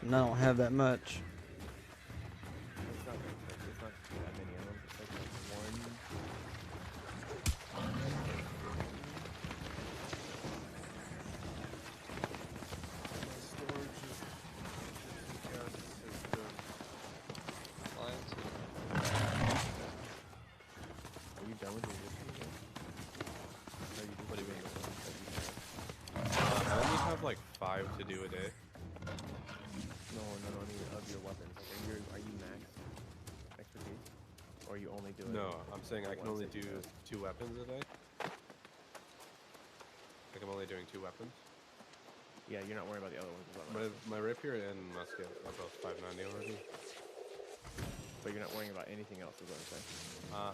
And I don't have that much. It's not that many of them. It's like one. Are you done with your video? What do you mean? I only have like 5 to do a day. No, I mean of your weapons. Like, are you max expertise, or are you only doing? No, I'm saying I can only do 2 weapons a day. Like I'm only doing 2 weapons. Yeah, you're not worried about the other ones. My rapier and musket are both 590 already. But you're not worrying about anything else, is what I'm saying.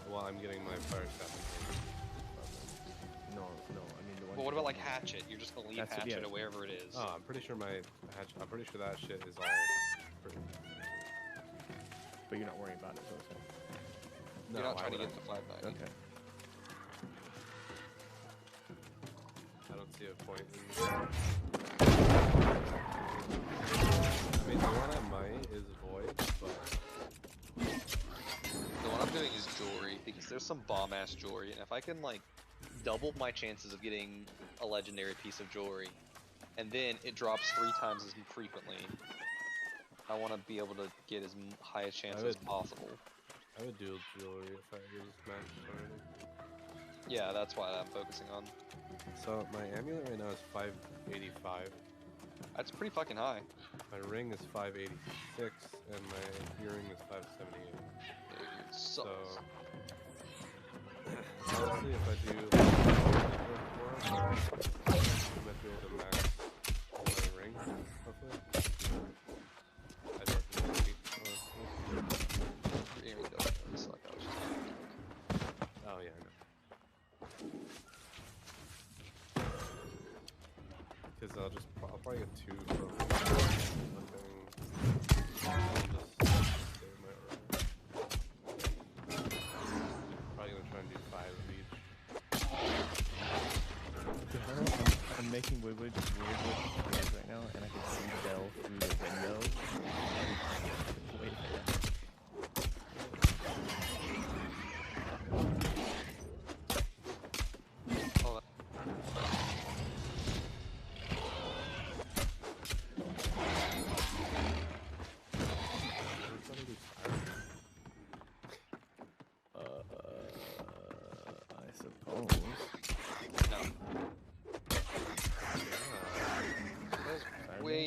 Well, I'm getting my fire staff. No, I mean the one. Well, what about like hatchet? You're just gonna leave hatchet or wherever it is. Oh, I'm pretty sure my hatchet. I'm pretty sure that shit is all. But you're not worrying about it, so. You're not trying to get the 590. Okay. I don't see a point in. I mean, the one I might is void, but. The one I'm doing is jewelry because there's some bomb ass jewelry, and if I can like double my chances of getting a legendary piece of jewelry, and then it drops 3 times as frequently, I want to be able to get as high a chance as possible. I would do jewelry if I was matched already. Yeah, that's what I'm focusing on. So my amulet right now is 585. That's pretty fucking high. My ring is 586, and my earring is 578. So honestly, if I do I might be able to max my ring, hopefully. I'd recommend it. Your earring doesn't really suck. I was just oh yeah, I know. Because I'll probably get 2 from something. Probably gonna try and do 5 of each. I'm making weird plans right now, and I can see Belle through the window. Wait.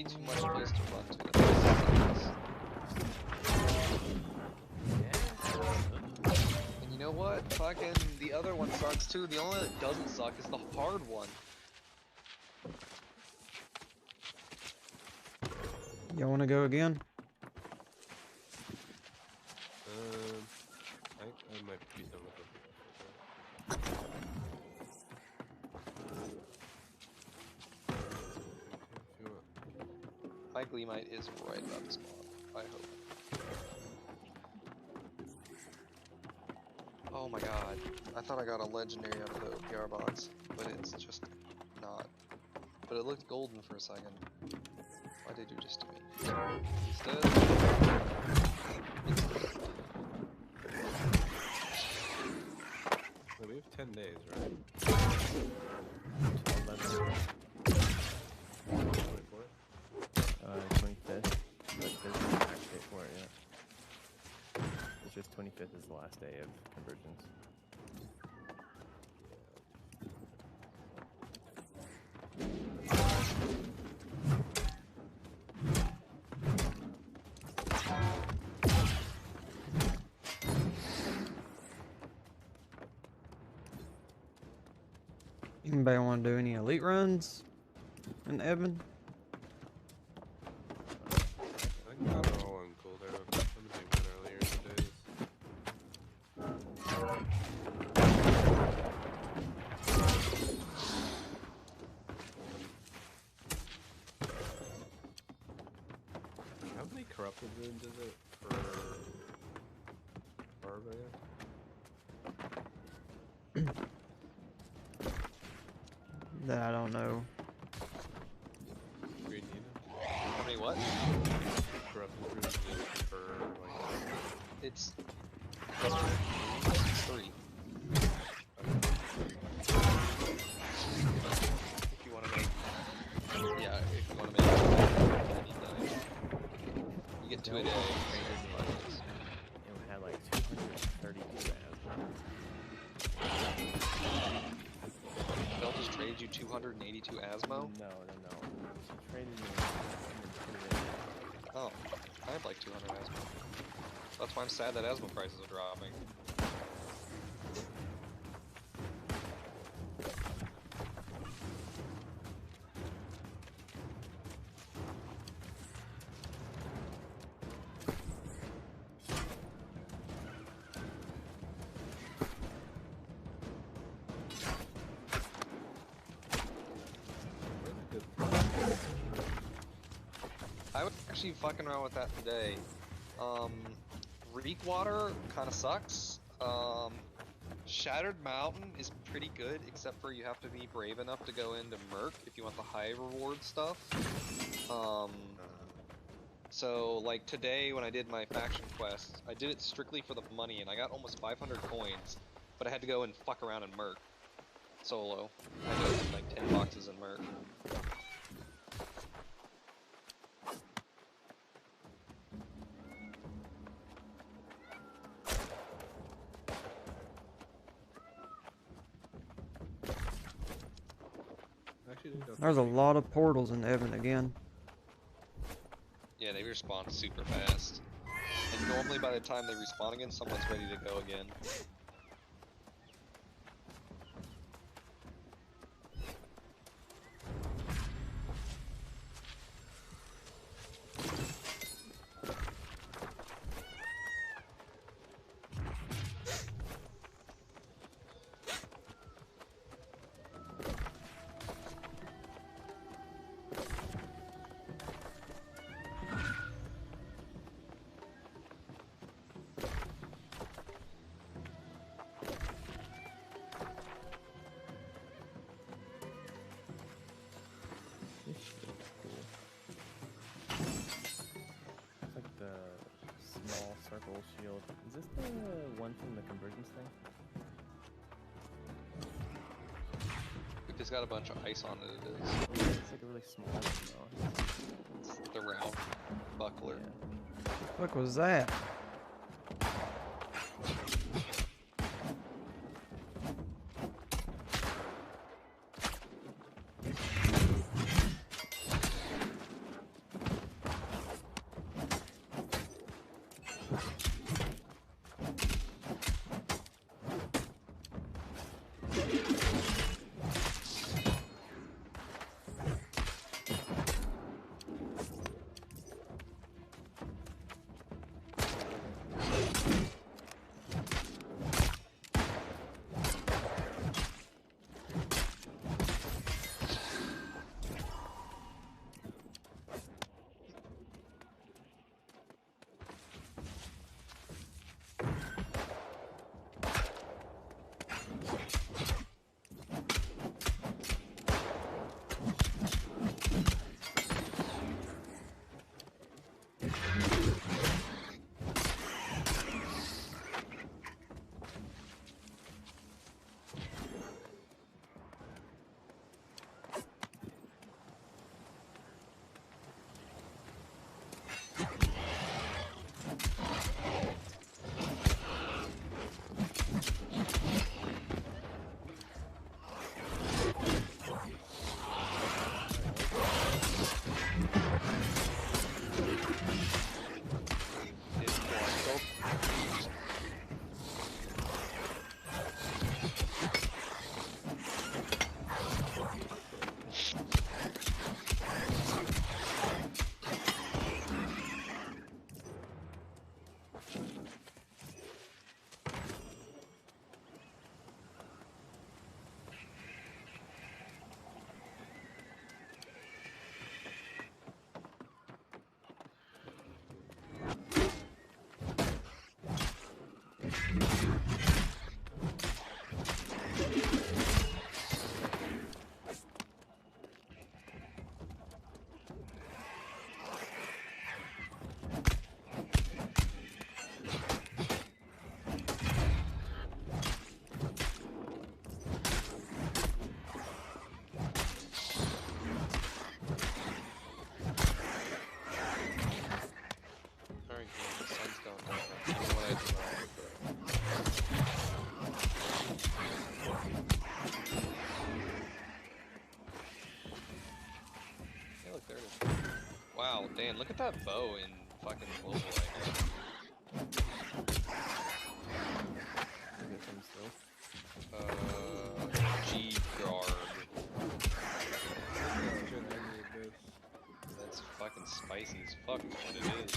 way too much place to run to. That sucks. And you know what? Fucking the other one sucks too. The only one that doesn't suck is the hard one. Y'all want to go again? I might be done with it. My Gleamite is right about to spawn. I hope. Oh my god. I thought I got a legendary out of the OPR box, but it's just not. But it looked golden for a second. Why did you just to me? Instead, it's dead. So we have 10 days, right? 25th, but there's no max date for it yet. It's just 25th is the last day of conversions. Anybody want to do any elite runs in Evan? I got it all on gold arrow. I'm gonna do one earlier in the days. How many corrupted runes is it for Barbarian? That I don't know. Green Nina? How many what? Corrupted runes is it for, like... It's 3. If you want to make, yeah, if you want to make, you get 2 a day. It had like 232 They'll just trade you 282 Asmo? No. She traded me Oh, I have like 200 Asmo. That's why I'm sad that Asmo prices are dropping. I was actually fucking around with that today. Reek Water kind of sucks. Shattered Mountain is pretty good, except for you have to be brave enough to go into Merc if you want the high reward stuff. So like today when I did my faction quest, I did it strictly for the money and I got almost 500 coins, but I had to go and fuck around in Merc solo. I had to open like 10 boxes in Merc. There's a lot of portals in Evan again. Yeah, they respawn super fast. And normally by the time they respawn again, someone's ready to go again. Circle shield. Is this the one from the convergence thing? If it's got a bunch of ice on it, it is. It's like a really small one though. It's the round buckler. Yeah. What was that? look, there it is. Wow, Dan, look at that bow in fucking global right now. Is it from Sylph? G guard. Shit, I need this. That's fucking spicy as fuck is what it is.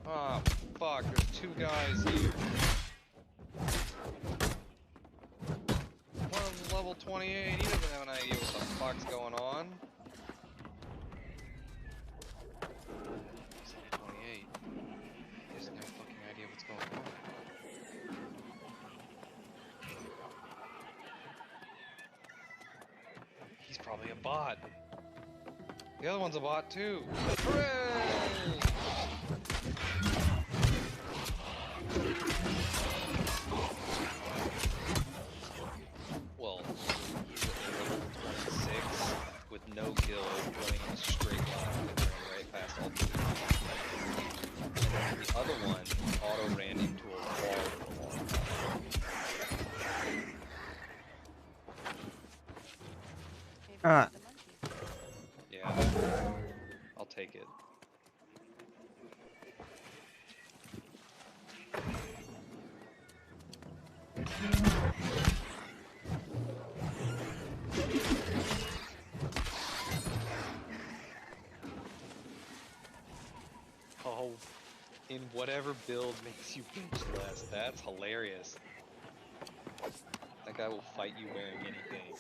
Ah, fuck, there's two guys here. One of them's level 28, he doesn't have an idea what the fuck's going on. He's level 28. He doesn't have a fucking idea what's going on. He's probably a bot. The other one's a bot too. Hooray! Well, he's at level 26 with no kill, running in a straight line and ran right past all three. And then the other one auto ran into a wall for a long time. Alright. Yeah, I'll take it. Oh, in whatever build makes you pinch less. That's hilarious. That guy will fight you wearing anything.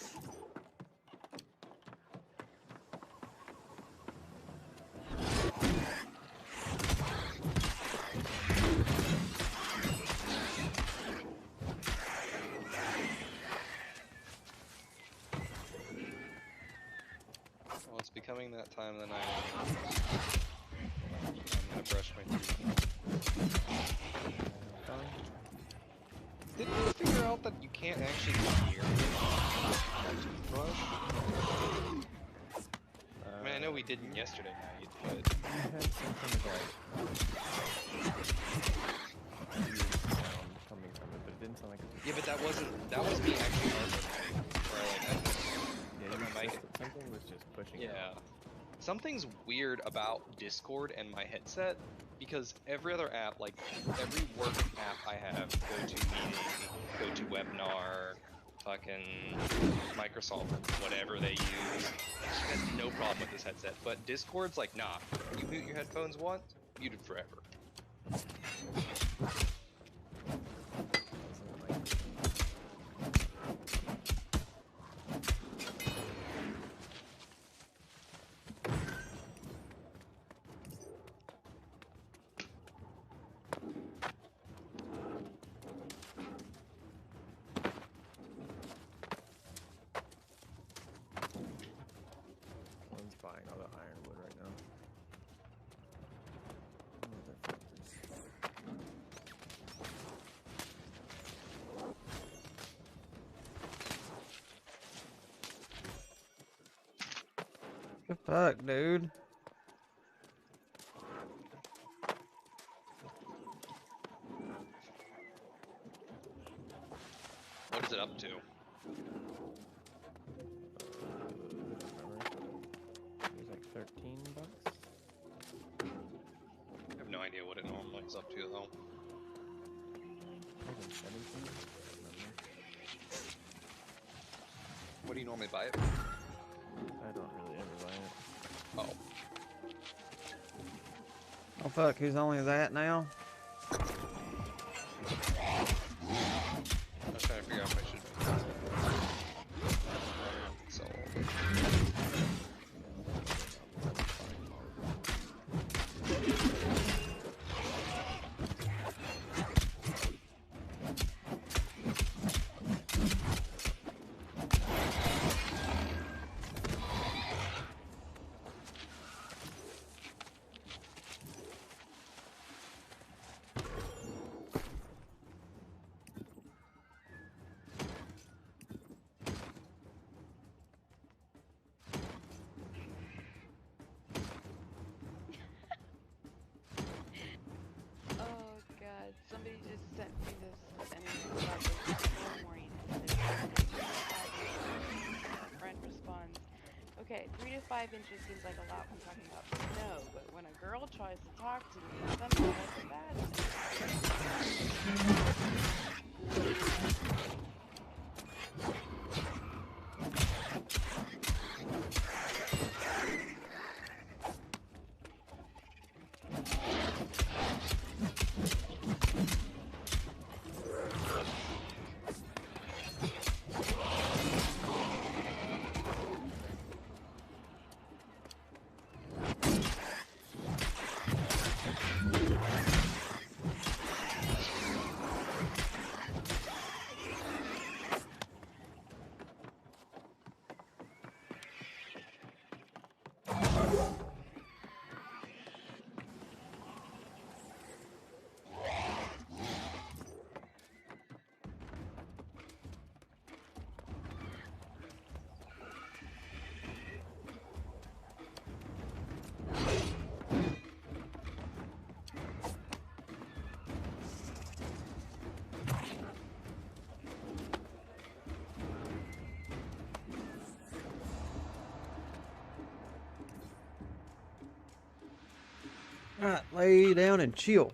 Well, it's becoming that time of the night. I'm gonna brush my teeth. Didn't you figure out that you can't actually hear a toothbrush? I mean, I know we didn't yesterday night, but... I had something about sound coming from it, but it didn't sound like it was... Yeah, but that was me actually harmonizing. Where like, Yeah, my mic... something was just pushing Yeah. out. Something's weird about Discord and my headset, because every other app, like every work app I have, GoToMeeting, GoToWebinar, fucking Microsoft, whatever they use, has no problem with this headset. But Discord's like, nah, you mute your headphones once, muted forever. One's buying all the ironwood right now. The fuck, dude? What is it up to? It was like 13 bucks. I have no idea what it normally is up to, though. I think 17. What do you normally buy it? I don't really ever buy it. Oh. Oh fuck, who's only that now? I was trying to figure out if I should... So... okay, 3 to 5 inches seems like a lot when talking about snow, but when a girl tries to talk to me, somehow that's a bad Alright, lay down and chill.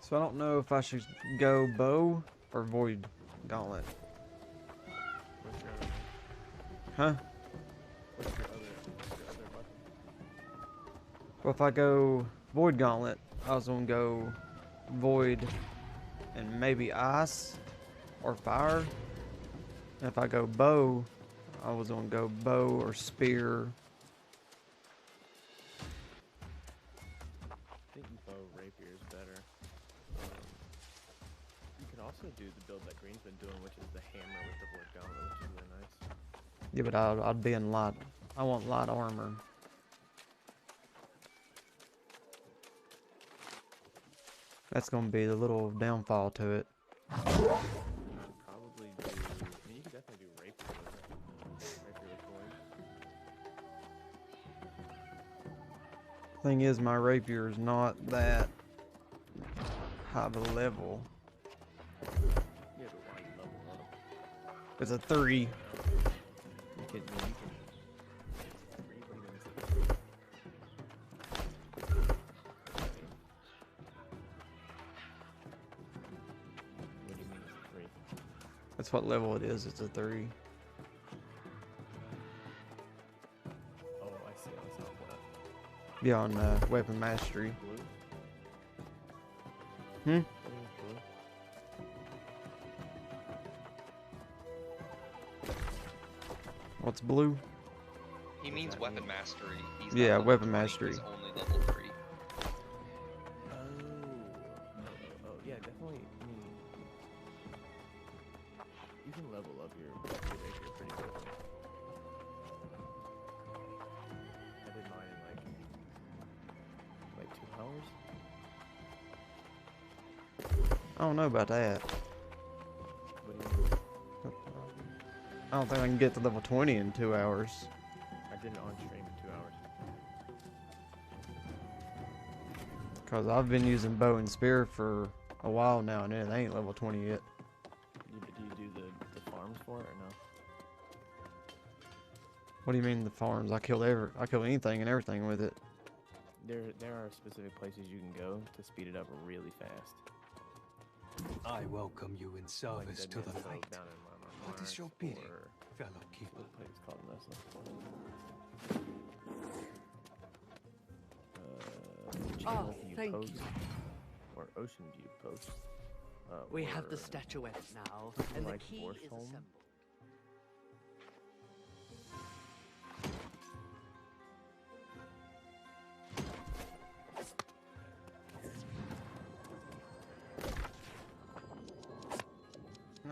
So I don't know if I should go bow or void gauntlet. What's your other, Huh? what's your other weapon? Well, if I go void gauntlet, I was gonna go void and maybe ice or fire. And if I go bow, I was gonna go bow or spear. I think bow rapier is better. You could also do the build that Green's been doing, which is the hammer with the wood gauntlet, which is really nice. Yeah, but I'd be in light. I want light armor. That's gonna be the little downfall to it. Probably do. I mean, you could definitely do rapier with it. Rapier with void. Thing is, my rapier is not that high of a level. Yeah, but why you level up? It's a 3. You can. What do you mean it's a 3? What do you mean it's a 3? That's what level it is. It's a 3. Oh, I see. That's not what. Yeah, on weapon mastery. Blue? Hmm? Blue? What's blue? He means weapon mastery. He's Yeah, not level weapon 20, mastery. He's only level 3. Oh, yeah, definitely. I mean, you can level up your rapier pretty quickly. I did mine in like 2 hours. I don't know about that. What do you mean? I don't think I can get to level 20 in 2 hours. I did it on stream in 2 hours. Because I've been using bow and spear for a while now, and it ain't level 20 yet. Do you do the farms for it or no? What do you mean the farms? I kill anything and everything with it. There are specific places you can go to speed it up really fast. I welcome you in service to the light. Down in What is your Mars bidding, or fellow keeper? what place is called Nessa. Channel View thank Post you. or Ocean View Post. We have the or statuette now, something and the like key is Borsholm. assembled.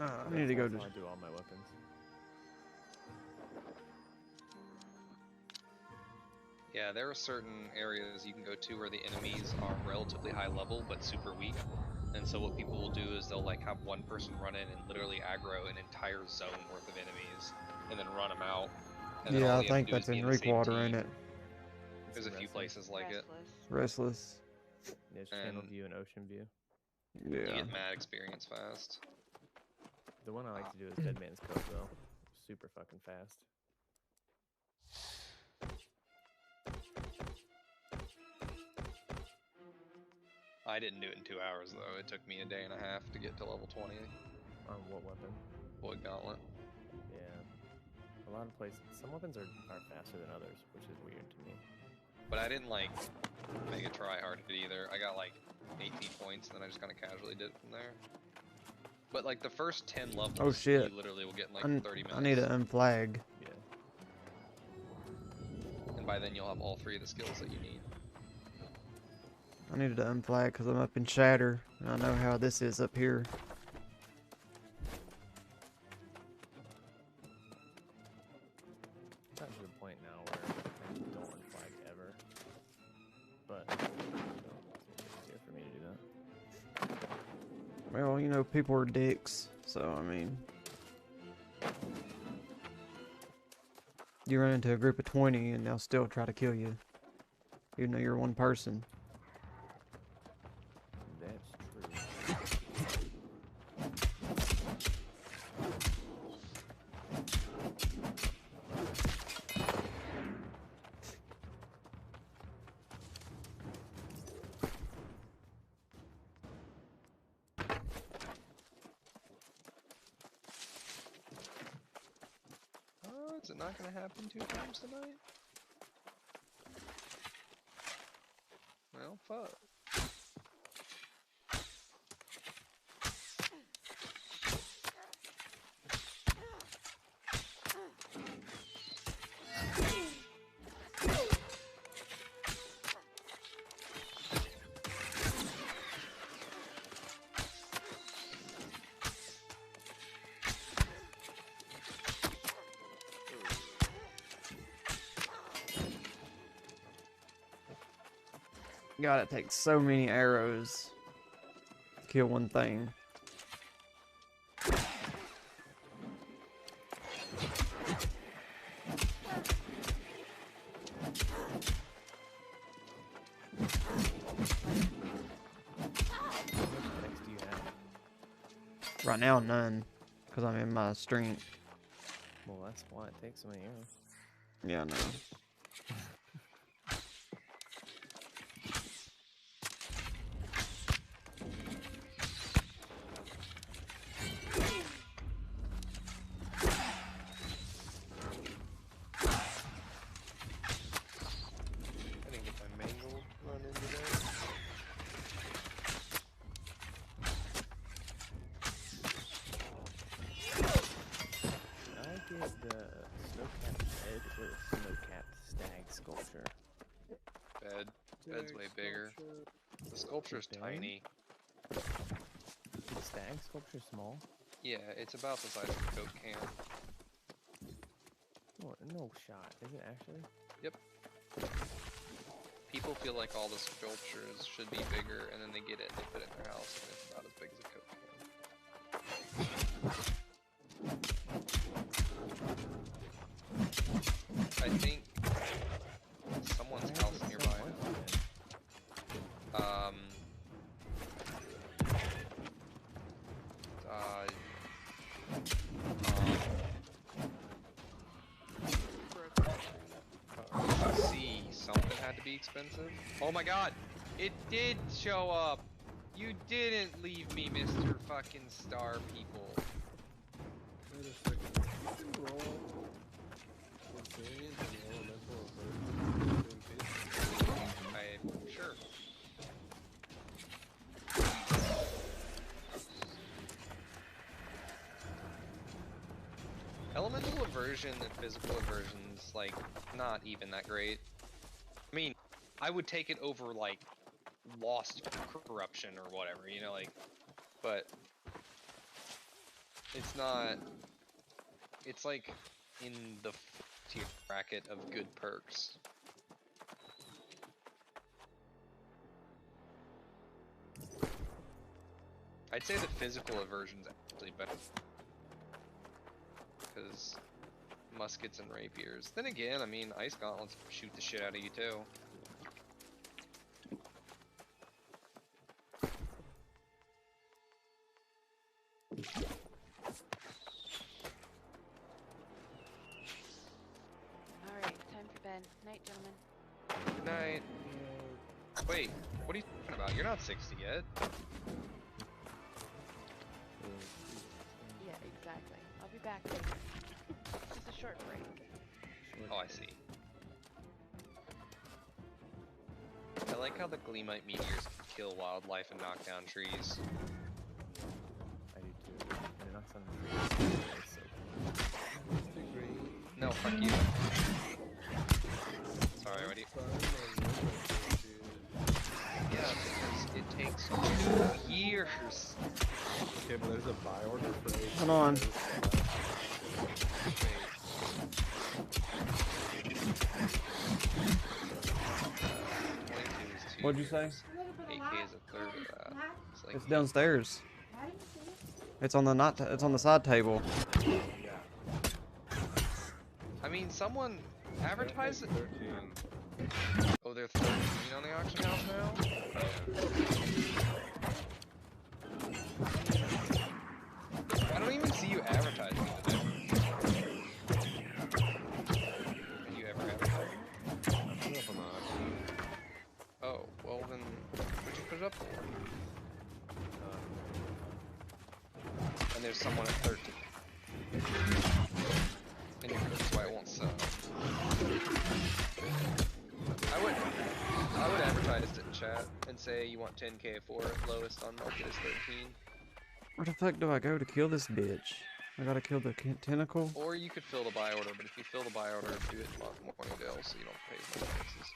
I need to go That's to. how I do all my weapons. Yeah, there are certain areas you can go to where the enemies are relatively high level but super weak. And so what people will do is they'll like have one person run in and literally aggro an entire zone worth of enemies and then run them out. And then Yeah, all I you have think to do is that's be in in the same Reekwater, ain't team. it? There's a few places like it. Restless. There's Channel And View and Ocean View. you Yeah. get mad experience fast. The one I like to do is Dead Man's Cove though. Super fucking fast. I didn't do it in 2 hours though. It took me a day and a half to get to level 20. On what weapon? Void Gauntlet. Yeah. A lot of places, some weapons are faster than others, which is weird to me. But I didn't like mega try hard it either. I got like 18 points and then I just kind of casually did it from there. But like the first 10 levels, Oh shit. you literally will get in like 30 minutes. I need to unflag. Yeah. And by then you'll have all 3 of the skills that you need. I needed to unflag because I'm up in Shatter, and I know how this is up here. It's gotten to the point now where I don't unflag ever. But it's easier for me to do that. Well, you know, people are dicks, so I mean. You run into a group of 20 and they'll still try to kill you. Even though you're one person. That's true. Oh, is it not gonna happen 2 times tonight? Well, fuck. God, it takes so many arrows to kill one thing. Next do you have? Right now, none. Because I'm in my strength. Well, that's why it takes so many arrows. Yeah, I know. I didn't get my mangled run in today. I get the snow-capped head or the snow-capped stag sculpture. Bed's way bigger. The sculpture's Big? tiny. Is the stag sculpture small? Yeah, it's about the size of a Coke can. Oh, no shot. Is it actually? Yep. People people feel like all the sculptures should be bigger, and then they get it and they put it in their house, and it's not as big as it could be. I think someone's house nearby. See, something had to be expensive. Oh my god! It did show up! You didn't leave me, Mr. fucking Star People. Wait a second. You can roll Resilience and Elemental Aversion. Sure. Elemental aversion and physical aversion's like not even that great. I mean, I would take it over like lost corruption or whatever, you know, like, but it's not. It's like in the tier bracket of good perks. I'd say the physical aversion's actually better. Because muskets and rapiers. Then again, I mean, ice gauntlets shoot the shit out of you too. Alright, time for bed. Night, gentlemen. Good night. Wait, what are you talking about? You're not 60 yet. Yeah, exactly. I'll be back later. Just a short break. Oh, I see. I like how the Gleamite meteors can kill wildlife and knock down trees. I do too. And it knocks on the trees. No, fuck you. Sorry, what do you... Yeah, because it takes 2 years. Okay, but there's a buy order for 8. Hold on. What'd you say? 8K is a third of that. It's, like, It's downstairs. It's on the it's on the side table. I mean, someone advertised it. Oh, they're 13 on the auction house now? I don't even see you advertising it today. Have you ever advertised it? Oh, well then, what'd you put it up for? And there's someone at 13. And that's why it won't sell. I would advertise it in chat and say you want 10k for it. Lowest on market is 13. Where the fuck do I go to kill this bitch? I gotta kill the tentacle? Or you could fill the buy order, but if you fill the buy order, do it in morning bill so you don't pay as much taxes.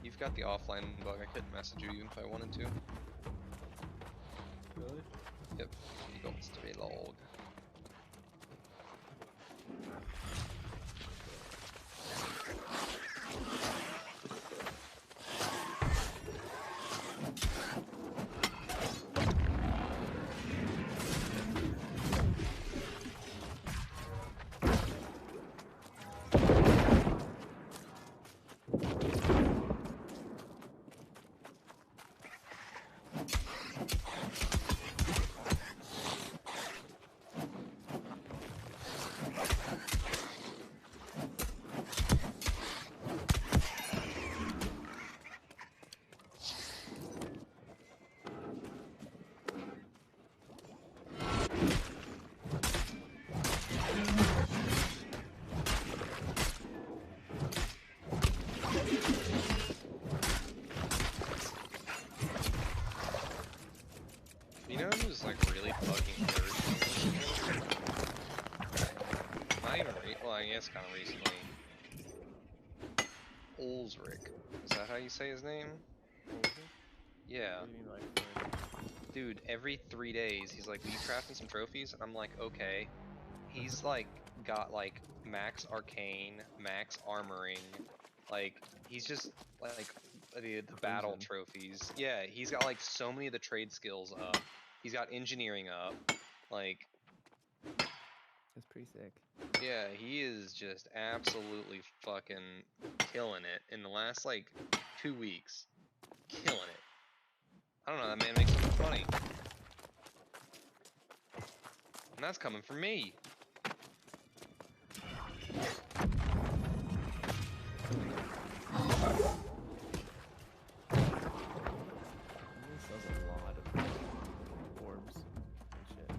You've got the offline bug. I couldn't message you even if I wanted to. Really? Yep. You got stray log. Rick. Is that how you say his name? Yeah. What do you mean by Frick? Dude, every 3 days, he's like, will you craft me some trophies? And I'm like, okay. He's like, got like, max arcane, max armoring, like, he's just, like, the battle Cruising. trophies. Yeah, he's got like, so many of the trade skills up. He's got engineering up. Like, That's pretty sick. yeah, he is just absolutely fucking killing it in the last, like, 2 weeks. Killing it. I don't know, that man makes so much money. And that's coming from me. He sells a lot of orbs and shit.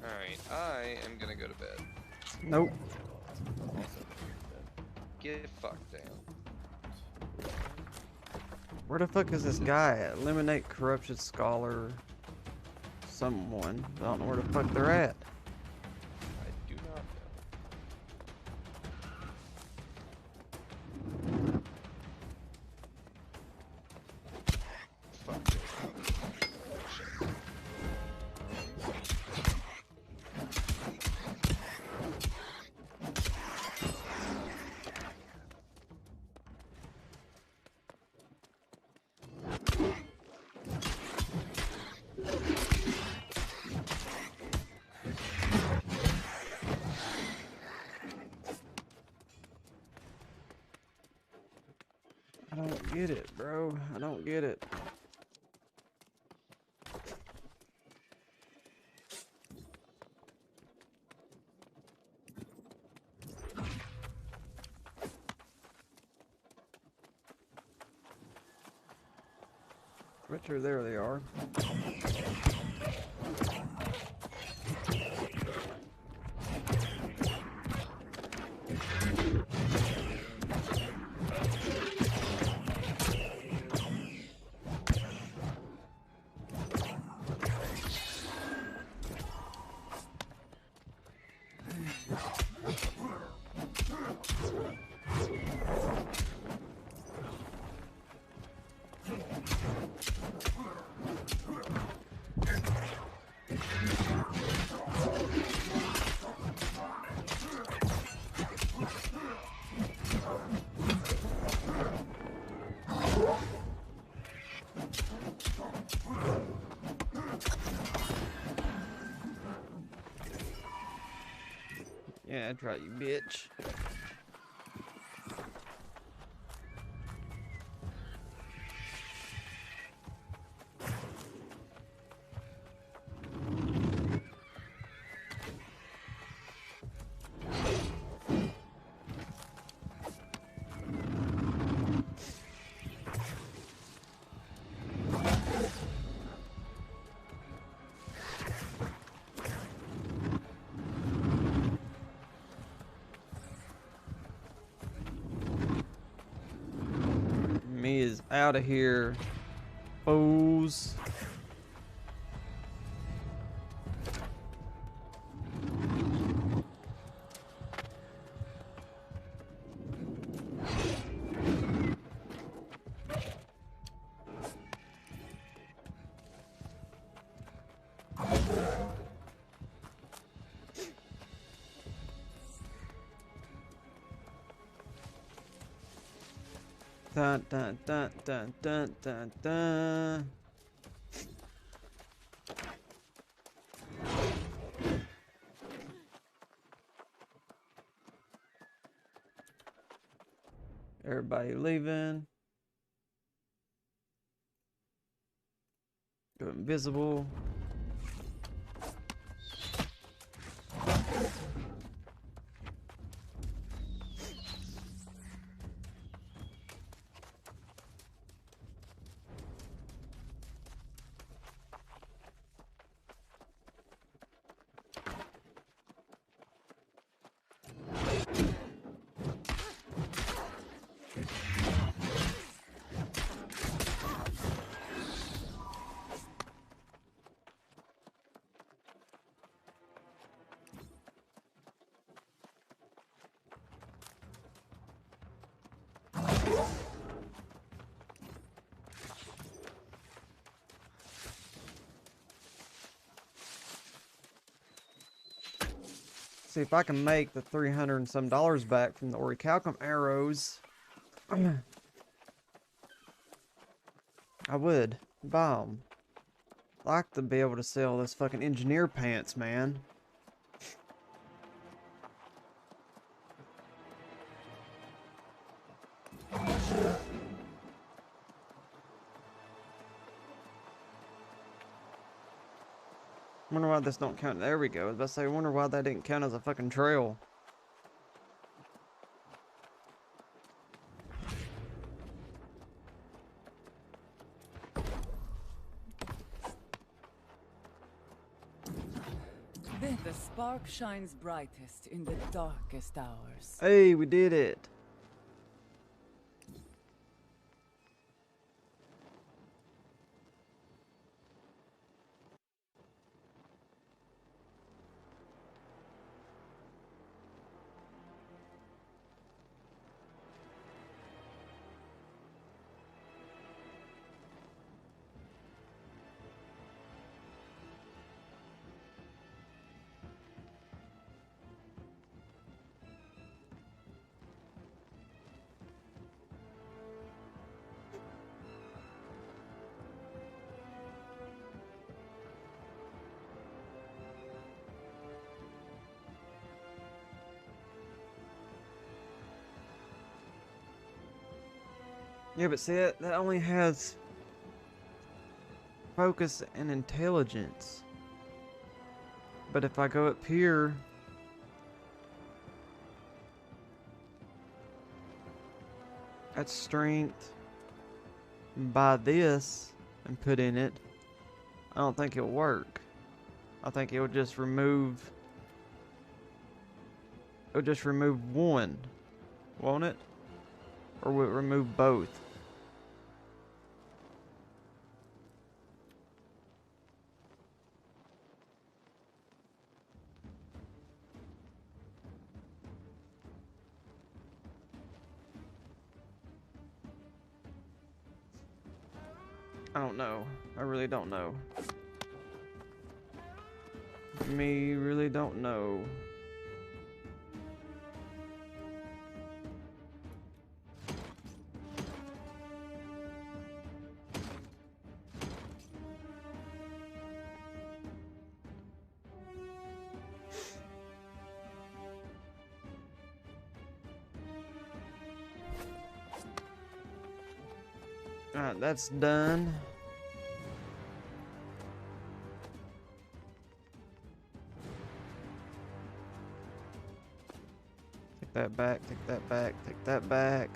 Alright, I am gonna go to bed. Nope. Get fucked down. Where the fuck is this guy at? Eliminate corruption scholar. Someone. I don't know where the fuck they're at. I do not know. Fuck. I don't get it, bro. I don't get it. Richard, there they are. Yeah, that's right, you bitch. Me is out of here, foes. Dun dun dun dun dun dun dun. Everybody leaving. Go invisible. See if I can make the $300 and some back from the orichalcum arrows. I would buy them. Like to be able to sell this fucking engineer pants, man. Wonder why this don't count. There we go. I was about to say, I wonder why that didn't count as a fucking trail. The spark shines brightest in the darkest hours. Hey, we did it. Yeah, but see, that only has focus and intelligence. But if I go up here, at strength, and buy this and put in it, I don't think it'll work. I think it'll just remove. It'll just remove one, won't it? Or will it remove both? I don't know. I really don't know. Me really don't know. Alright, that's done. Take that back, take that back, take that back.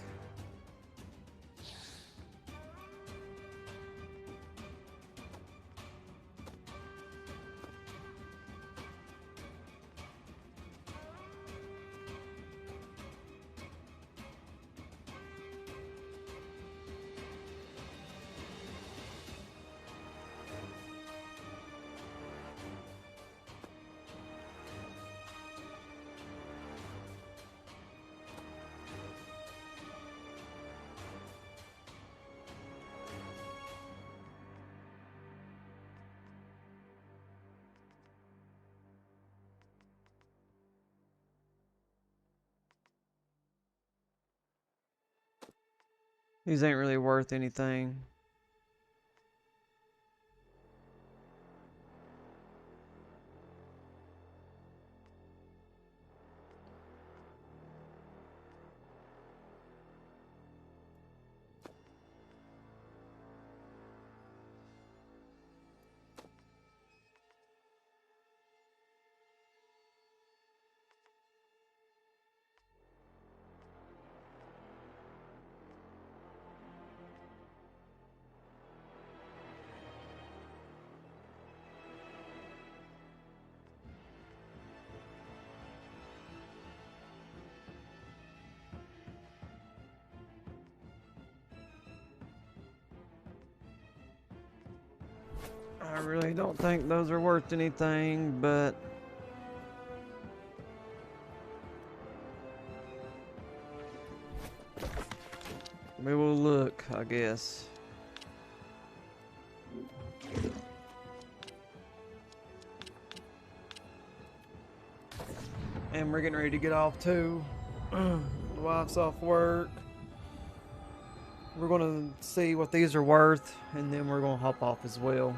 These ain't really worth anything. I really don't think those are worth anything, but we will look, I guess. And we're getting ready to get off too. The wife's off work. We're gonna see what these are worth, and then we're gonna hop off as well.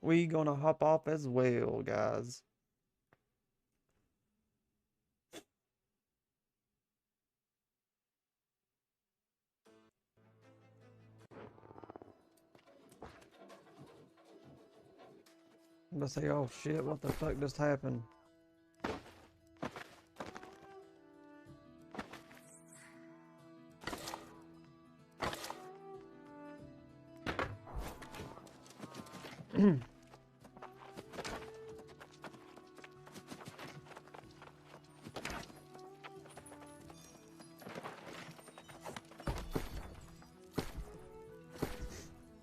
We gonna hop off as well, guys. I'm gonna say, oh shit, what the fuck just happened?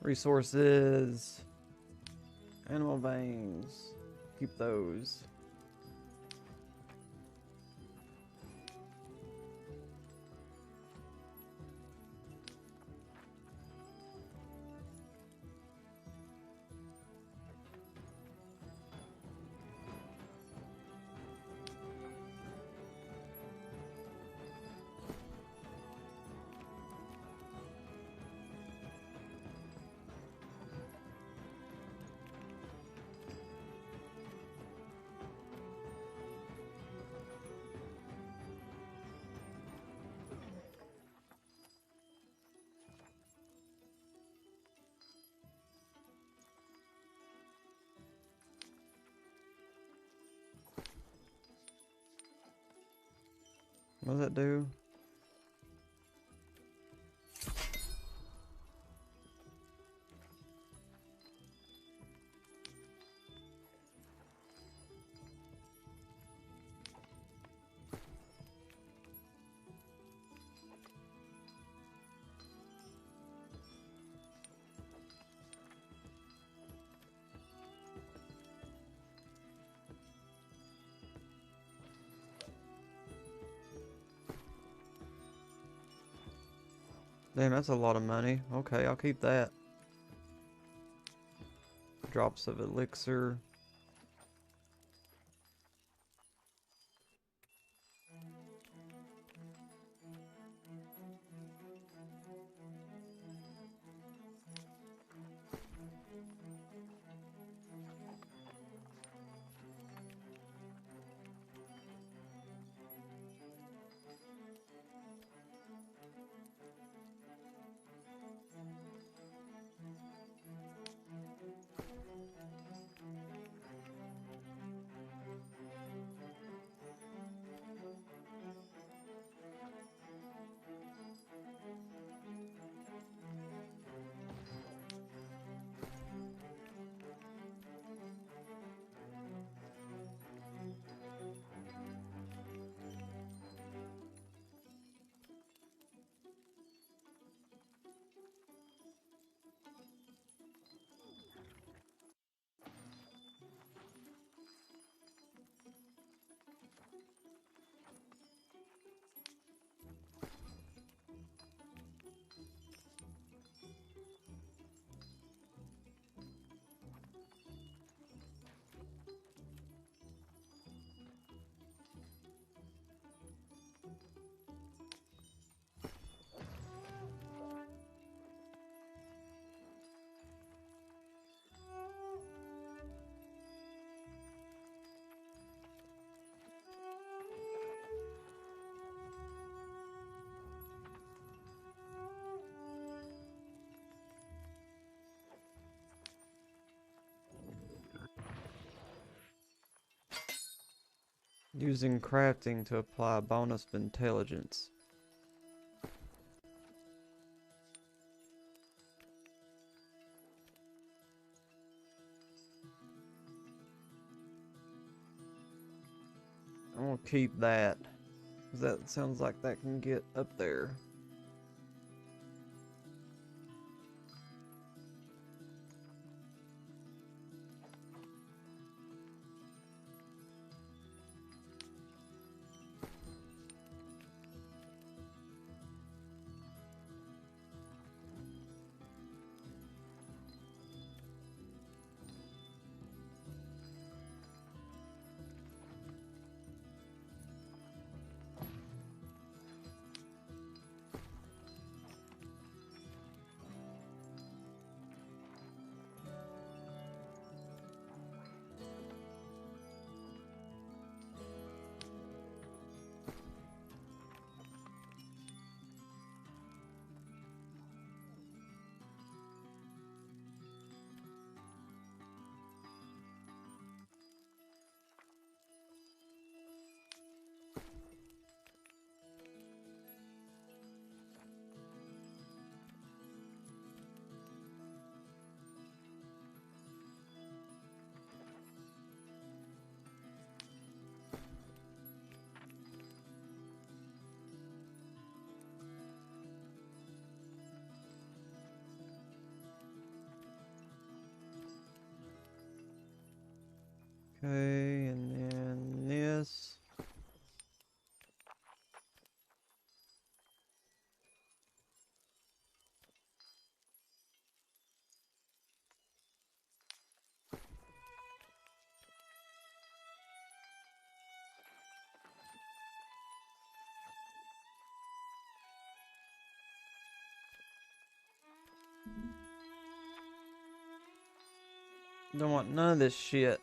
Resources. Animal veins. Keep those. What does that do? Damn, that's a lot of money. Okay, I'll keep that. Drops of elixir. Using crafting to apply a bonus of intelligence. I'm gonna keep that, 'cause that sounds like that can get up there. Okay, and then this. Don't want none of this shit.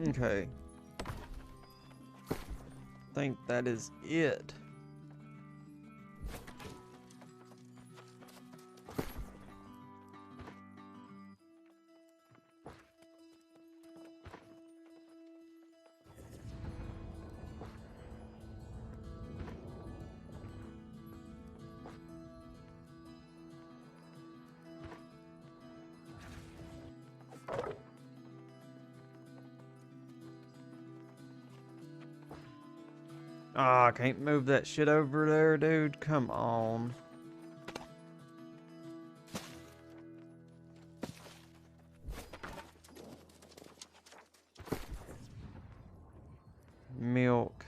Okay. Think that is it. Ah, I can't move that shit over there, dude. Come on. Milk.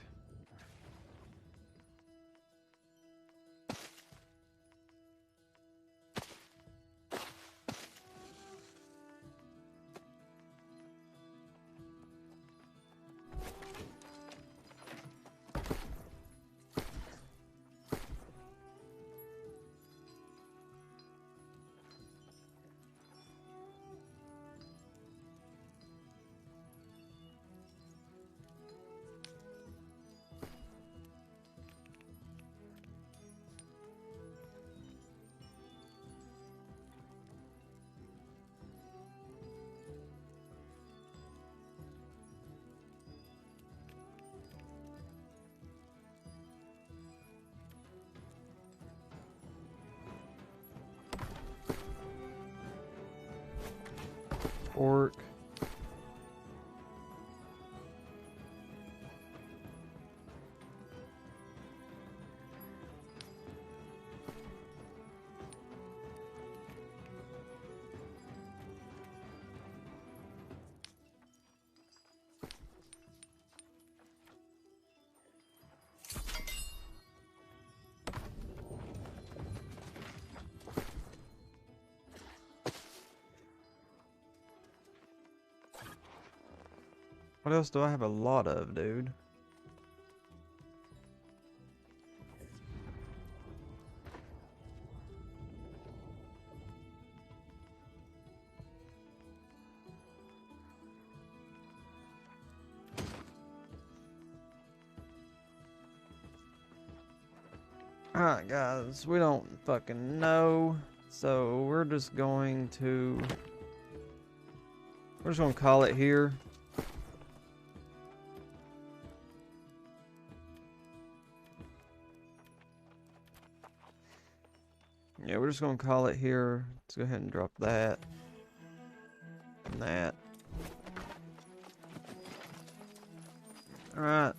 Pork. What else do I have a lot of, dude? Alright, guys, we don't fucking know. So we're just going to... We're just gonna call it here. Yeah, we're just gonna call it here. Let's go ahead and drop that. And that. Alright.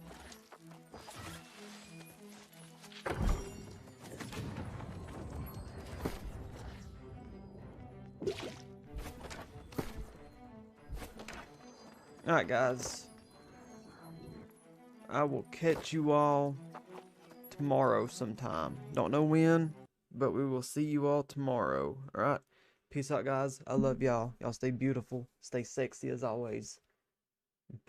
Alright, guys. I will catch you all tomorrow sometime. Don't know when, but we will see you all tomorrow. Alright? Peace out, guys. I love y'all. Y'all stay beautiful. Stay sexy as always. Peace.